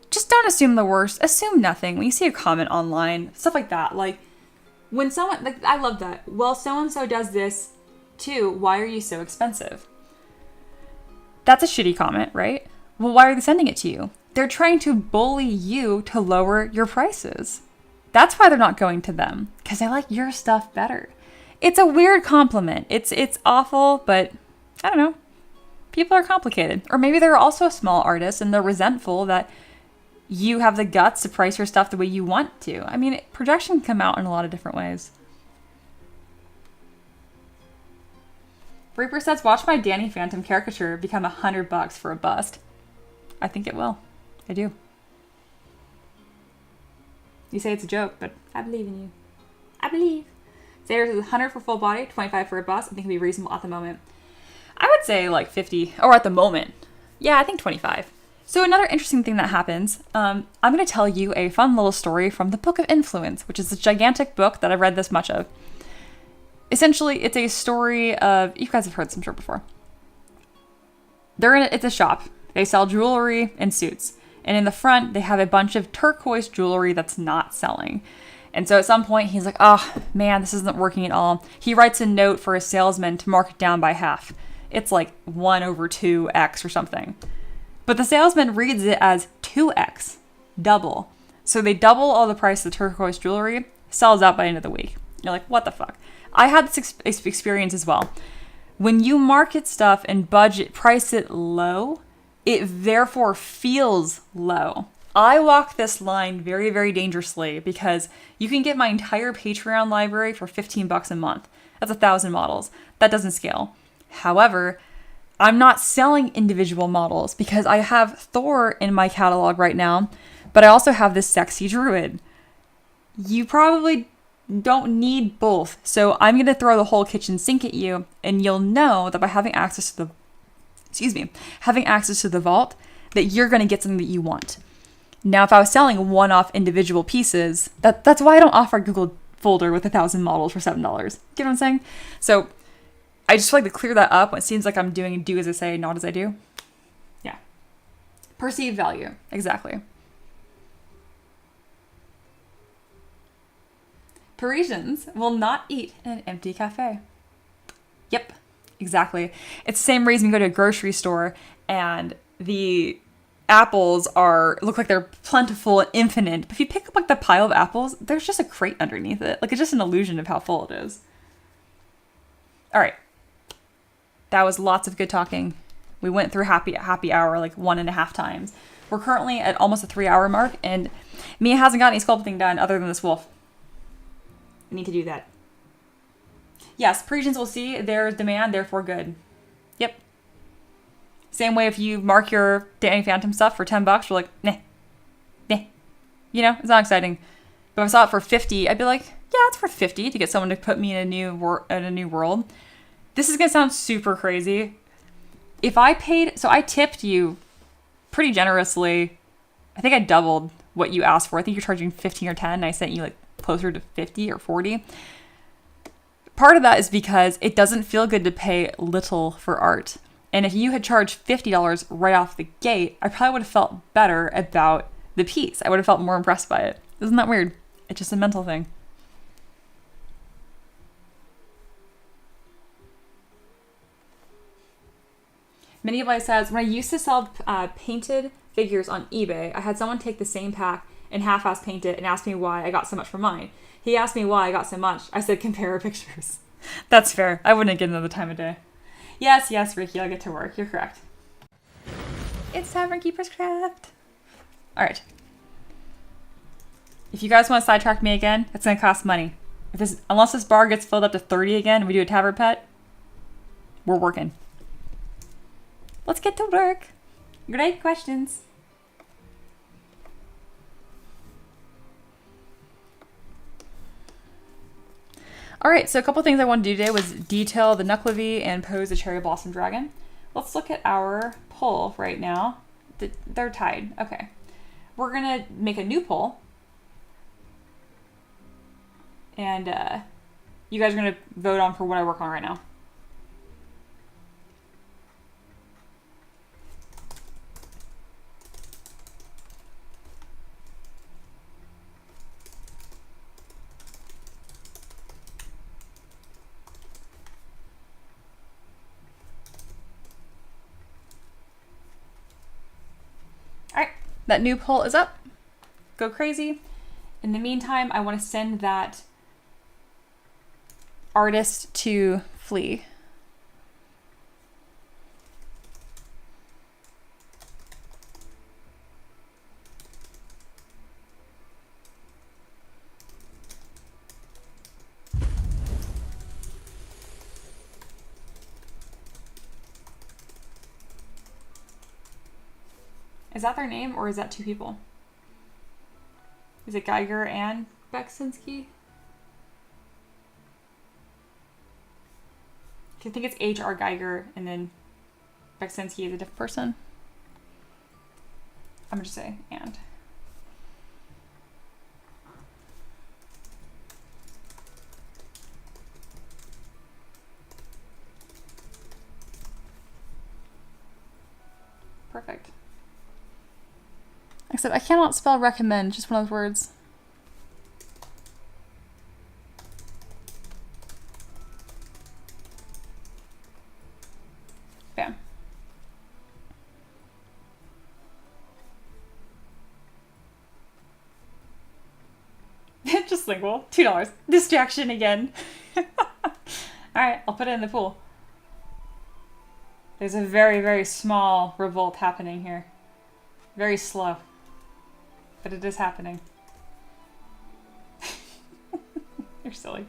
Just don't assume the worst. Assume nothing. When you see a comment online, stuff like that. Like, when someone, like, I love that. Well, so-and-so does this too. Why are you so expensive? That's a shitty comment, right? Well, why are they sending it to you? They're trying to bully you to lower your prices. That's why they're not going to them. Because they like your stuff better. It's a weird compliment. It's awful, but I don't know. People are complicated. Or maybe they're also small artists and they're resentful that you have the guts to price your stuff the way you want to. I mean, projection can come out in a lot of different ways. Reaper says, watch my Danny Phantom caricature become $100 for a bust. I think it will. I do. You say it's a joke, but I believe in you. I believe. Sayers is 100 for full body, 25 for a bust. I think it'd be reasonable at the moment. I would say like 50, or at the moment. Yeah, I think 25. So another interesting thing that happens, I'm going to tell you a fun little story from the Book of Influence, which is a gigantic book that I've read this much of. Essentially, it's a story of, you guys have heard some sort before. It's a shop. They sell jewelry and suits. And in the front, they have a bunch of turquoise jewelry that's not selling. And so at some point, he's like, oh, man, this isn't working at all. He writes a note for a salesman to mark it down by half. It's like 1/2x or something. But the salesman reads it as 2x, double. So they double all the price of the turquoise jewelry, sells out by the end of the week. You're like, what the fuck? I had this experience as well. When you market stuff and price it low, it therefore feels low. I walk this line very, very dangerously because you can get my entire Patreon library for $15 a month. That's 1,000 models. That doesn't scale. However, I'm not selling individual models because I have Thor in my catalog right now, but I also have this sexy druid. You probably don't need both. So I'm going to throw the whole kitchen sink at you, and you'll know that by having access to the vault, that you're going to get something that you want. Now, if I was selling one-off individual pieces, that's why I don't offer a Google folder with 1,000 models for $7. Get what I'm saying? So I just like to clear that up when it seems like I'm doing do as I say, not as I do. Yeah. Perceived value. Exactly. Parisians will not eat in an empty cafe. Yep. Exactly. It's the same reason you go to a grocery store and the apples look like they're plentiful and infinite. But if you pick up like the pile of apples, there's just a crate underneath it. Like it's just an illusion of how full it is. All right. That was lots of good talking. We went through happy hour like 1.5 times. We're currently at almost a 3-hour mark, and Mia hasn't got any sculpting done other than this wolf. I need to do that. Yes, Parisians will see their demand, therefore good. Yep. Same way if you mark your Danny Phantom stuff for $10, we're like, nah. You know, it's not exciting. But if I saw it for 50, I'd be like, yeah, it's worth 50 to get someone to put me in a new world. This is going to sound super crazy. If I paid, so I tipped you pretty generously. I think I doubled what you asked for. I think you're charging 15 or 10. And I sent you like closer to 50 or 40. Part of that is because it doesn't feel good to pay little for art. And if you had charged $50 right off the gate, I probably would have felt better about the piece. I would have felt more impressed by it. Isn't that weird? It's just a mental thing. Minnie Bly says, when I used to sell painted figures on eBay, I had someone take the same pack and half-ass paint it and ask me why I got so much for mine. He asked me why I got so much. I said, compare our pictures. That's fair. I wouldn't get another time of day. Yes, Ricky, I'll get to work. You're correct. It's Tavern Keeper's Craft. All right. If you guys want to sidetrack me again, it's going to cost money. Unless this bar gets filled up to 30 again and we do a tavern pet, we're working. Let's get to work. Great questions. All right, so a couple things I wanted to do today was detail the Nuclevi and pose the Cherry Blossom Dragon. Let's look at our pull right now. They're tied. Okay. We're going to make a new pull. And you guys are going to vote on for what I work on right now. That new pull is up. Go crazy. In the meantime, I want to send that artist to flee. Is that their name, or is that two people? Is it Geiger and Beksinski? I think it's H.R. Geiger, and then Beksinski is a different person. I'm gonna just say and. Perfect. Except I cannot spell recommend, just one of those words. Bam. Just single. $2. Distraction again. Alright, I'll put it in the pool. There's a very, very small revolt happening here. Very slow. But it is happening. You're silly.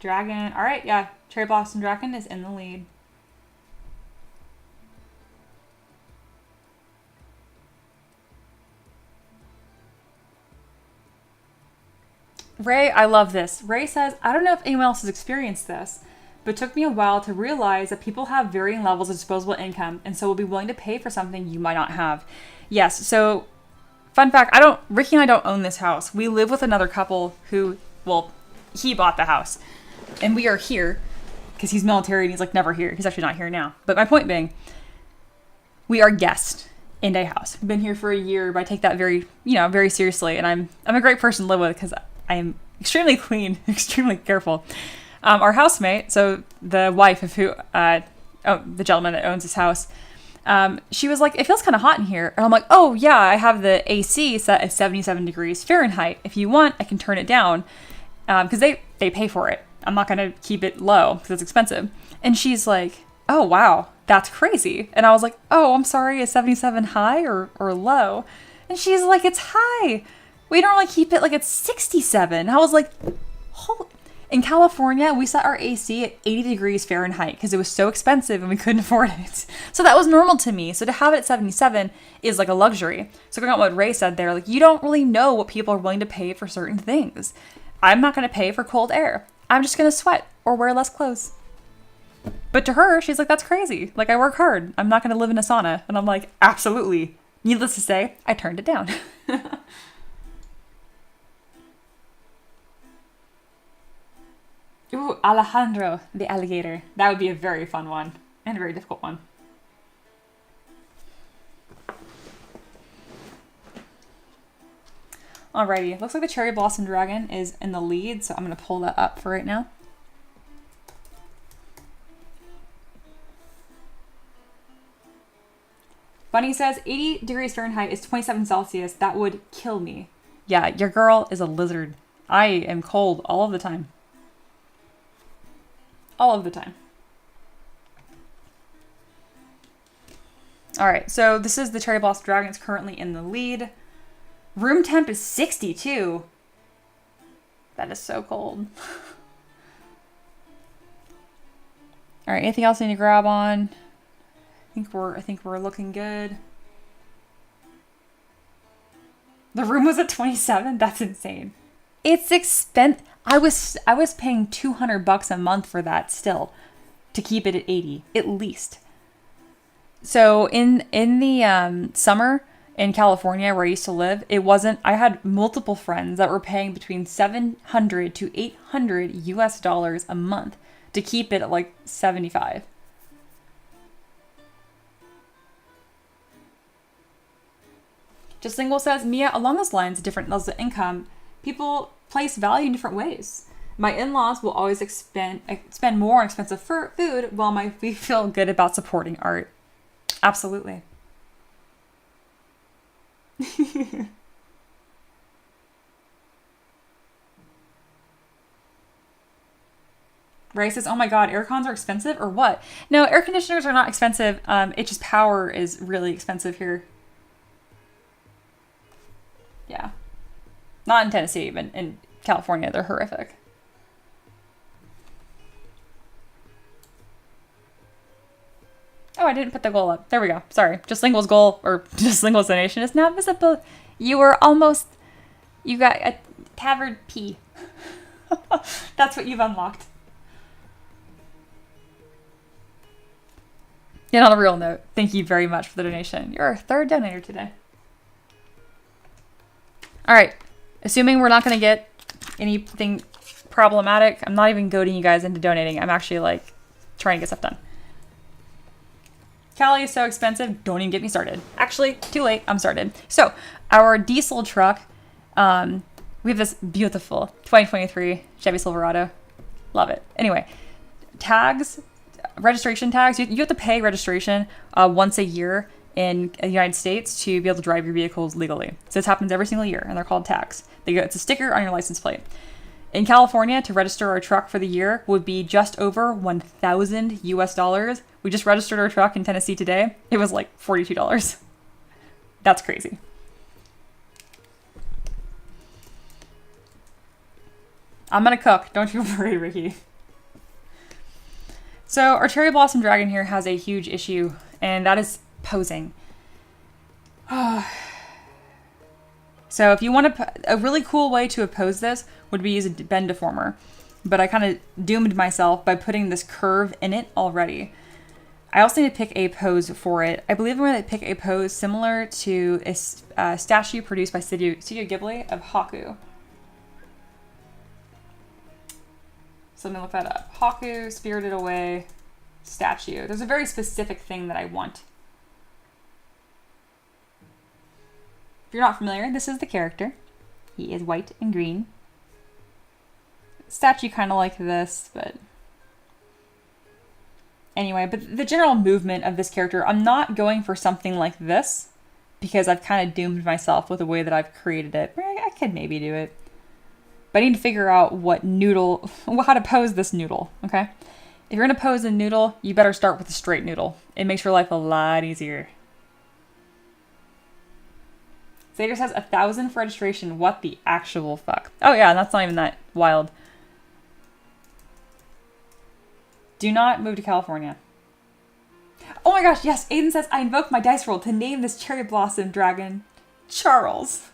Dragon. All right, yeah. Cherry Blossom Dragon is in the lead. Ray, I love this. Ray says, I don't know if anyone else has experienced this, but it took me a while to realize that people have varying levels of disposable income and so will be willing to pay for something you might not have. Yes, so fun fact, Ricky and I don't own this house. We live with another couple who, well, he bought the house. And we are here because he's military and he's like never here. He's actually not here now. But my point being, we are guests in a house. We've been here for a year, but I take that very, very seriously. And I'm a great person to live with because I am extremely clean, extremely careful. Our housemate, so the wife of the gentleman that owns this house, she was like, it feels kind of hot in here. And I'm like, oh yeah, I have the AC set at 77 degrees Fahrenheit. If you want, I can turn it down. Because they pay for it. I'm not going to keep it low because it's expensive. And she's like, oh wow, that's crazy. And I was like, oh, I'm sorry, is 77 high or low? And she's like, it's high. We normally keep it like at 67. I was like, in California, we set our AC at 80 degrees Fahrenheit because it was so expensive and we couldn't afford it. So that was normal to me. So to have it at 77 is like a luxury. So going on what Ray said there, like you don't really know what people are willing to pay for certain things. I'm not going to pay for cold air. I'm just going to sweat or wear less clothes. But to her, she's like, that's crazy. Like I work hard. I'm not going to live in a sauna. And I'm like, absolutely. Needless to say, I turned it down. Ooh, Alejandro, the alligator. That would be a very fun one and a very difficult one. Alrighty, looks like the Cherry Blossom Dragon is in the lead, so I'm going to pull that up for right now. Bunny says 80 degrees Fahrenheit is 27 Celsius. That would kill me. Yeah, your girl is a lizard. I am cold all of the time. All of the time. All right, so this is the Cherry Blossom Dragon. It's currently in the lead. Room temp is 62. That is so cold. All right, anything else I need to grab on? I think we're looking good. The room was at 27. That's insane. It's expensive. I was paying $200 a month for that still to keep it at 80 at least. So in the summer in California where I used to live, it wasn't. I had multiple friends that were paying between $700 to $800 US a month to keep it at like 75. Just Single says, Mia, along those lines, different levels of income, people place value in different ways. My in-laws will always spend more on expensive food while we feel good about supporting art. Absolutely. Ray says, oh my God, air cons are expensive or what? No, air conditioners are not expensive. It's just power is really expensive here. Yeah. Not in Tennessee, but in California, they're horrific. Oh, I didn't put the goal up. There we go. Sorry. Just Lingual's goal, or Just Lingual's donation is now visible. You got a Tavern P. That's what you've unlocked. And on a real note, thank you very much for the donation. You're our third donator today. All right, assuming we're not going to get anything problematic, I'm not even goading you guys into donating. I'm actually like trying to get stuff done. Cali is so expensive. Don't even get me started. Actually, too late. I'm started. So our diesel truck, we have this beautiful 2023 Chevy Silverado. Love it. Anyway, tags, registration tags. You have to pay registration once a year in the United States to be able to drive your vehicles legally. So this happens every single year, and they're called tags. It's a sticker on your license plate. In California, to register our truck for the year would be just over $1,000 US. We just registered our truck in Tennessee today. It was like $42. That's crazy. I'm gonna cook. Don't you worry, Ricky. So our Cherry Blossom Dragon here has a huge issue, and that is posing. So if you want a really cool way to oppose this would be use a bend deformer, but I kind of doomed myself by putting this curve in it already. I also need to pick a pose for it. I believe I'm going to pick a pose similar to a statue produced by Studio Ghibli of Haku. So I'm going to look that up. Haku, Spirited Away, statue. There's a very specific thing that I want. If you're not familiar, this is the character. He is white and green. Statue kind of like this, but anyway, but the general movement of this character, I'm not going for something like this because I've kind of doomed myself with the way that I've created it. I could maybe do it, but I need to figure out how to pose this noodle, okay? If you're going to pose a noodle, you better start with a straight noodle. It makes your life a lot easier. Zader says 1,000 for registration. What the actual fuck? Oh yeah, that's not even that wild. Do not move to California. Oh my gosh, yes. Aiden says, I invoke my dice roll to name this Cherry Blossom Dragon Charles.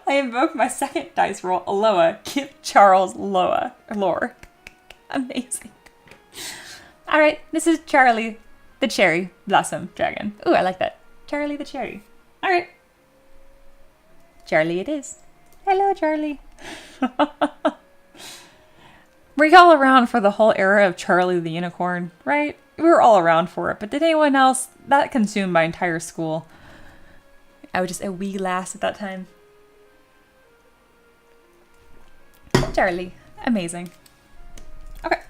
I invoke my second dice roll, Aloha. Give Charles lore. Amazing. All right, this is Charlie the Cherry Blossom Dragon. Ooh, I like that. Charlie the Cherry. All right. Charlie it is. Hello, Charlie. Were you all around for the whole era of Charlie the Unicorn, right? We were all around for it, but did anyone else? That consumed my entire school. I was just a wee lass at that time. Charlie. Amazing. Okay. I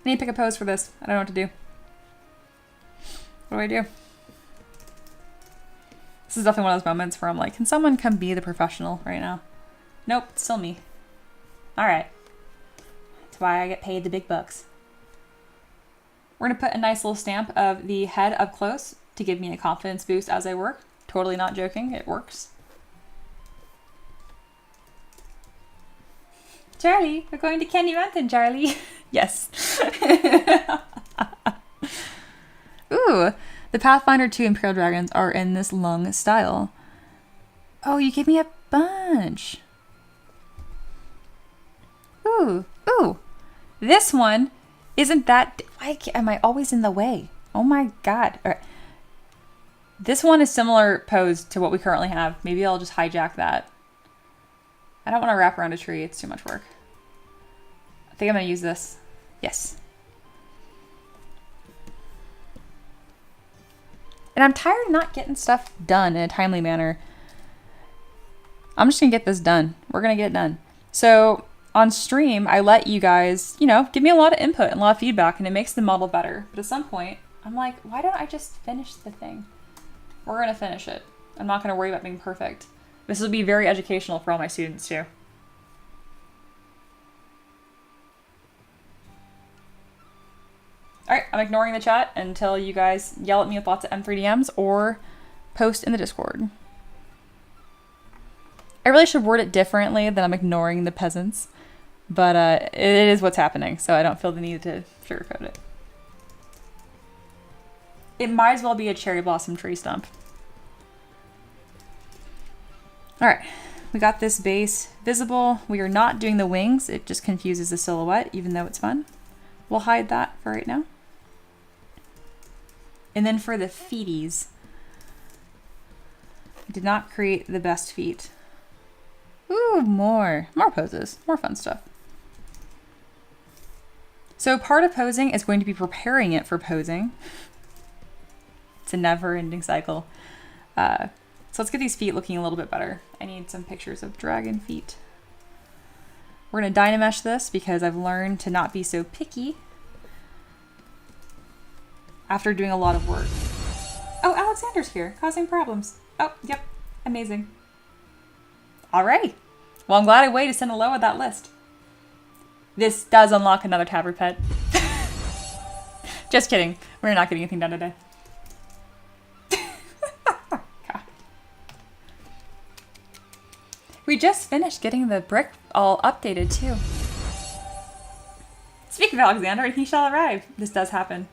need to pick a pose for this. I don't know what to do. What do? This is definitely one of those moments where I'm like, can someone come be the professional right now? Nope, it's still me. All right. That's why I get paid the big bucks. We're going to put a nice little stamp of the head up close to give me a confidence boost as I work. Totally not joking. It works. Charlie, we're going to Candy Mountain, Charlie. Yes. Ooh, the Pathfinder 2 Imperial Dragons are in this lung style. Oh, you gave me a bunch. Ooh, ooh. This one isn't that... Why am I always in the way? Oh my god. All right. This one is similar pose to what we currently have. Maybe I'll just hijack that. I don't want to wrap around a tree. It's too much work. I think I'm going to use this. Yes. And I'm tired of not getting stuff done in a timely manner. I'm just going to get this done. We're going to get it done. So on stream, I let you guys, you know, give me a lot of input and a lot of feedback, and it makes the model better. But at some point, I'm like, why don't I just finish the thing? We're going to finish it. I'm not going to worry about being perfect. This will be very educational for all my students too. All right, I'm ignoring the chat until you guys yell at me with lots of M3DMs or post in the Discord. I really should word it differently than I'm ignoring the peasants, but it is what's happening, so I don't feel the need to sugarcoat it. It might as well be a cherry blossom tree stump. All right, we got this base visible. We are not doing the wings. It just confuses the silhouette, even though it's fun. We'll hide that for right now. And then for the feeties, I did not create the best feet. Ooh, more poses, more fun stuff. So part of posing is going to be preparing it for posing. It's a never-ending cycle. So let's get these feet looking a little bit better. I need some pictures of dragon feet. We're going to Dynamesh this because I've learned to not be so picky after doing a lot of work. Oh, Alexander's here, causing problems. Oh, yep, amazing. Alrighty. Well, I'm glad I waited to send Aloha that list. This does unlock another tabard pet. Just kidding. We're not getting anything done today. We just finished getting the brick all updated too. Speaking of Alexander, he shall arrive. This does happen.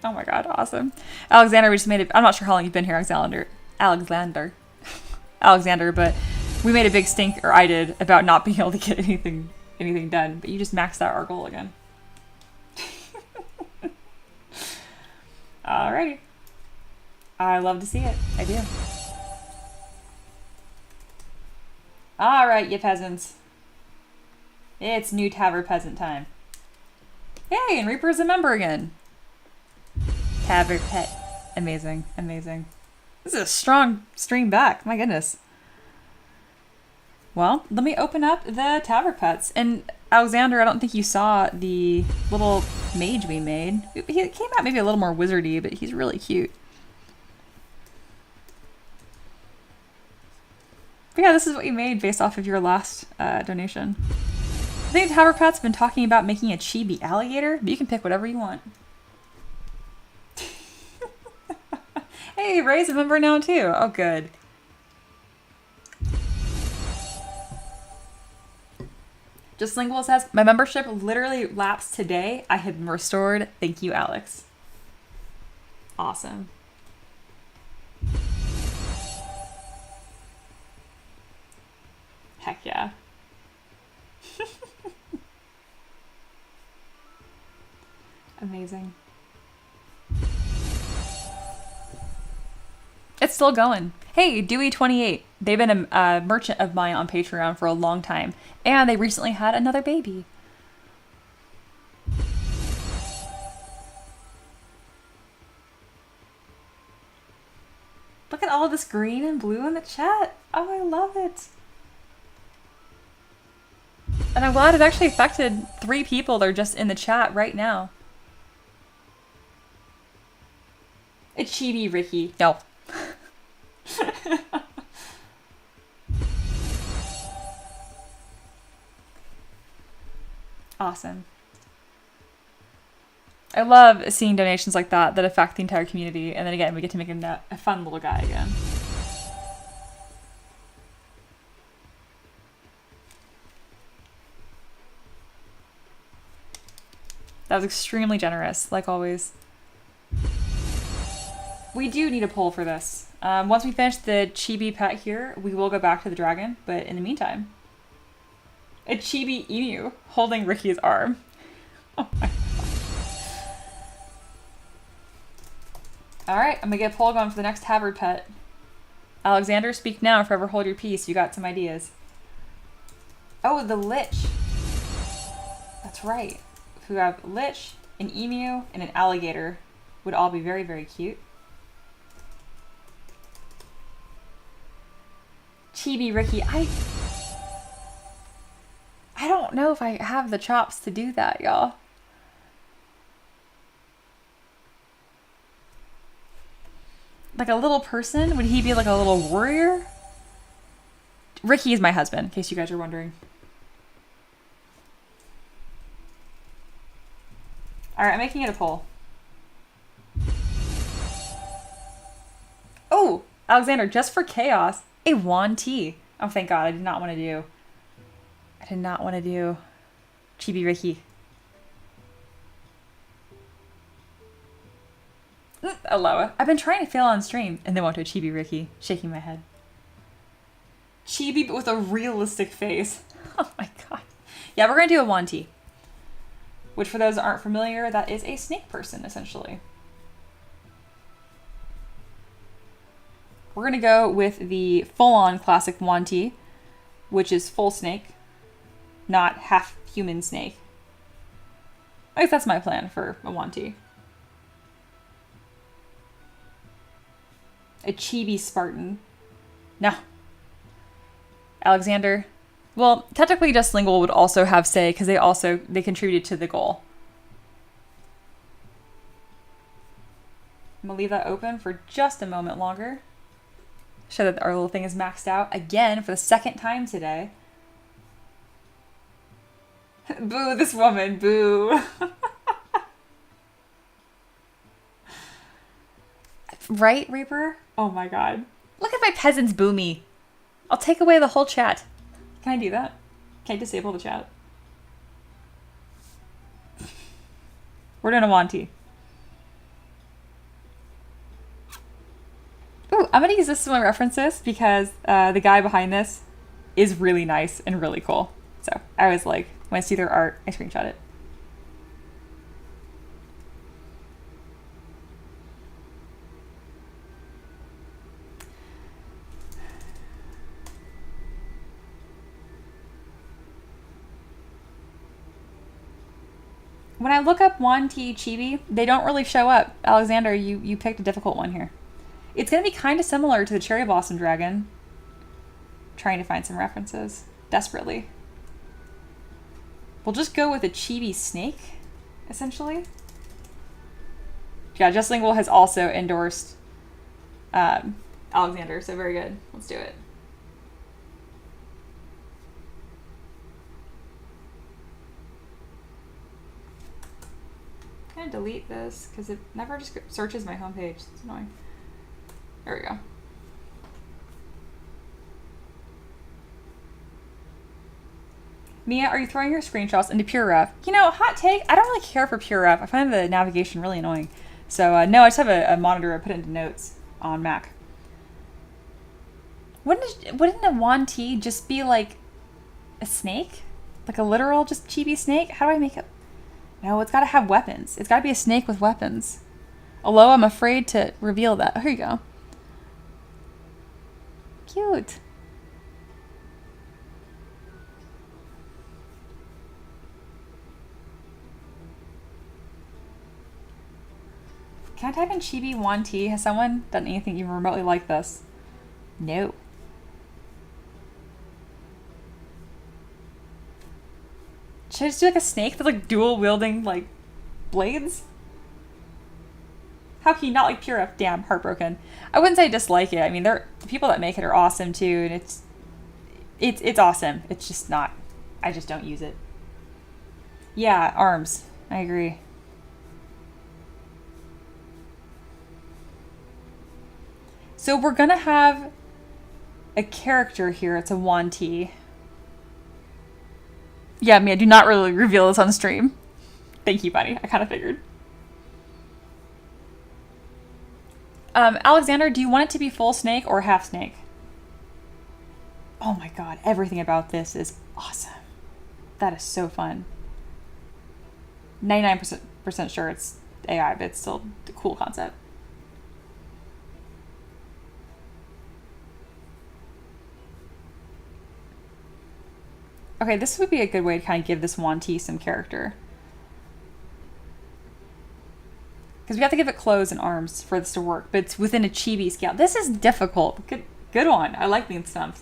Oh my god, awesome. Alexander, we just made it. I'm not sure how long you've been here, Alexander, but we made a big stink, or I did, about not being able to get anything done. But you just maxed out our goal again. Alrighty. I love to see it. I do. Alright, you peasants. It's new Tavern peasant time. Hey, and Reaper's a member again. Tavern pet. Amazing, amazing. This is a strong stream back. My goodness. Well, let me open up the Tavern pets. And Alexander, I don't think you saw the little mage we made. He came out maybe a little more wizardy, but he's really cute. But yeah, this is what you made based off of your last donation. I think Tavern Pet's been talking about making a chibi alligator, but you can pick whatever you want. Hey, Ray's a member now too. Oh, good. Just Lingual says, my membership literally lapsed today. I have been restored. Thank you, Alex. Awesome. Heck yeah. Amazing. It's still going. Hey, Dewey28. They've been a merchant of mine on Patreon for a long time, and they recently had another baby. Look at all this green and blue in the chat. Oh, I love it. And I'm glad it actually affected 3 people that are just in the chat right now. It's Chibi Ricky. No. Awesome. I love seeing donations like that that affect the entire community, and then again, we get to make a fun little guy again. That was extremely generous, like always. We do need a poll for this. Once we finish the chibi pet here, we will go back to the dragon, but in the meantime, a chibi emu holding Ricky's arm. Oh my god. Alright, I'm gonna get a poll going for the next Havard pet. Alexander, speak now, forever hold your peace. You got some ideas. Oh, the lich. That's right. If we have lich, an emu, and an alligator, would all be very, very cute. Chibi Ricky, I don't know if I have the chops to do that, y'all. Like a little person? Would he be like a little warrior? Ricky is my husband, in case you guys are wondering. Alright, I'm making it a poll. Oh, Alexander, just for chaos, a Wan T. Oh, thank God, I did not want to do Chibi Ricky. Aloha. I've been trying to fail on stream and then went to a Chibi Ricky, shaking my head. Chibi, but with a realistic face. Oh my god. Yeah, we're gonna do a Wan T. Which, for those that aren't familiar, that is a snake person, essentially. We're gonna go with the full-on classic Wan T, which is full snake, not half human snake. I guess that's my plan for a Wan T. A chibi Spartan. No. Alexander. Well, technically Just Lingual would also have say, because they contributed to the goal. I'm gonna leave that open for just a moment longer. Show that our little thing is maxed out again for the second time today. Boo, this woman, boo. Right, Reaper? Oh my god. Look at my peasants boo me. I'll take away the whole chat. Can I do that? Can I disable the chat? We're doing a Wan T. Ooh, I'm gonna use this as my references because the guy behind this is really nice and really cool. So I was like, when I see their art, I screenshot it. When I look up Wan T Chibi, they don't really show up. Alexander, you picked a difficult one here. It's going to be kind of similar to the Cherry Blossom Dragon. Trying to find some references. Desperately. We'll just go with a chibi snake, essentially. Yeah, Just Lingual has also endorsed Alexander, so very good. Let's do it. I'm gonna delete this because it never just searches my homepage. It's annoying. There we go. Mia, are you throwing your screenshots into PureRef? You know, hot take, I don't really care for PureRef. I find the navigation really annoying. So, no, I just have a monitor I put into notes on Mac. Wouldn't a Wan T just be like a snake? Like a literal just chibi snake? How do I make it? No, it's gotta have weapons. It's gotta be a snake with weapons. Although I'm afraid to reveal that. Oh, here you go. Cute. Can I type in Chibi Wan T? Has someone done anything even remotely like this? No. Should I just do like a snake that's like dual wielding like blades? How can you not like Pure F? Damn, heartbroken. I wouldn't say I dislike it. I mean, the people that make it are awesome too, and it's awesome. It's just not. I just don't use it. Yeah, arms. I agree. So we're gonna have a character here. It's a Wanti. Yeah, Mia, do not really reveal this on stream. Thank you, buddy. I kind of figured. Alexander, do you want it to be full snake or half snake? Oh my god, everything about this is awesome. That is so fun. 99% sure it's AI, but it's still a cool concept. Okay, this would be a good way to kind of give this Wanti some character. Because we have to give it clothes and arms for this to work, but it's within a chibi scale. This is difficult. Good one. I like being stumped.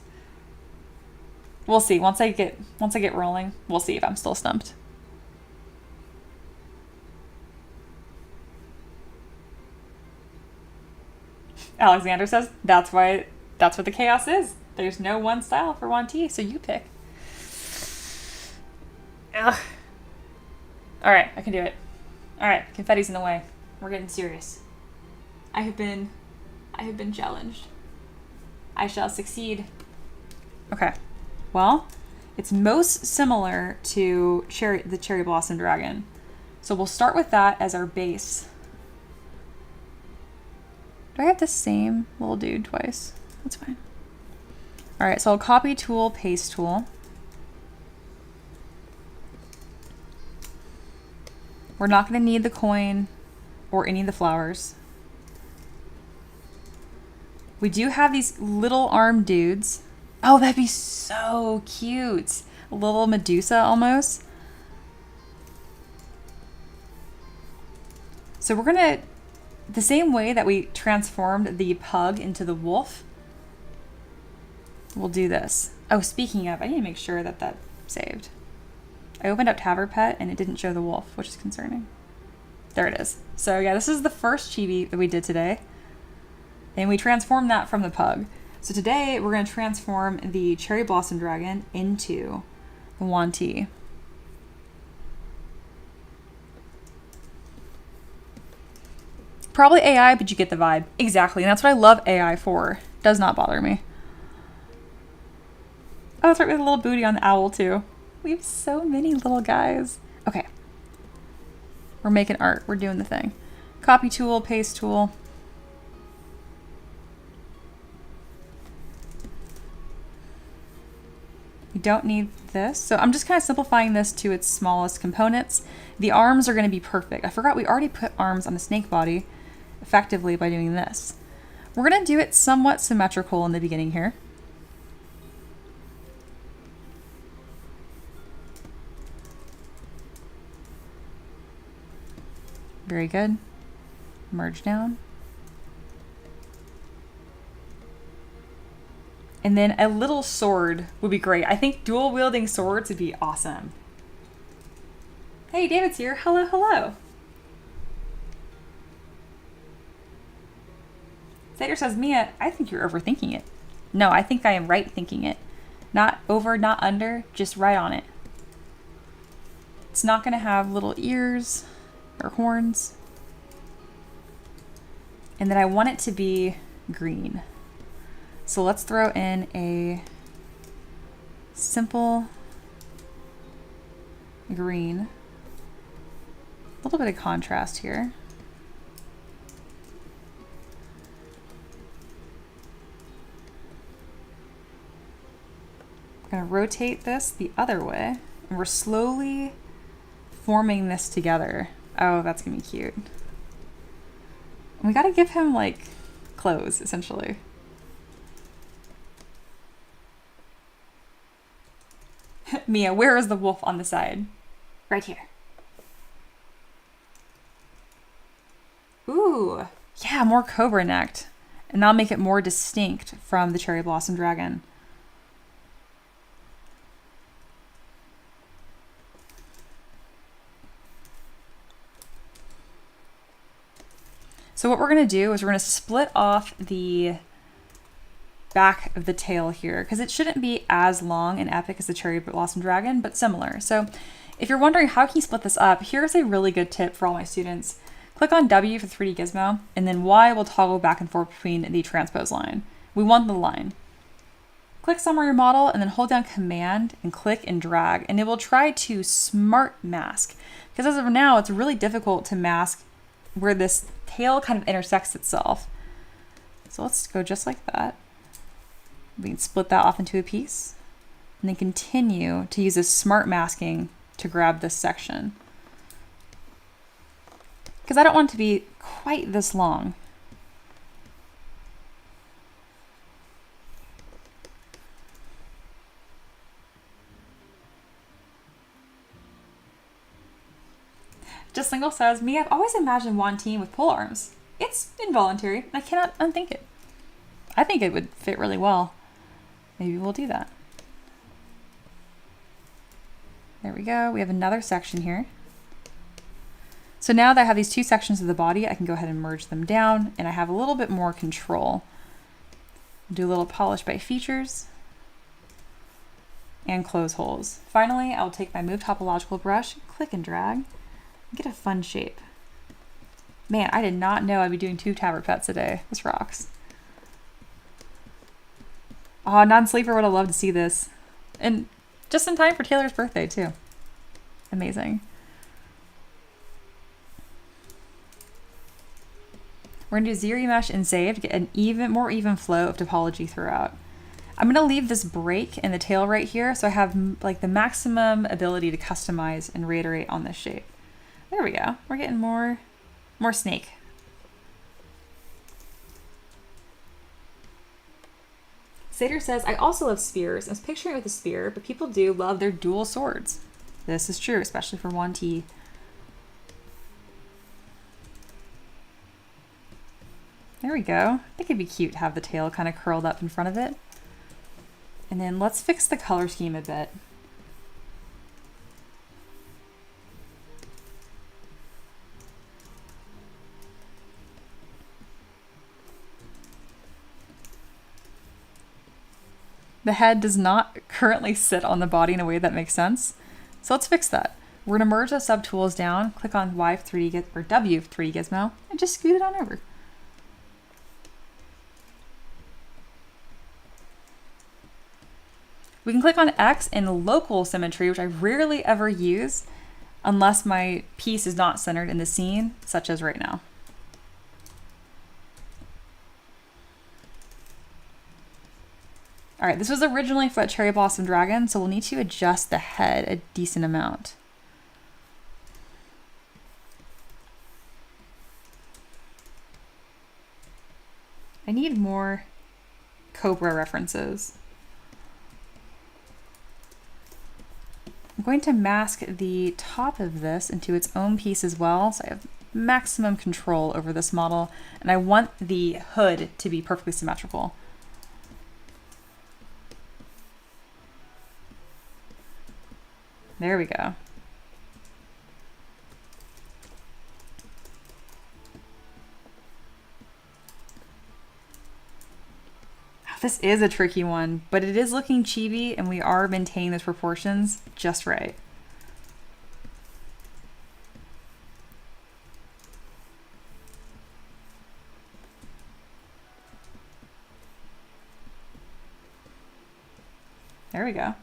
We'll see. Once I get rolling, we'll see if I'm still stumped. Alexander says that's what the chaos is. There's no one style for Wanti, so you pick. Ugh. All right, I can do it. All right, confetti's in the way. We're getting serious. I have been challenged. I shall succeed. Okay. Well, it's most similar to the Cherry Blossom Dragon. So we'll start with that as our base. Do I have the same little dude twice? That's fine. All right, so I'll copy tool, paste tool. We're not going to need the coin or any of the flowers. We do have these little arm dudes. Oh, that'd be so cute. A little Medusa almost. So we're going to, the same way that we transformed the pug into the wolf, we'll do this. Oh, speaking of, I need to make sure that that saved. I opened up Tavern Pet and it didn't show the wolf, which is concerning. There it is. So yeah, this is the first chibi that we did today. And we transformed that from the pug. So today we're going to transform the Cherry Blossom Dragon into the Wanti. Probably AI, but you get the vibe. Exactly, and that's what I love AI for. Does not bother me. Oh, that's right, with a little booty on the owl too. We have so many little guys. Okay. We're making art. We're doing the thing. Copy tool, paste tool. We don't need this. So I'm just kind of simplifying this to its smallest components. The arms are going to be perfect. I forgot we already put arms on the snake body effectively by doing this. We're going to do it somewhat symmetrical in the beginning here. Very good. Merge down. And then a little sword would be great. I think dual wielding swords would be awesome. Hey, David's here. Hello, hello. Sater says, Mia, I think you're overthinking it. No, I think I am right thinking it. Not over, not under, just right on it. It's not going to have little ears or horns. And then I want it to be green. So let's throw in a simple green. A little bit of contrast here. I'm going to rotate this the other way, and we're slowly forming this together. Oh, that's going to be cute. And we got to give him, like, clothes, essentially. Mia, where is the wolf on the side? Right here. Ooh, yeah, more cobra necked. And that'll make it more distinct from the Cherry Blossom Dragon. So what we're going to do is we're going to split off the back of the tail here, because it shouldn't be as long and epic as the cherry blossom dragon, but similar. So if you're wondering how can you split this up, here's a really good tip for all my students. Click on W for 3D Gizmo, and then Y will toggle back and forth between the transpose line. We want the line. Click somewhere your model and then hold down Command and click and drag, and it will try to smart mask, because as of now it's really difficult to mask where this tail kind of intersects itself. So let's go just like that. We can split that off into a piece and then continue to use this smart masking to grab this section, because I don't want it to be quite this long. Just Single says, me, I've always imagined wanting with pole arms. It's involuntary. I cannot unthink it. I think it would fit really well. Maybe we'll do that. There we go. We have another section here. So now that I have these two sections of the body, I can go ahead and merge them down, and I have a little bit more control. Do a little polish by features and close holes. Finally, I'll take my Move Topological brush, click and drag, and get a fun shape. Man, I did not know I'd be doing 2 tabard pets today. This rocks. Oh, non-sleeper would have loved to see this. And just in time for Taylor's birthday, too. Amazing. We're going to do ZBrush and save to get an more even flow of topology throughout. I'm going to leave this break in the tail right here, so I have like the maximum ability to customize and reiterate on this shape. There we go. We're getting more snake. Sater says, I also love spears. I was picturing it with a spear, but people do love their dual swords. This is true, especially for 1T. There we go. I think it'd be cute to have the tail kind of curled up in front of it. And then let's fix the color scheme a bit. The head does not currently sit on the body in a way that makes sense. So let's fix that. We're going to merge the subtools down, click on Y for 3D or W for 3D Gizmo, and just scoot it on over. We can click on X in local symmetry, which I rarely ever use unless my piece is not centered in the scene, such as right now. All right, this was originally for that Cherry Blossom Dragon, so we'll need to adjust the head a decent amount. I need more Cobra references. I'm going to mask the top of this into its own piece as well, so I have maximum control over this model, and I want the hood to be perfectly symmetrical. There we go. This is a tricky one, but it is looking chibi and we are maintaining those proportions just right. There we go.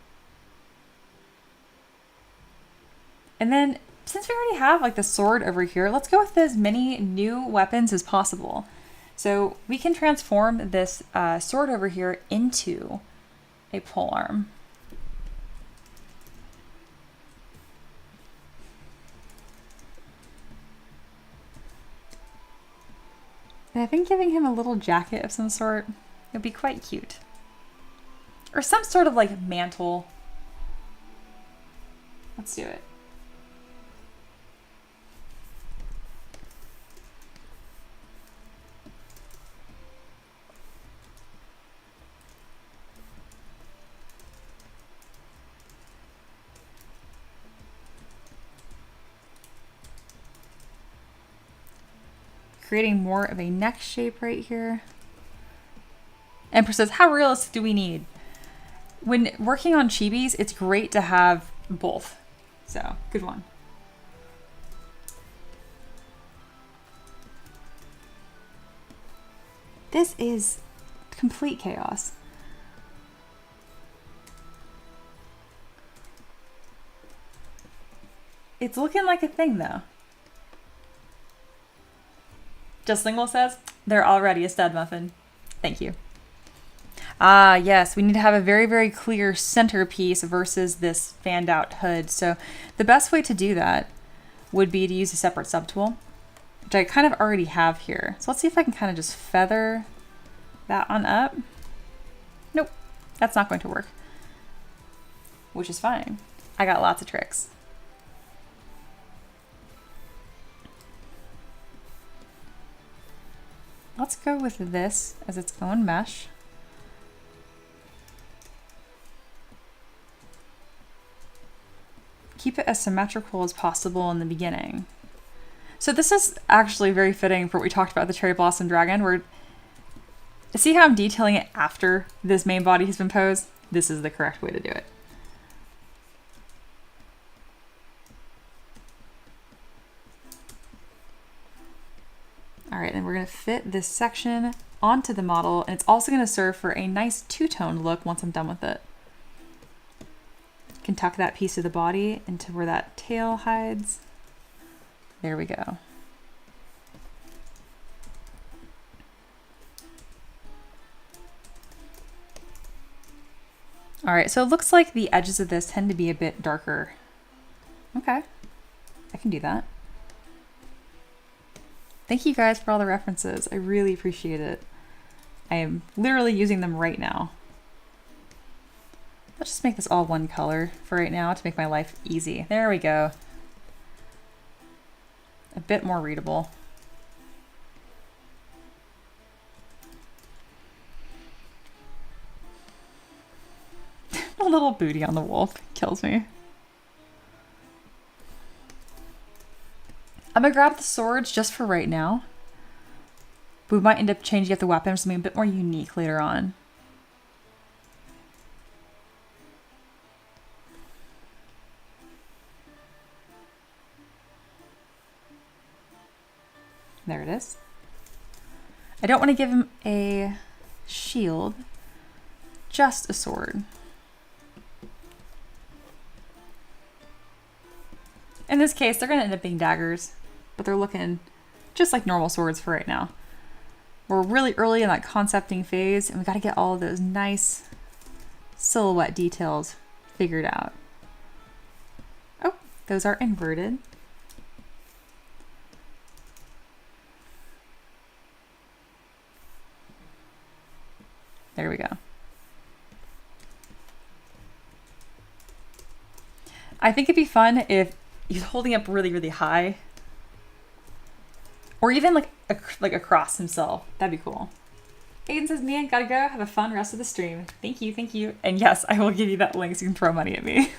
And then since we already have like the sword over here, let's go with as many new weapons as possible. So we can transform this sword over here into a polearm. And I think giving him a little jacket of some sort would be quite cute. Or some sort of like mantle. Let's do it. creating more of a neck shape right here. Empress says, how realistic do we need? When working on chibis, it's great to have both. So, good one. This is complete chaos. It's looking like a thing though. Just Lingual says, they're already a stud muffin. Thank you. Ah, yes, we need to have a very, very clear centerpiece versus this fanned out hood. So the best way to do that would be to use a separate subtool, which I kind of already have here. So let's see if I can kind of just feather that on up. Nope, that's not going to work, which is fine. I got lots of tricks. Let's go with this as its own mesh. Keep it as symmetrical as possible in the beginning. So this is actually very fitting for what we talked about the Cherry Blossom Dragon, where see how I'm detailing it after this main body has been posed? This is the correct way to do it. All right, then we're gonna fit this section onto the model, and it's also gonna serve for a nice two-tone look once I'm done with it. Can tuck that piece of the body into where that tail hides. There we go. All right, so it looks like the edges of this tend to be a bit darker. Okay, I can do that. Thank you guys for all the references. I really appreciate it. I am literally using them right now. Let's just make this all one color for right now to make my life easy. There we go. A bit more readable. A little booty on the wolf kills me. I'm gonna grab the swords just for right now. We might end up changing up the weapon for something a bit more unique later on. There it is. I don't want to give him a shield, just a sword. In this case, they're going to end up being daggers, but they're looking just like normal swords for right now. We're really early in that concepting phase, and we got to get all of those nice silhouette details figured out. Oh, those are inverted. There we go. I think it'd be fun if he's holding up really, really high, or even like across himself. That'd be cool. Aiden says, "Man, gotta go. Have a fun rest of the stream." Thank you, thank you. And yes, I will give you that link so you can throw money at me.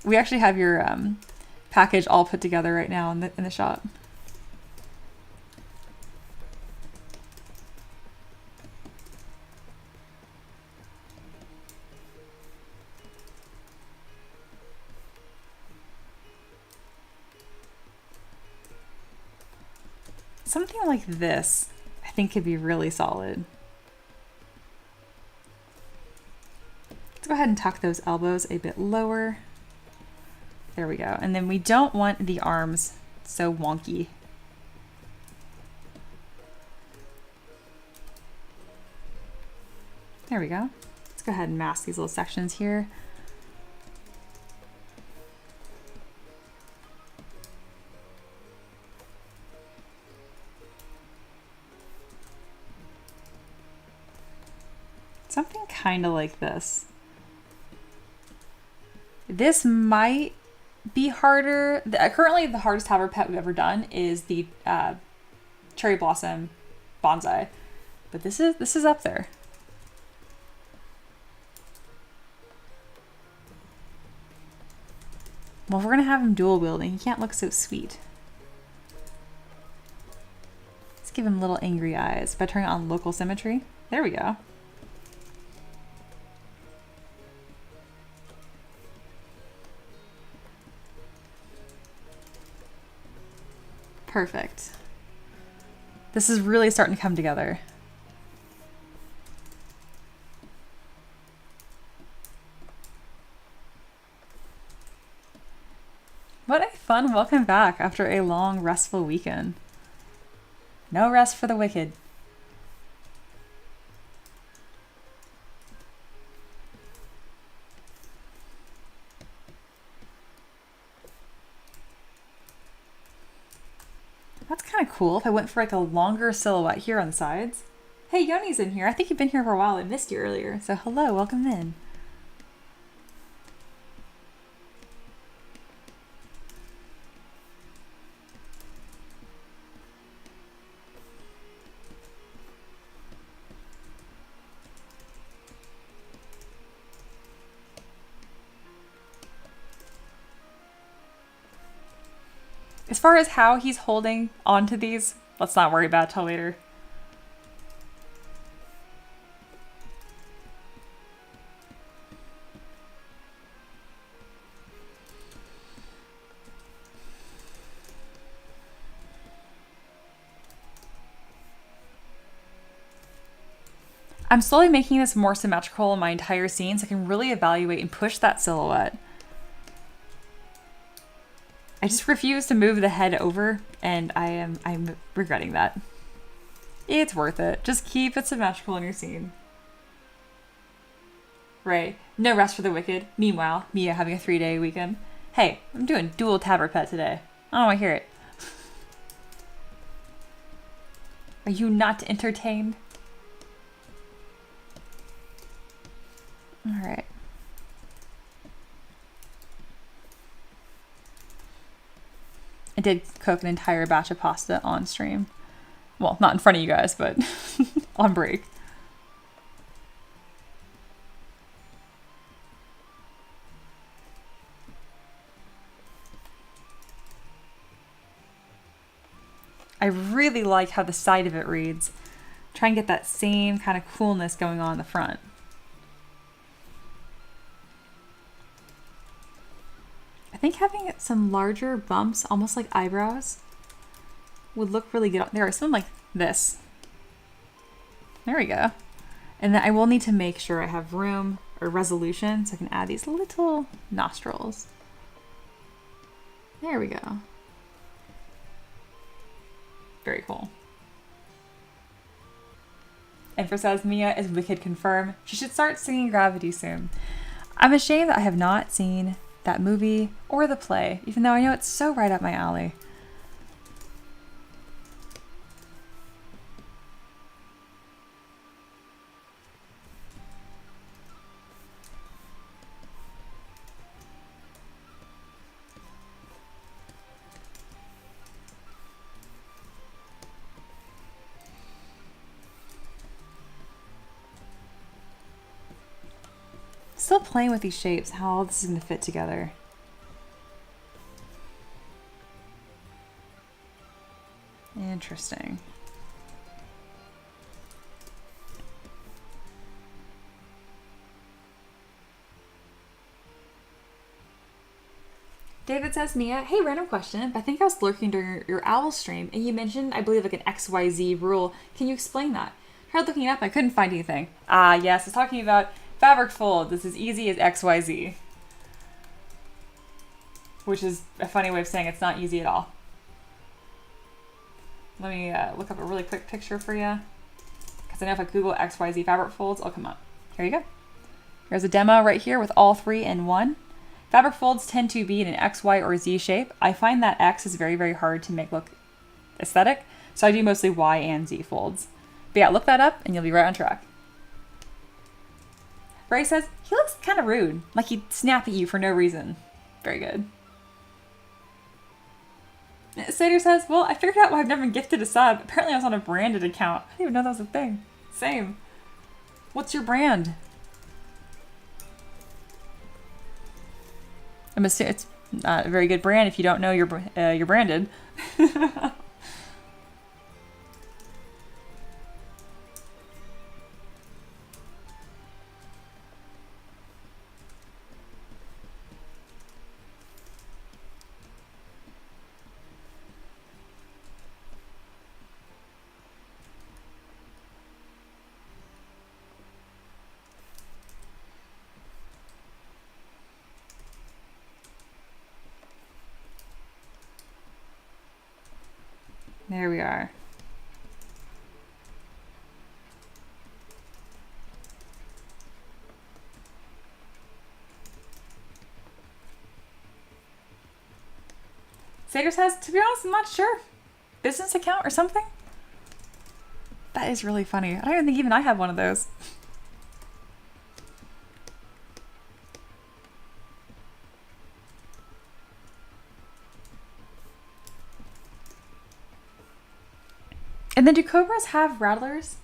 We actually have your package all put together right now in the shop. Something like this, I think, could be really solid. Let's go ahead and tuck those elbows a bit lower. There we go. And then we don't want the arms so wonky. There we go. Let's go ahead and mask these little sections here. Something kind of like this. This might be harder. Currently, the hardest Haver pet we've ever done is the Cherry Blossom Bonsai, but this is up there. Well, if we're gonna have him dual wielding, he can't look so sweet. give him little angry eyes by turning on local symmetry. There we go. Perfect. This is really starting to come together. What a fun welcome back after a long, restful weekend. No rest for the wicked. That's kind of cool if I went for like a longer silhouette here on the sides. Hey, Yoni's in here. I think you've been here for a while. I missed you earlier. So hello, welcome in. As far as how he's holding onto these, let's not worry about it till later. I'm slowly making this more symmetrical in my entire scene so I can really evaluate and push that silhouette. I just refuse to move the head over, and I'm regretting that. It's worth it. Just keep it symmetrical in your scene. Right. No rest for the wicked. Meanwhile, Mia having a 3-day weekend. Hey, I'm doing dual tabard pet today. I don't want to hear it. Are you not entertained? All right. I did cook an entire batch of pasta on stream. Well, not in front of you guys, but on break. I really like how the side of it reads. Try and get that same kind of coolness going on in the front. I think having some larger bumps, almost like eyebrows, would look really good. There are some like this. There we go. And then I will need to make sure I have room or resolution so I can add these little nostrils. There we go. Very cool. And for says Mia is wicked confirmed. She should start singing Gravity soon. I'm ashamed that I have not seen that movie or the play, even though I know it's so right up my alley. Still playing with these shapes, how all this is going to fit together. Interesting. David says, Mia, hey, random question, but I think I was lurking during your owl stream, and you mentioned, I believe, like an XYZ rule. Can you explain that? I tried looking it up, I couldn't find anything. Yes, it's talking about fabric fold. This is easy as XYZ. Which is a funny way of saying it's not easy at all. Let me look up a really quick picture for you. Because I know if I Google XYZ fabric folds, it'll come up. Here you go. Here's a demo right here with all three in one. Fabric folds tend to be in an X, Y, or Z shape. I find that X is very, very hard to make look aesthetic. So I do mostly Y and Z folds. But yeah, look that up and you'll be right on track. Ray says, he looks kind of rude. Like he'd snap at you for no reason. Very good. Sater says, well, I figured out why I've never been gifted a sub. Apparently I was on a branded account. I didn't even know that was a thing. Same. What's your brand? I'm assuming it's not a very good brand if you don't know you're branded. There we are. Sager says, to be honest, I'm not sure. Business account or something? That is really funny. I don't even think even I have one of those. And then do cobras have rattlers?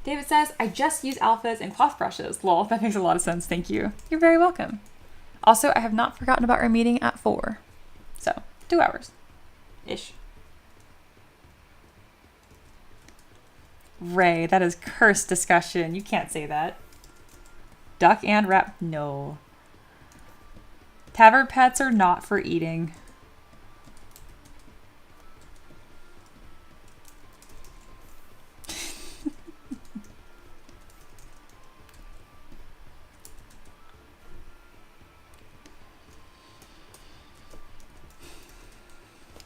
David says, I just use alphas and cloth brushes. Lol, that makes a lot of sense. Thank you. You're very welcome. Also, I have not forgotten about our meeting at 4. So, 2 hours-ish. Ray, that is cursed discussion. You can't say that. Duck and rat, no. Tavern pets are not for eating.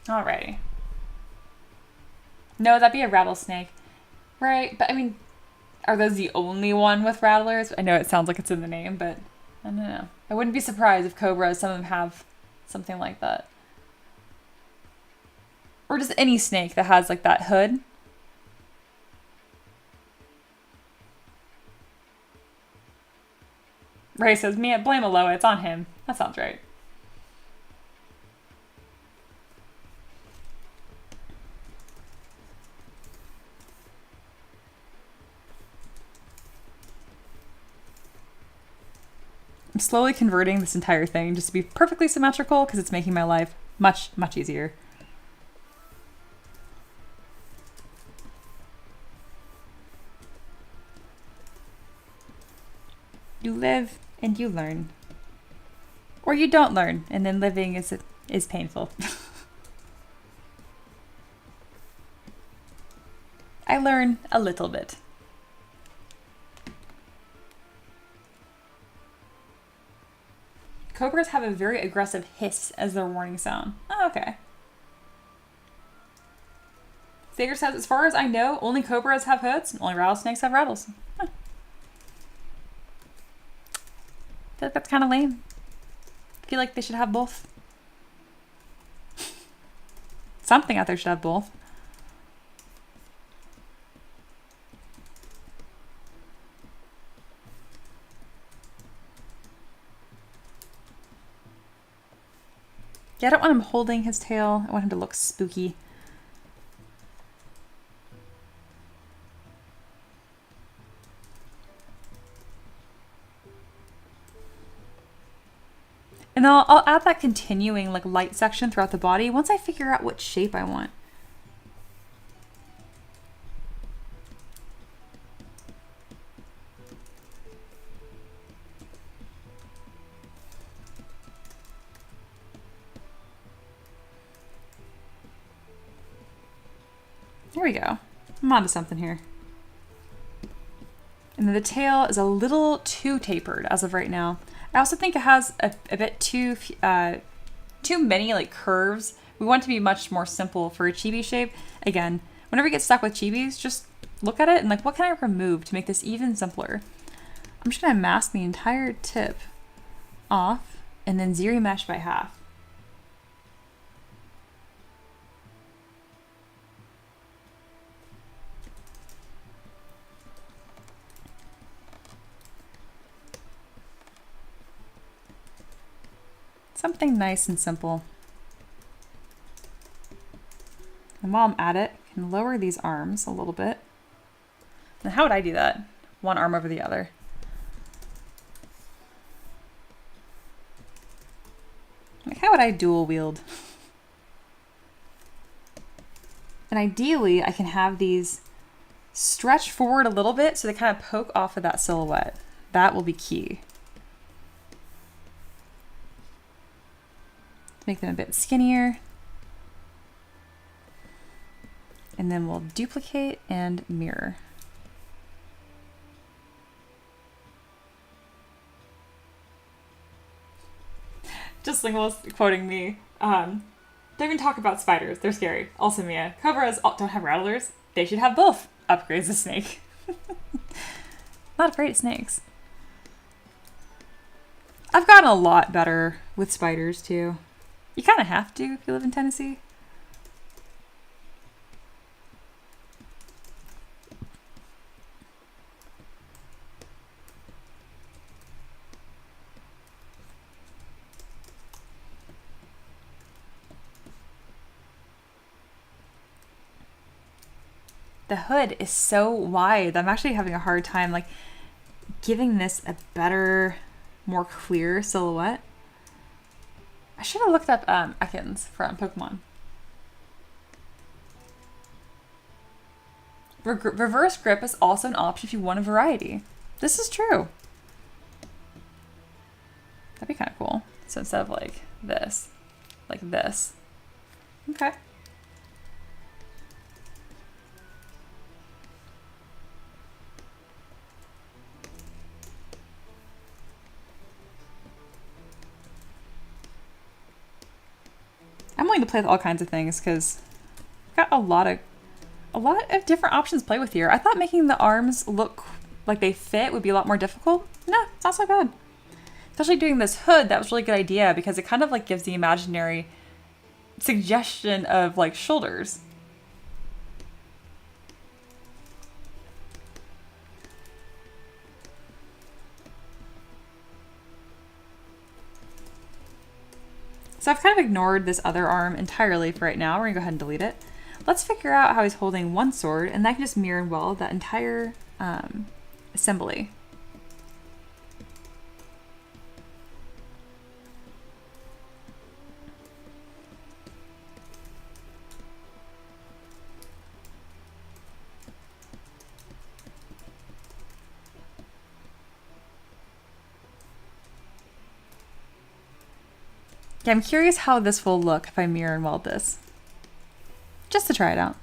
Alrighty. No, that'd be a rattlesnake. Right, but I mean, are those the only one with rattlers? I know it sounds like it's in the name, but I don't know. I wouldn't be surprised if cobras, some of them have something like that. Or just any snake that has like that hood. Ray says, "Man, blame Aloha, it's on him." That sounds right. I'm slowly converting this entire thing just to be perfectly symmetrical because it's making my life much, much easier. You live and you learn. Or you don't learn, and then living is painful. I learn a little bit. Cobras have a very aggressive hiss as their warning sound. Oh, okay. Sager says, as far as I know, only cobras have hoods, and only rattlesnakes have rattles. Huh. I feel like that's kind of lame. I feel like they should have both. Something out there should have both. Yeah, I don't want him holding his tail. I want him to look spooky. And then I'll add that continuing like light section throughout the body once I figure out what shape I want. There we go. I'm onto something here. And then the tail is a little too tapered as of right now. I also think it has a bit too many like curves. We want it to be much more simple for a chibi shape. Again, whenever you get stuck with chibis, just look at it and like, what can I remove to make this even simpler? I'm just gonna mask the entire tip off and then ZBrush by half. Something nice and simple. And while I'm at it, I can lower these arms a little bit. Now, how would I do that? One arm over the other. Like, how would I dual wield? And ideally, I can have these stretch forward a little bit so they kind of poke off of that silhouette. That will be key. Make them a bit skinnier. And then we'll duplicate and mirror. Just Lingual quoting me. Don't even talk about spiders. They're scary. Also, Mia, cobras don't have rattlers. They should have both. Upgrades a snake. Not afraid of snakes. I've gotten a lot better with spiders, too. You kind of have to if you live in Tennessee. The hood is so wide. I'm actually having a hard time like giving this a better, more clear silhouette. I should have looked up Ekans from Pokemon. Reverse grip is also an option if you want a variety. This is true. That'd be kind of cool. So instead of like this. Okay. I'm willing to play with all kinds of things because I've got a lot of different options to play with here. I thought making the arms look like they fit would be a lot more difficult. No, it's not so bad. Especially doing this hood, that was a really good idea because it kind of like gives the imaginary suggestion of like shoulders. So I've kind of ignored this other arm entirely for right now. We're gonna go ahead and delete it. Let's figure out how he's holding one sword, and that can just mirror well that entire assembly. Yeah, I'm curious how this will look if I mirror and weld this. Just to try it out.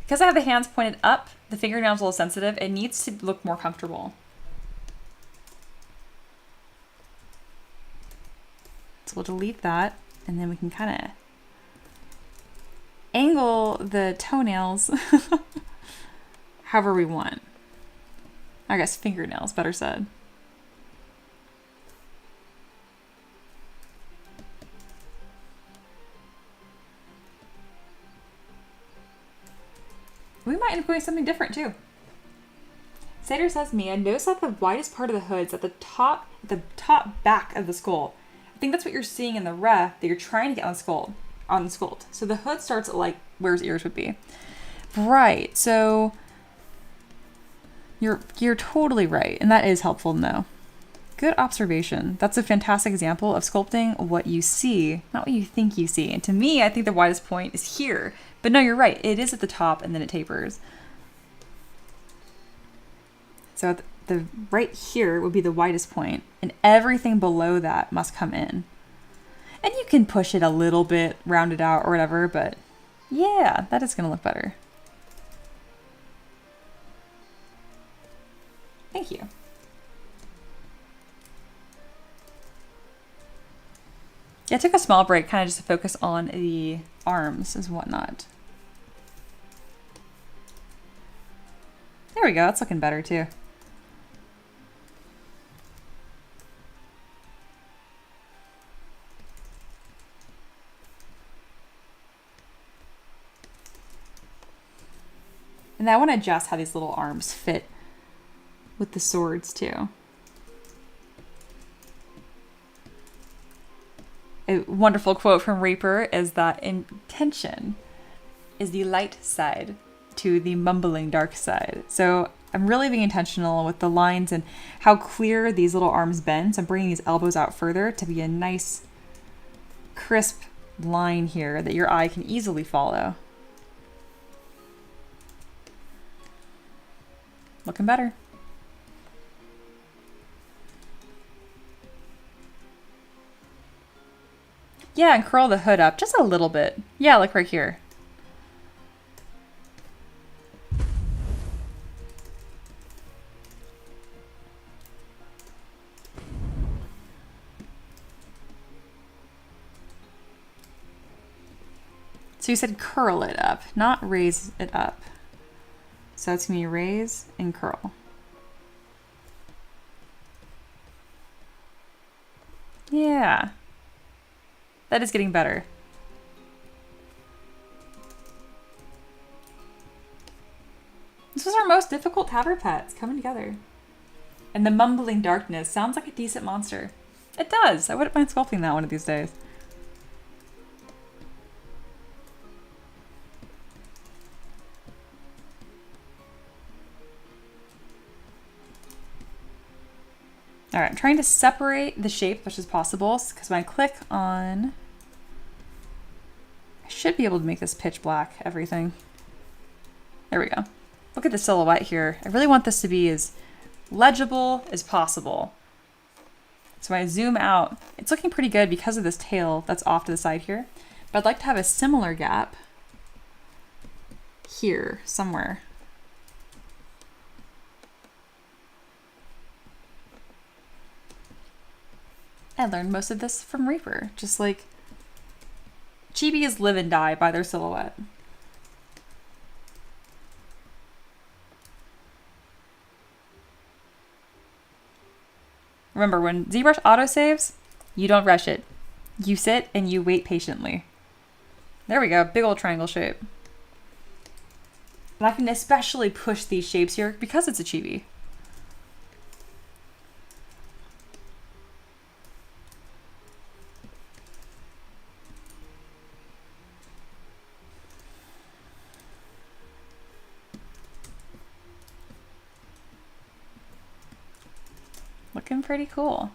Because I have the hands pointed up, the fingernails a little sensitive, it needs to look more comfortable. So we'll delete that, and then we can kind of angle the toenails however we want. I guess fingernails, better said. We might end up doing something different too. Sater says, Mia, notice that the widest part of the hood is at the top back of the skull. I think that's what you're seeing in the ref that you're trying to get on the sculpt. So the hood starts at like where his ears would be. Right, so you're totally right, and that is helpful to know. Good observation. That's a fantastic example of sculpting what you see, not what you think you see. And to me, I think the widest point is here. But no, you're right. It is at the top and then it tapers. So at the right here would be the widest point, and everything below that must come in. And you can push it a little bit, round it out or whatever, but yeah, that is gonna look better. Thank you. Yeah, I took a small break kind of just to focus on the arms and whatnot. There we go, that's looking better too. And I want to adjust how these little arms fit with the swords too. A wonderful quote from Reaper is that intention is the light side to the mumbling dark side. So I'm really being intentional with the lines and how clear these little arms bend. So I'm bringing these elbows out further to be a nice, crisp line here that your eye can easily follow. Looking better. Yeah, and curl the hood up just a little bit. Yeah, like right here. So you said curl it up, not raise it up. So it's going to be raise and curl. Yeah. That is getting better. This was our most difficult Tabber pets coming together. And the mumbling darkness sounds like a decent monster. It does. I wouldn't mind sculpting that one of these days. All right, I'm trying to separate the shape as much as possible because when I click on, I should be able to make this pitch black, everything. There we go. Look at the silhouette here. I really want this to be as legible as possible. So when I zoom out, it's looking pretty good because of this tail that's off to the side here. But I'd like to have a similar gap here somewhere. I learned most of this from Reaper, just like chibis live and die by their silhouette. Remember, when ZBrush autosaves, you don't rush it. You sit and you wait patiently. There we go, big old triangle shape. And I can especially push these shapes here because it's a chibi. Looking pretty cool.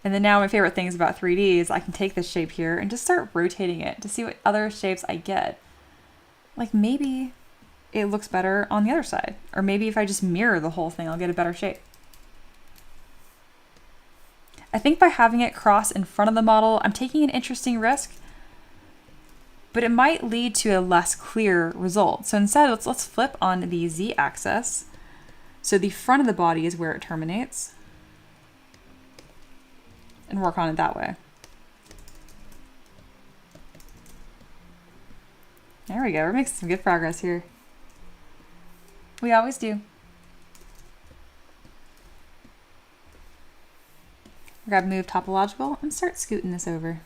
And then now my favorite things about 3D is I can take this shape here and just start rotating it to see what other shapes I get. Like maybe it looks better on the other side. Or maybe if I just mirror the whole thing, I'll get a better shape. I think by having it cross in front of the model, I'm taking an interesting risk, but it might lead to a less clear result. So instead, let's flip on the Z axis. So the front of the body is where it terminates, and work on it that way. There we go, we're making some good progress here. We always do. Grab Move Topological and start scooting this over.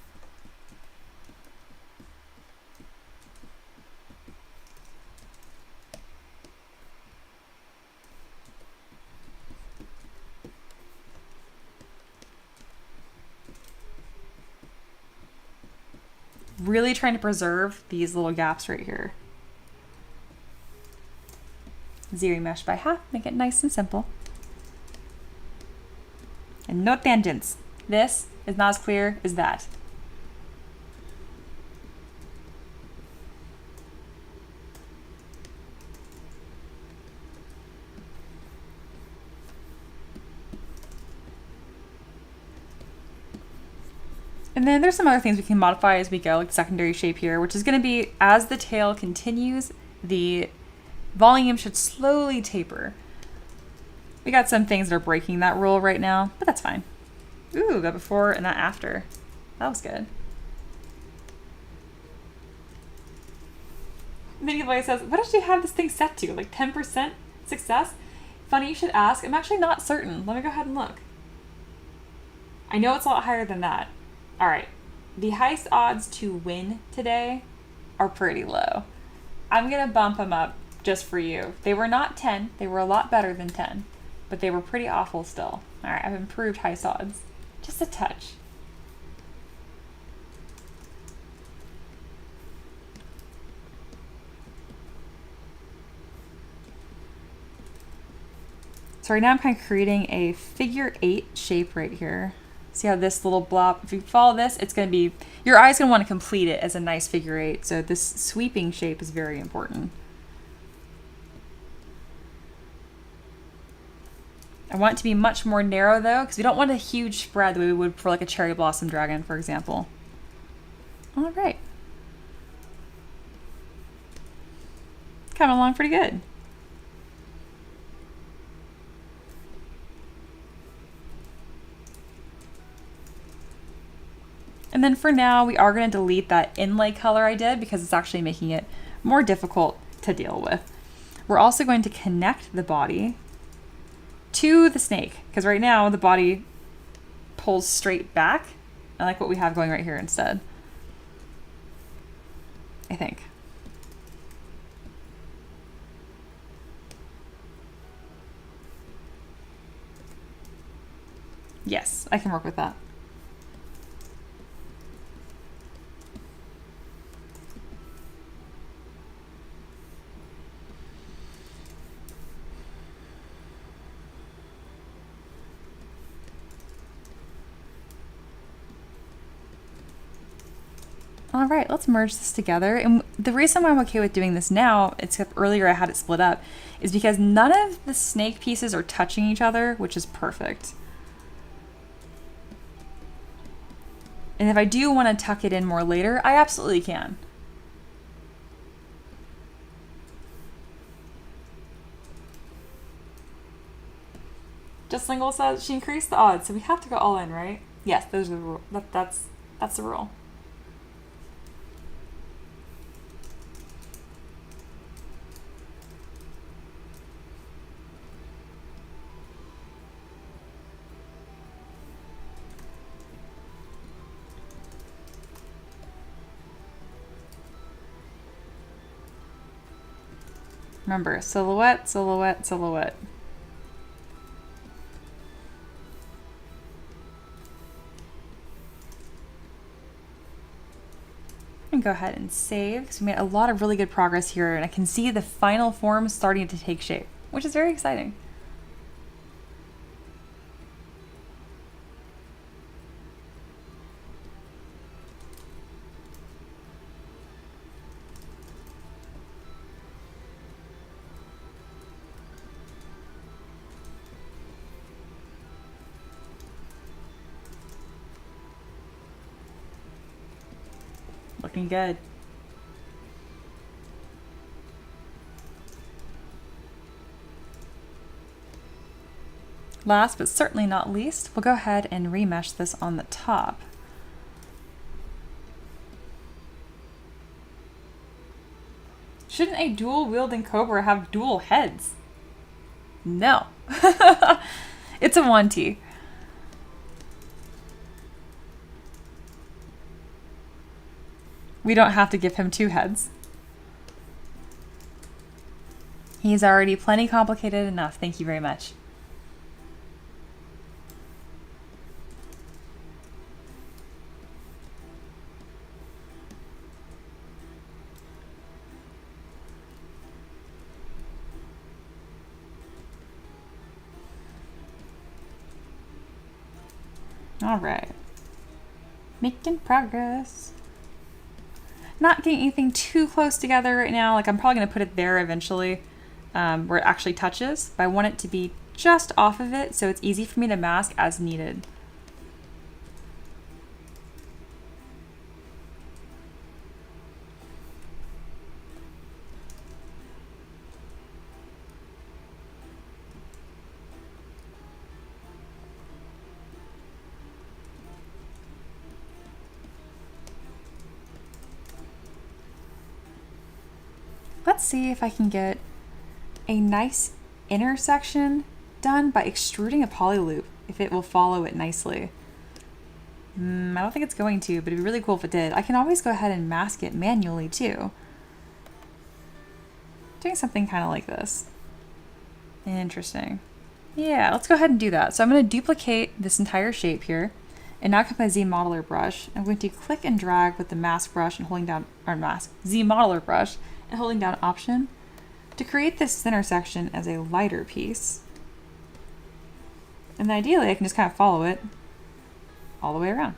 Really trying to preserve these little gaps right here. Zero mesh by half, make it nice and simple. And no tangents. This is not as clear as that. And then there's some other things we can modify as we go, like secondary shape here, which is going to be as the tail continues, the volume should slowly taper. We got some things that are breaking that rule right now, but that's fine. Ooh, that before and that after. That was good. Many Boy says, what did you have this thing set to? Like 10% success? Funny you should ask. I'm actually not certain. Let me go ahead and look. I know it's a lot higher than that. All right, the highest odds to win today are pretty low. I'm gonna bump them up just for you. They were not 10, they were a lot better than 10, but they were pretty awful still. All right, I've improved highest odds, just a touch. So right now I'm kind of creating a figure 8 shape right here. See how this little blob, if you follow this, it's going to be, your eye's going to want to complete it as a nice figure 8. So this sweeping shape is very important. I want it to be much more narrow though, because we don't want a huge spread the way we would for like a cherry blossom dragon, for example. All right. Coming along pretty good. And And then for now, we are going to delete that inlay color I did because it's actually making it more difficult to deal with. We're also going to connect the body to the snake because right now the body pulls straight back. I like what we have going right here instead, I think. Yes, I can work with that. All right, let's merge this together. And the reason why I'm okay with doing this now, except earlier I had it split up, is because none of the snake pieces are touching each other, which is perfect. And if I do want to tuck it in more later, I absolutely can. Just Lingle says she increased the odds, so we have to go all in, right? Yes, those are the rule. That's the rule. Remember, silhouette, silhouette, silhouette. And go ahead and save. So we made a lot of really good progress here, and I can see the final form starting to take shape, which is very exciting. Looking good. Last but certainly not least, we'll go ahead and remesh this on the top. Shouldn't a dual wielding cobra have dual heads? No. It's a 1T. We don't have to give him 2 heads. He's already plenty complicated enough. Thank you very much. All right. Making progress. Not getting anything too close together right now. Like I'm probably going to put it there eventually where it actually touches, but I want it to be just off of it so it's easy for me to mask as needed. Let's see if I can get a nice intersection done by extruding a poly loop, if it will follow it nicely. I don't think it's going to, but it'd be really cool if it did. I can always go ahead and mask it manually too. Doing something kind of like this. Interesting. Yeah, let's go ahead and do that. So I'm going to duplicate this entire shape here. And now come my Z modeler brush. I'm going to click and drag with the mask brush and holding down, or mask, Z modeler brush and holding down Option to create this center section as a lighter piece. And then ideally I can just kind of follow it all the way around.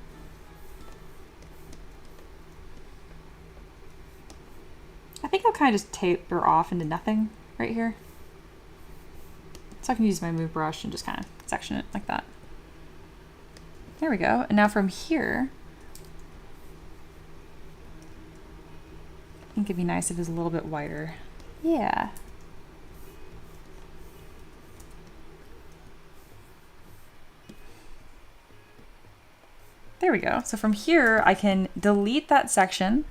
I think I'll kind of just taper off into nothing right here. So I can use my move brush and just kind of section it like that. There we go. And now from here, I think it'd be nice if it was a little bit wider. Yeah. there we go. So from here, I can delete that section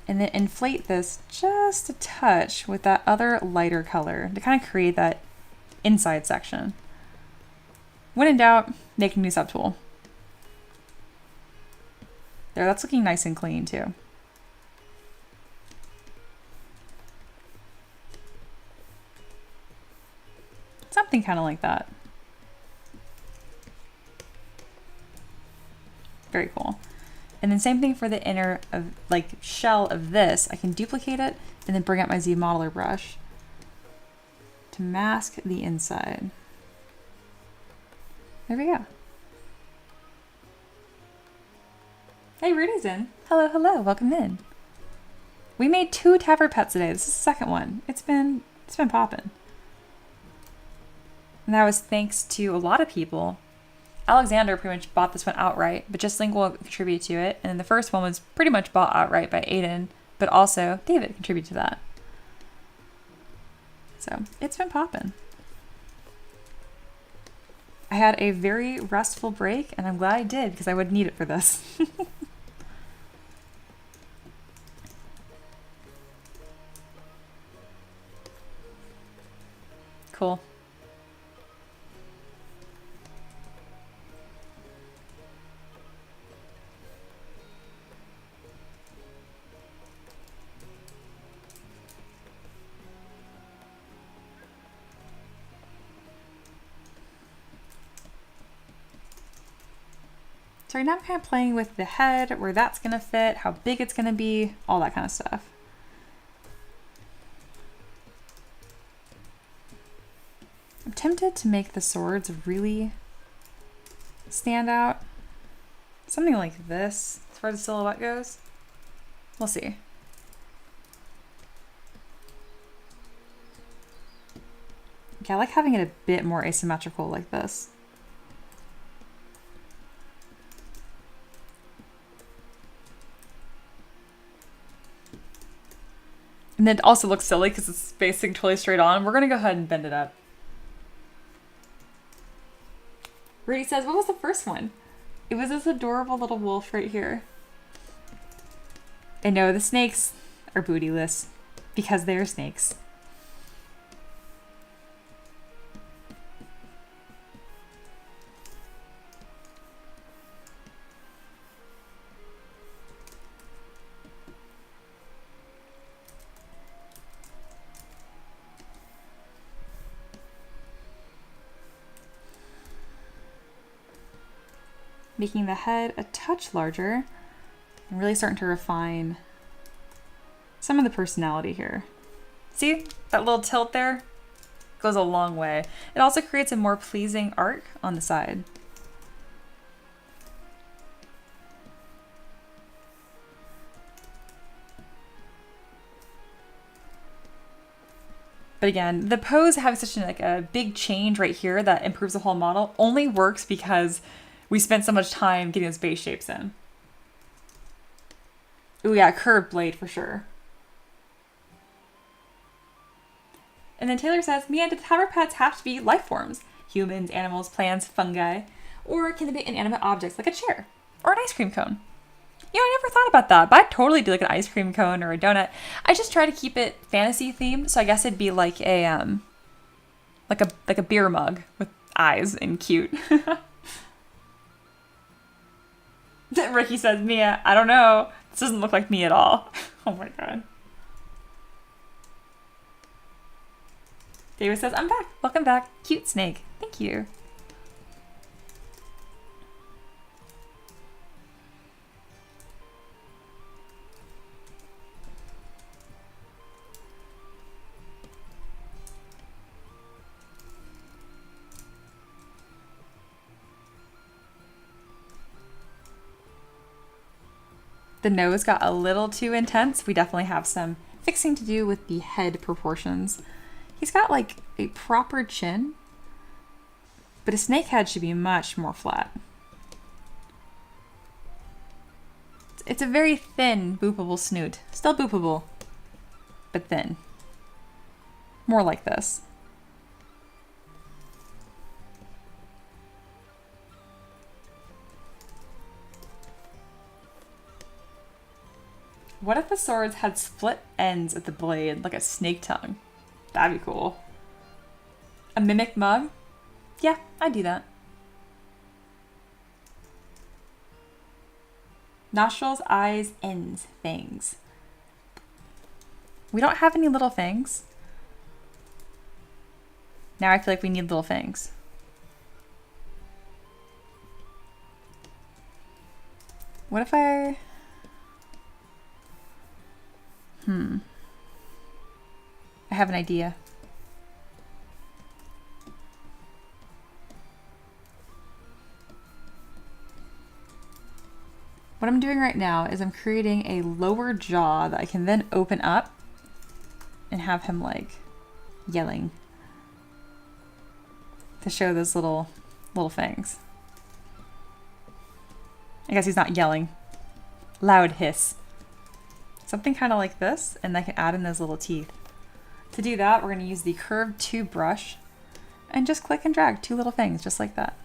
and then inflate this just a touch with that other lighter color to kind of create that inside section. When in doubt, make a new subtool. There, that's looking nice and clean too. Something kind of like that. Very cool. And then same thing for the inner of like shell of this. I can duplicate it and then bring out my Z modeler brush to mask the inside. There we go. Hey, Rudy's in. Hello, hello, welcome in. We made 2 Tavern pets today. This is the second one. It's been popping. And that was thanks to a lot of people. Alexander pretty much bought this one outright, but just Lingual contributed to it. And then the first one was pretty much bought outright by Aiden, but also David contributed to that. So it's been popping. I had a very restful break, and I'm glad I did because I would need it for this. Cool. So right now I'm kind of playing with the head, where that's going to fit, how big it's going to be, all that kind of stuff. I'm tempted to make the swords really stand out. Something like this, as far as the silhouette goes. We'll see. Yeah, I like having it a bit more asymmetrical like this. And then it also looks silly because it's facing totally straight on. We're going to go ahead and bend it up. Rudy says, what was the first one? It was this adorable little wolf right here. And no, the snakes are bootyless because they're snakes. Making the head a touch larger and really starting to refine some of the personality here. See that little tilt there? Goes a long way. It also creates a more pleasing arc on the side. But again, the pose having such a big change right here that improves the whole model only works because we spent so much time getting those base shapes in. Oh yeah, curved blade for sure. And then Taylor says, Mia, do Tavern pets have to be life forms? Humans, animals, plants, fungi? Or can they be inanimate objects like a chair or an ice cream cone? You know, I never thought about that, but I'd totally do like an ice cream cone or a donut. I just try to keep it fantasy themed, so I guess it'd be like a beer mug with eyes and cute. Ricky says, Mia, I don't know. This doesn't look like me at all. Oh my god. David says, I'm back. Welcome back. Cute snake. Thank you. The nose got a little too intense. We definitely have some fixing to do with the head proportions. He's got like a proper chin, but a snake head should be much more flat. It's a very thin, boopable snoot. Still boopable, but thin. More like this. What if the swords had split ends at the blade, like a snake tongue? That'd be cool. A mimic mug? Yeah, I'd do that. Nostrils, eyes, ends, fangs. We don't have any little fangs. Now I feel like we need little fangs. What if I... I have an idea. What I'm doing right now is I'm creating a lower jaw that I can then open up and have him like yelling to show those little fangs. I guess he's not yelling. Loud hiss. Something kind of like this, and I can add in those little teeth. To do that, we're going to use the curved tube brush and just click and drag 2 little fangs just like that.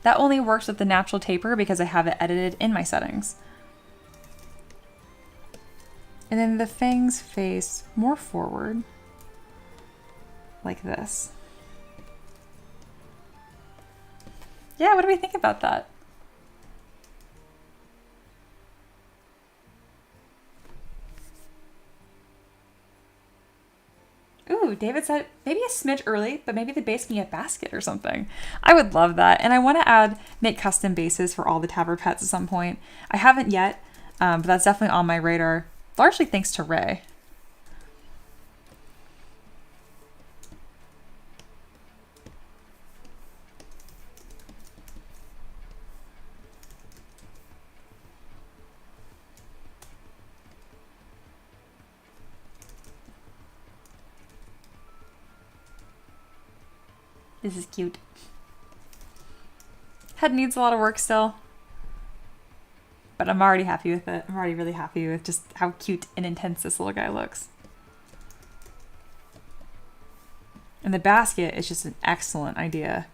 That only works with the natural taper because I have it edited in my settings. And then the fangs face more forward, like this. Yeah, what do we think about that? Ooh, David said maybe a smidge early, but maybe the base can be a basket or something. I would love that. And I want to make custom bases for all the Tabber pets at some point. I haven't yet, but that's definitely on my radar, largely thanks to Ray. This is cute. Head needs a lot of work still, but I'm already happy with it. I'm already really happy with just how cute and intense this little guy looks. And the basket is just an excellent idea.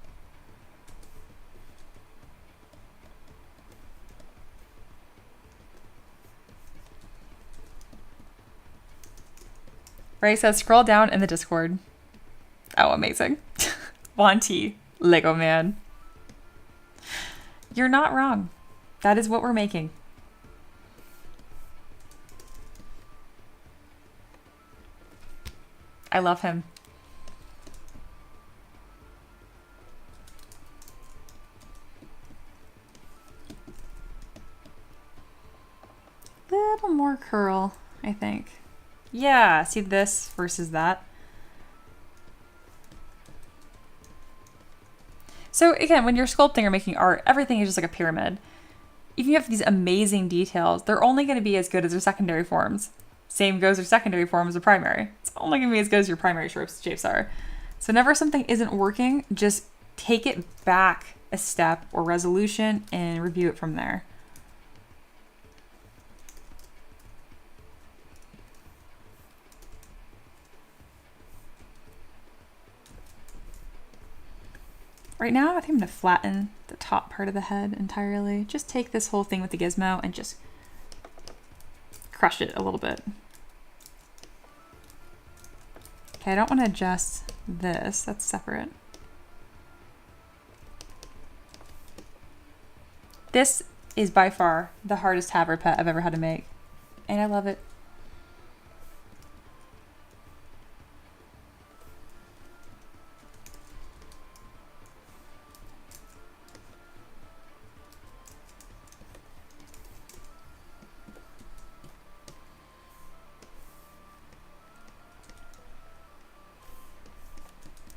Ray says, scroll down in the Discord. Oh, amazing. Wanty, Lego man. You're not wrong. That is what we're making. I love him. Little more curl, I think. Yeah, see this versus that. So again, when you're sculpting or making art, everything is just like a pyramid. If you have these amazing details, they're only going to be as good as their secondary forms. Same goes with secondary forms of primary. It's only going to be as good as your primary shapes are. So whenever something isn't working, just take it back a step or resolution and review it from there. Right now, I think I'm going to flatten the top part of the head entirely. Just take this whole thing with the gizmo and just crush it a little bit. Okay, I don't want to adjust this. That's separate. This is by far the hardest Tabber pet I've ever had to make, and I love it.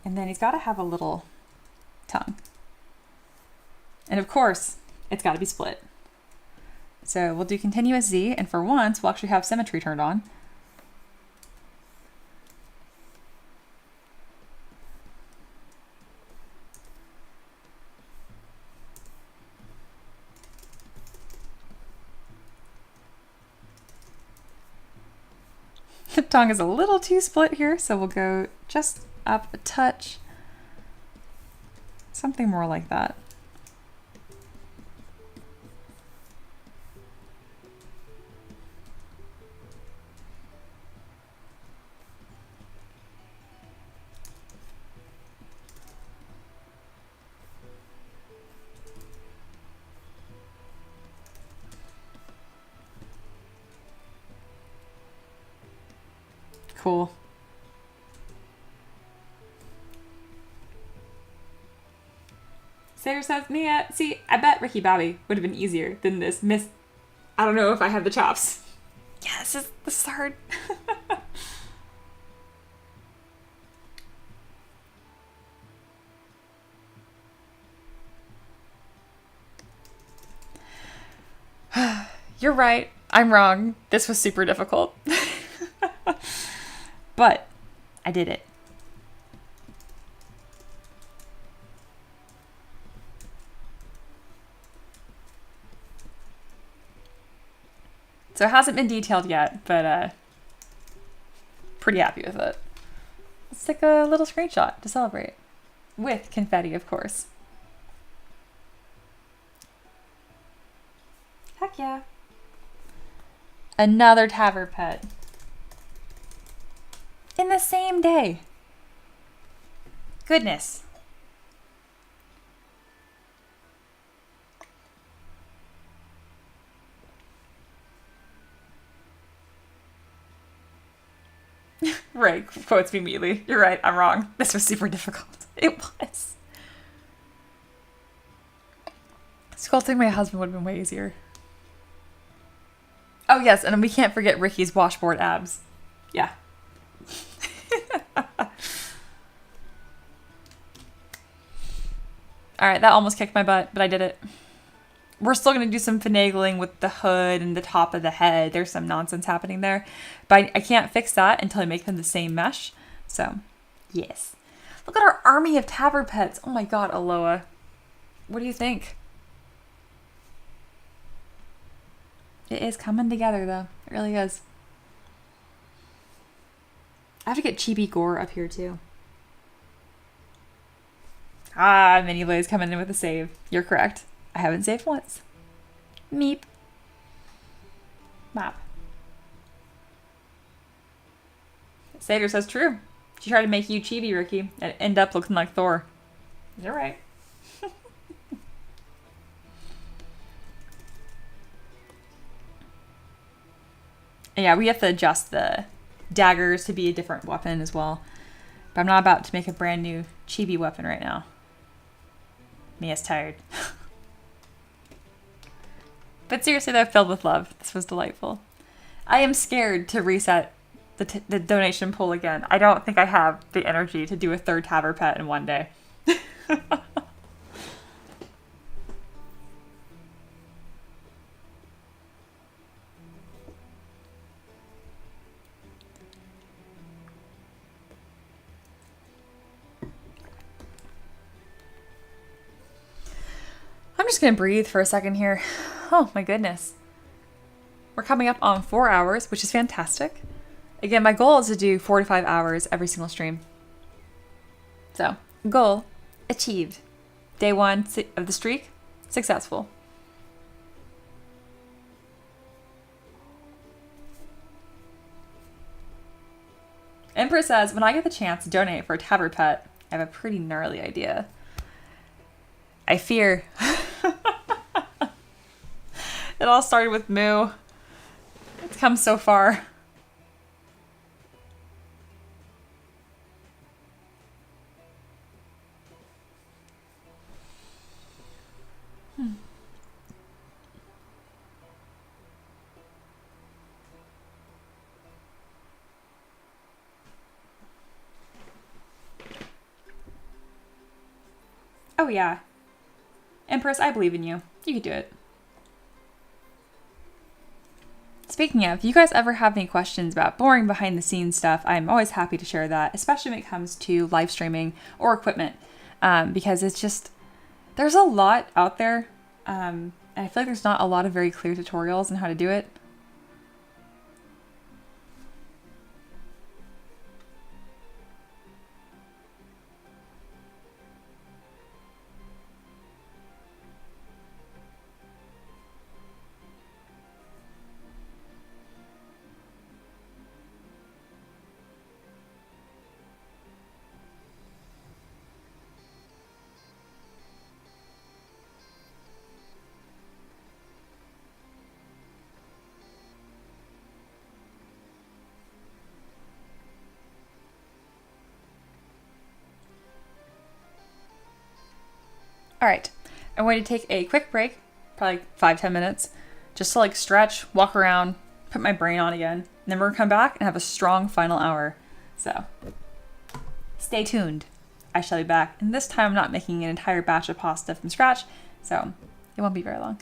And then he's got to have a little tongue. And of course, it's got to be split. So we'll do continuous Z, and for once, we'll actually have symmetry turned on. The tongue is a little too split here, so we'll go just up a touch. Something more like that. Cool. Sarah says, Mia, see, I bet Ricky Bobby would have been easier than this Miss. I don't know if I have the chops. Yeah, this is hard. You're right. I'm wrong. This was super difficult. But I did it. So it hasn't been detailed yet, but pretty happy with it. Let's take a little screenshot to celebrate. With confetti, of course. Heck yeah. Another Taver pet. In the same day. Goodness. Ray quotes me immediately. You're right, I'm wrong. This was super difficult. It was. Sculpting my husband would have been way easier. Oh yes, and we can't forget Ricky's washboard abs. Yeah. Alright, that almost kicked my butt, but I did it. We're still going to do some finagling with the hood and the top of the head. There's some nonsense happening there. But I can't fix that until I make them the same mesh. So, yes. Look at our army of Taver pets. Oh my god, Aloha. What do you think? It is coming together, though. It really is. I have to get Chibi Gore up here, too. Ah, Mini Lay's coming in with a save. You're correct. I haven't saved once. Meep. Map. Sater says true. She tried to make you chibi, Ricky, and end up looking like Thor. You're right. Yeah, we have to adjust the daggers to be a different weapon as well. But I'm not about to make a brand new chibi weapon right now. Mia's tired. But seriously though, filled with love. This was delightful. I am scared to reset the donation pool again. I don't think I have the energy to do a third Taver pet in one day. I'm just going to breathe for a second here. Oh my goodness. We're coming up on 4 hours, which is fantastic. Again, my goal is to do 4 to 5 hours every single stream. So, goal achieved. Day 1 of the streak, successful. Empress says, when I get the chance to donate for a Taver pet, I have a pretty gnarly idea. I fear. It all started with Moo. It's come so far. Oh yeah. Empress, I believe in you. You can do it. Speaking of, if you guys ever have any questions about boring behind the scenes stuff, I'm always happy to share that, especially when it comes to live streaming or equipment, because it's just, there's a lot out there, and I feel like there's not a lot of very clear tutorials on how to do it. All right, I'm going to take a quick break, probably 5-10 minutes, just to like stretch, walk around, put my brain on again. And then we're gonna come back and have a strong final hour. So stay tuned. I shall be back. And this time I'm not making an entire batch of pasta from scratch, so it won't be very long.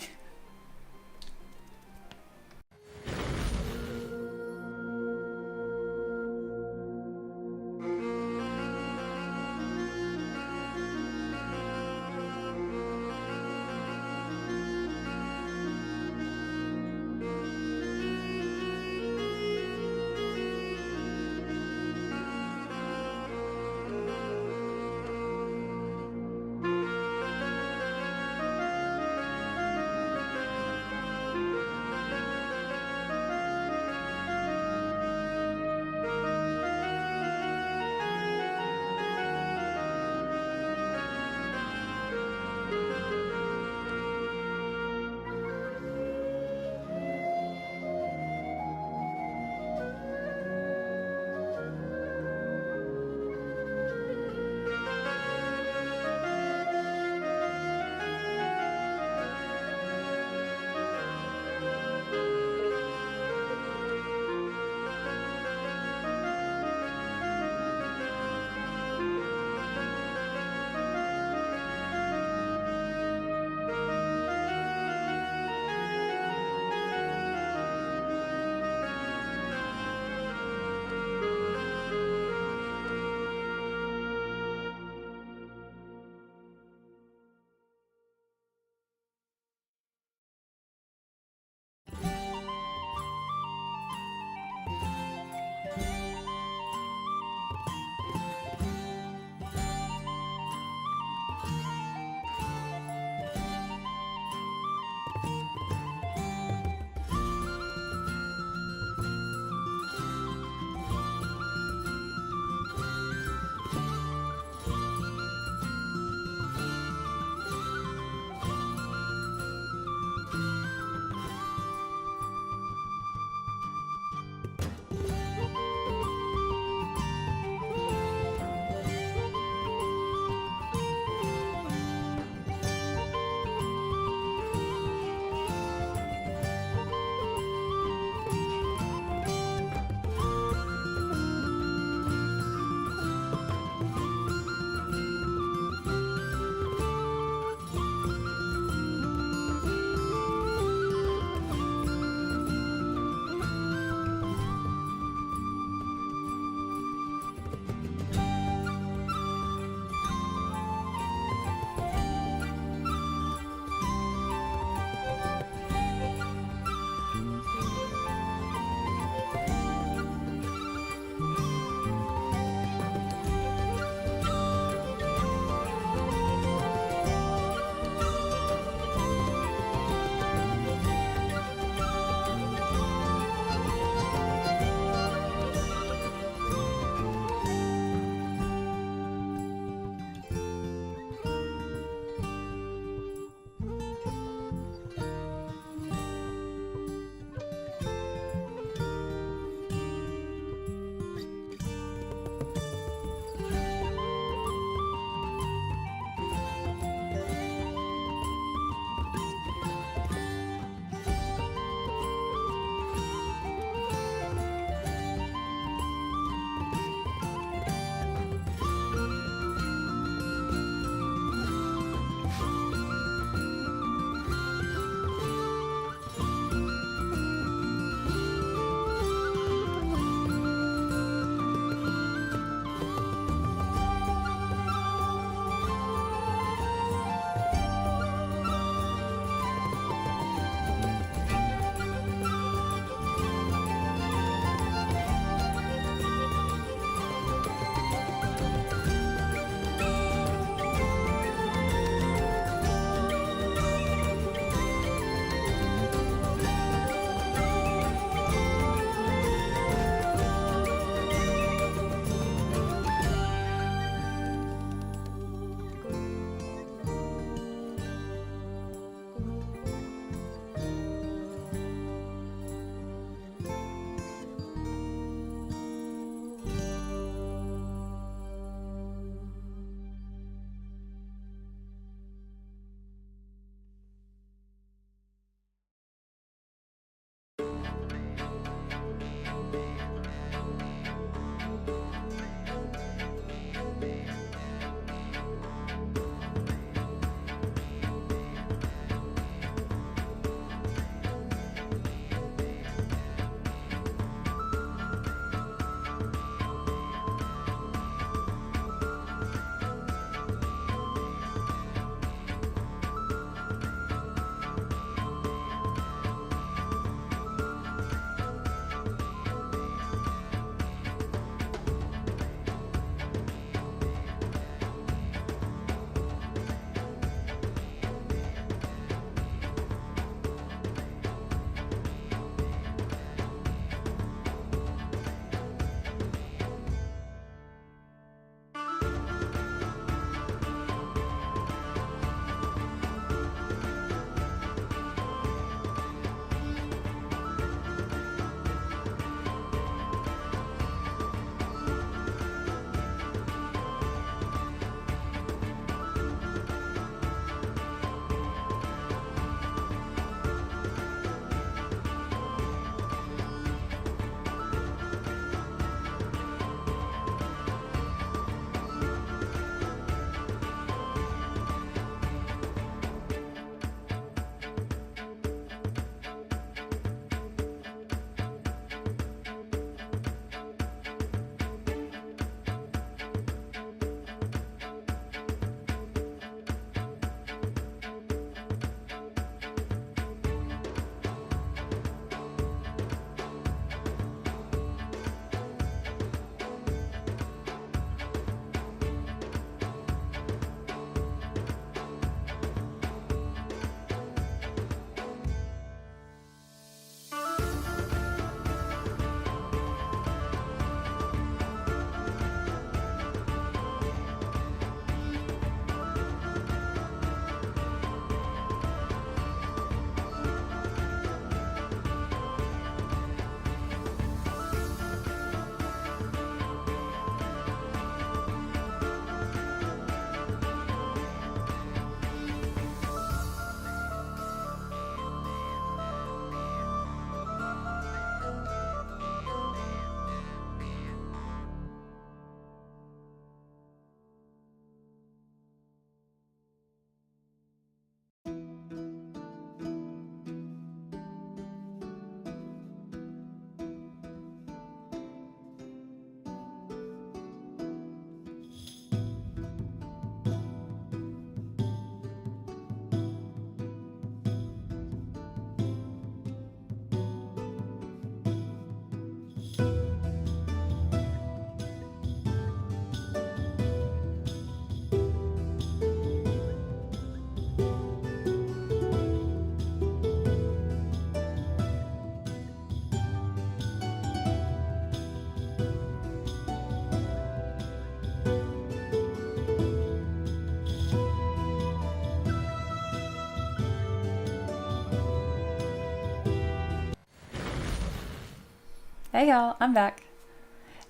Hey y'all, I'm back.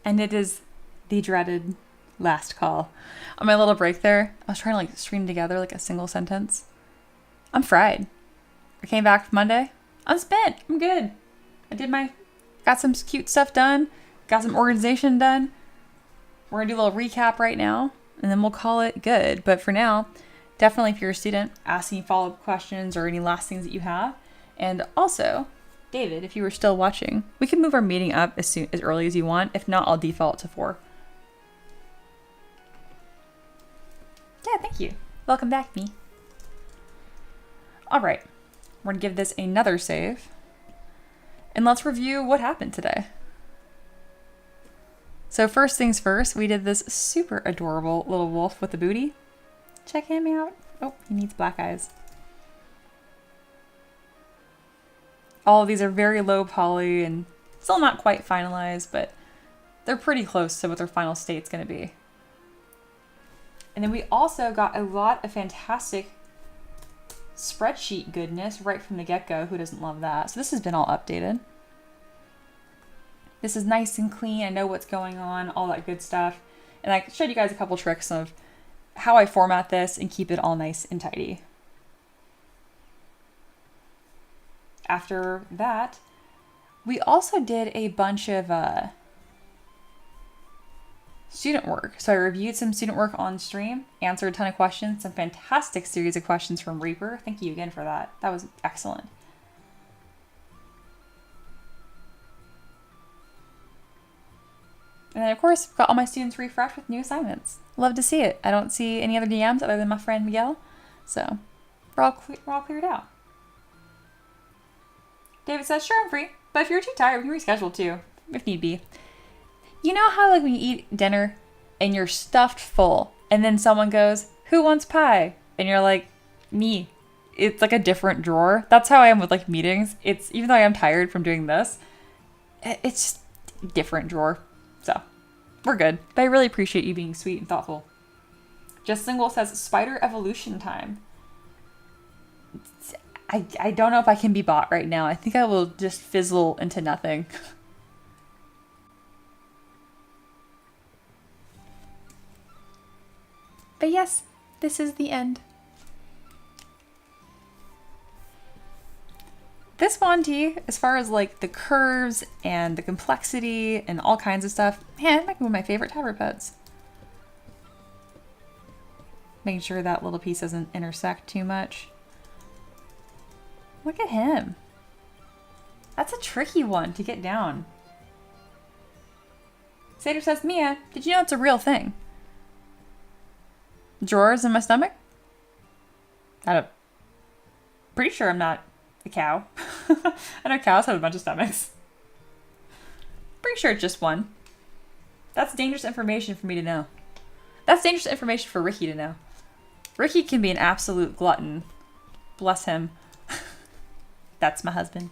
And it is the dreaded last call. On my little break there, I was trying to like string together like a single sentence. I'm fried. I came back from Monday. I'm spent. I'm good. Got some cute stuff done. Got some organization done. We're gonna do a little recap right now and then we'll call it good. But for now, definitely if you're a student, ask any follow-up questions or any last things that you have. And also, David, if you were still watching, we can move our meeting up as early as you want. If not, I'll default to 4. Yeah, thank you. Welcome back, me. All right, we're gonna give this another save. And let's review what happened today. So first things first, we did this super adorable little wolf with a booty. Check him out. Oh, he needs black eyes. All of these are very low poly and still not quite finalized, but they're pretty close to what their final state's gonna be. And then we also got a lot of fantastic spreadsheet goodness right from the get-go. Who doesn't love that? So this has been all updated. This is nice and clean. I know what's going on, all that good stuff. And I showed you guys a couple tricks of how I format this and keep it all nice and tidy. After that, we also did a bunch of student work. So I reviewed some student work on stream, answered a ton of questions, some fantastic series of questions from Reaper. Thank you again for that. That was excellent. And then of course, got all my students refreshed with new assignments. Love to see it. I don't see any other DMs other than my friend Miguel. So we're all cleared out. David says, sure, I'm free. But if you're too tired, we can reschedule too, if need be. You know how like when you eat dinner and you're stuffed full and then someone goes, who wants pie? And you're like, me. It's like a different drawer. That's how I am with like meetings. Even though I am tired from doing this, it's just a different drawer. So we're good. But I really appreciate you being sweet and thoughtful. Just Single says spider evolution time. I don't know if I can be bought right now. I think I will just fizzle into nothing. But yes, this is the end. This Fonty, as far as like the curves and the complexity and all kinds of stuff, man, it might be one of my favorite tablet pads. Making sure that little piece doesn't intersect too much. Look at him. That's a tricky one to get down. Sater says, Mia, did you know it's a real thing? Drawers in my stomach? Pretty sure I'm not a cow. I know cows have a bunch of stomachs. Pretty sure it's just one. That's dangerous information for me to know. That's dangerous information for Ricky to know. Ricky can be an absolute glutton. Bless him. That's my husband.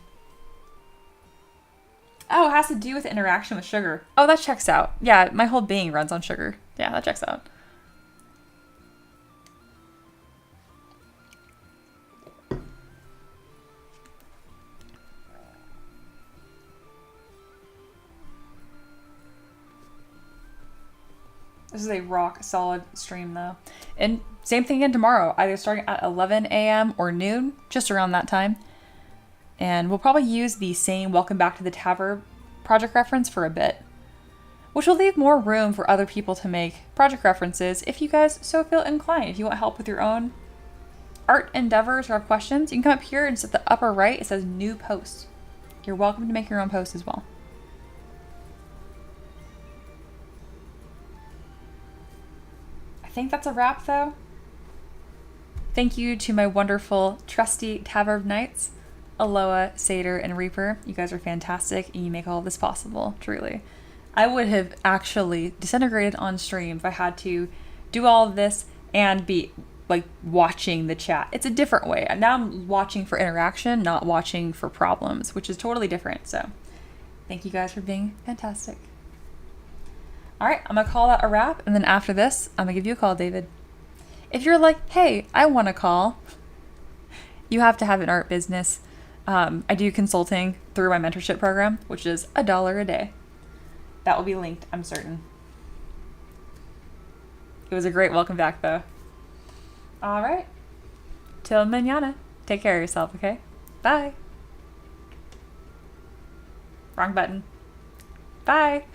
Oh, it has to do with interaction with sugar. Oh, that checks out. Yeah, my whole being runs on sugar. Yeah, that checks out. This is a rock solid stream though. And same thing again tomorrow, either starting at 11 a.m. or noon, just around that time. And we'll probably use the same Welcome Back to the Tavern project reference for a bit, which will leave more room for other people to make project references if you guys so feel inclined. If you want help with your own art endeavors or have questions, you can come up here and it's at the upper right. It says new post. You're welcome to make your own post as well. I think that's a wrap though. Thank you to my wonderful trusty Tavern Knights, Aloha, Satyr, and Reaper. You guys are fantastic and you make all of this possible, truly. I would have actually disintegrated on stream if I had to do all of this and be like watching the chat. It's a different way. And now I'm watching for interaction, not watching for problems, which is totally different. So thank you guys for being fantastic. All right, I'm gonna call that a wrap. And then after this, I'm gonna give you a call, David. If you're like, hey, I want a call, you have to have an art business. I do consulting through my mentorship program, which is $1 a day. That will be linked, I'm certain. It was a great welcome back, though. All right. Till mañana. Take care of yourself, okay? Bye. Wrong button. Bye.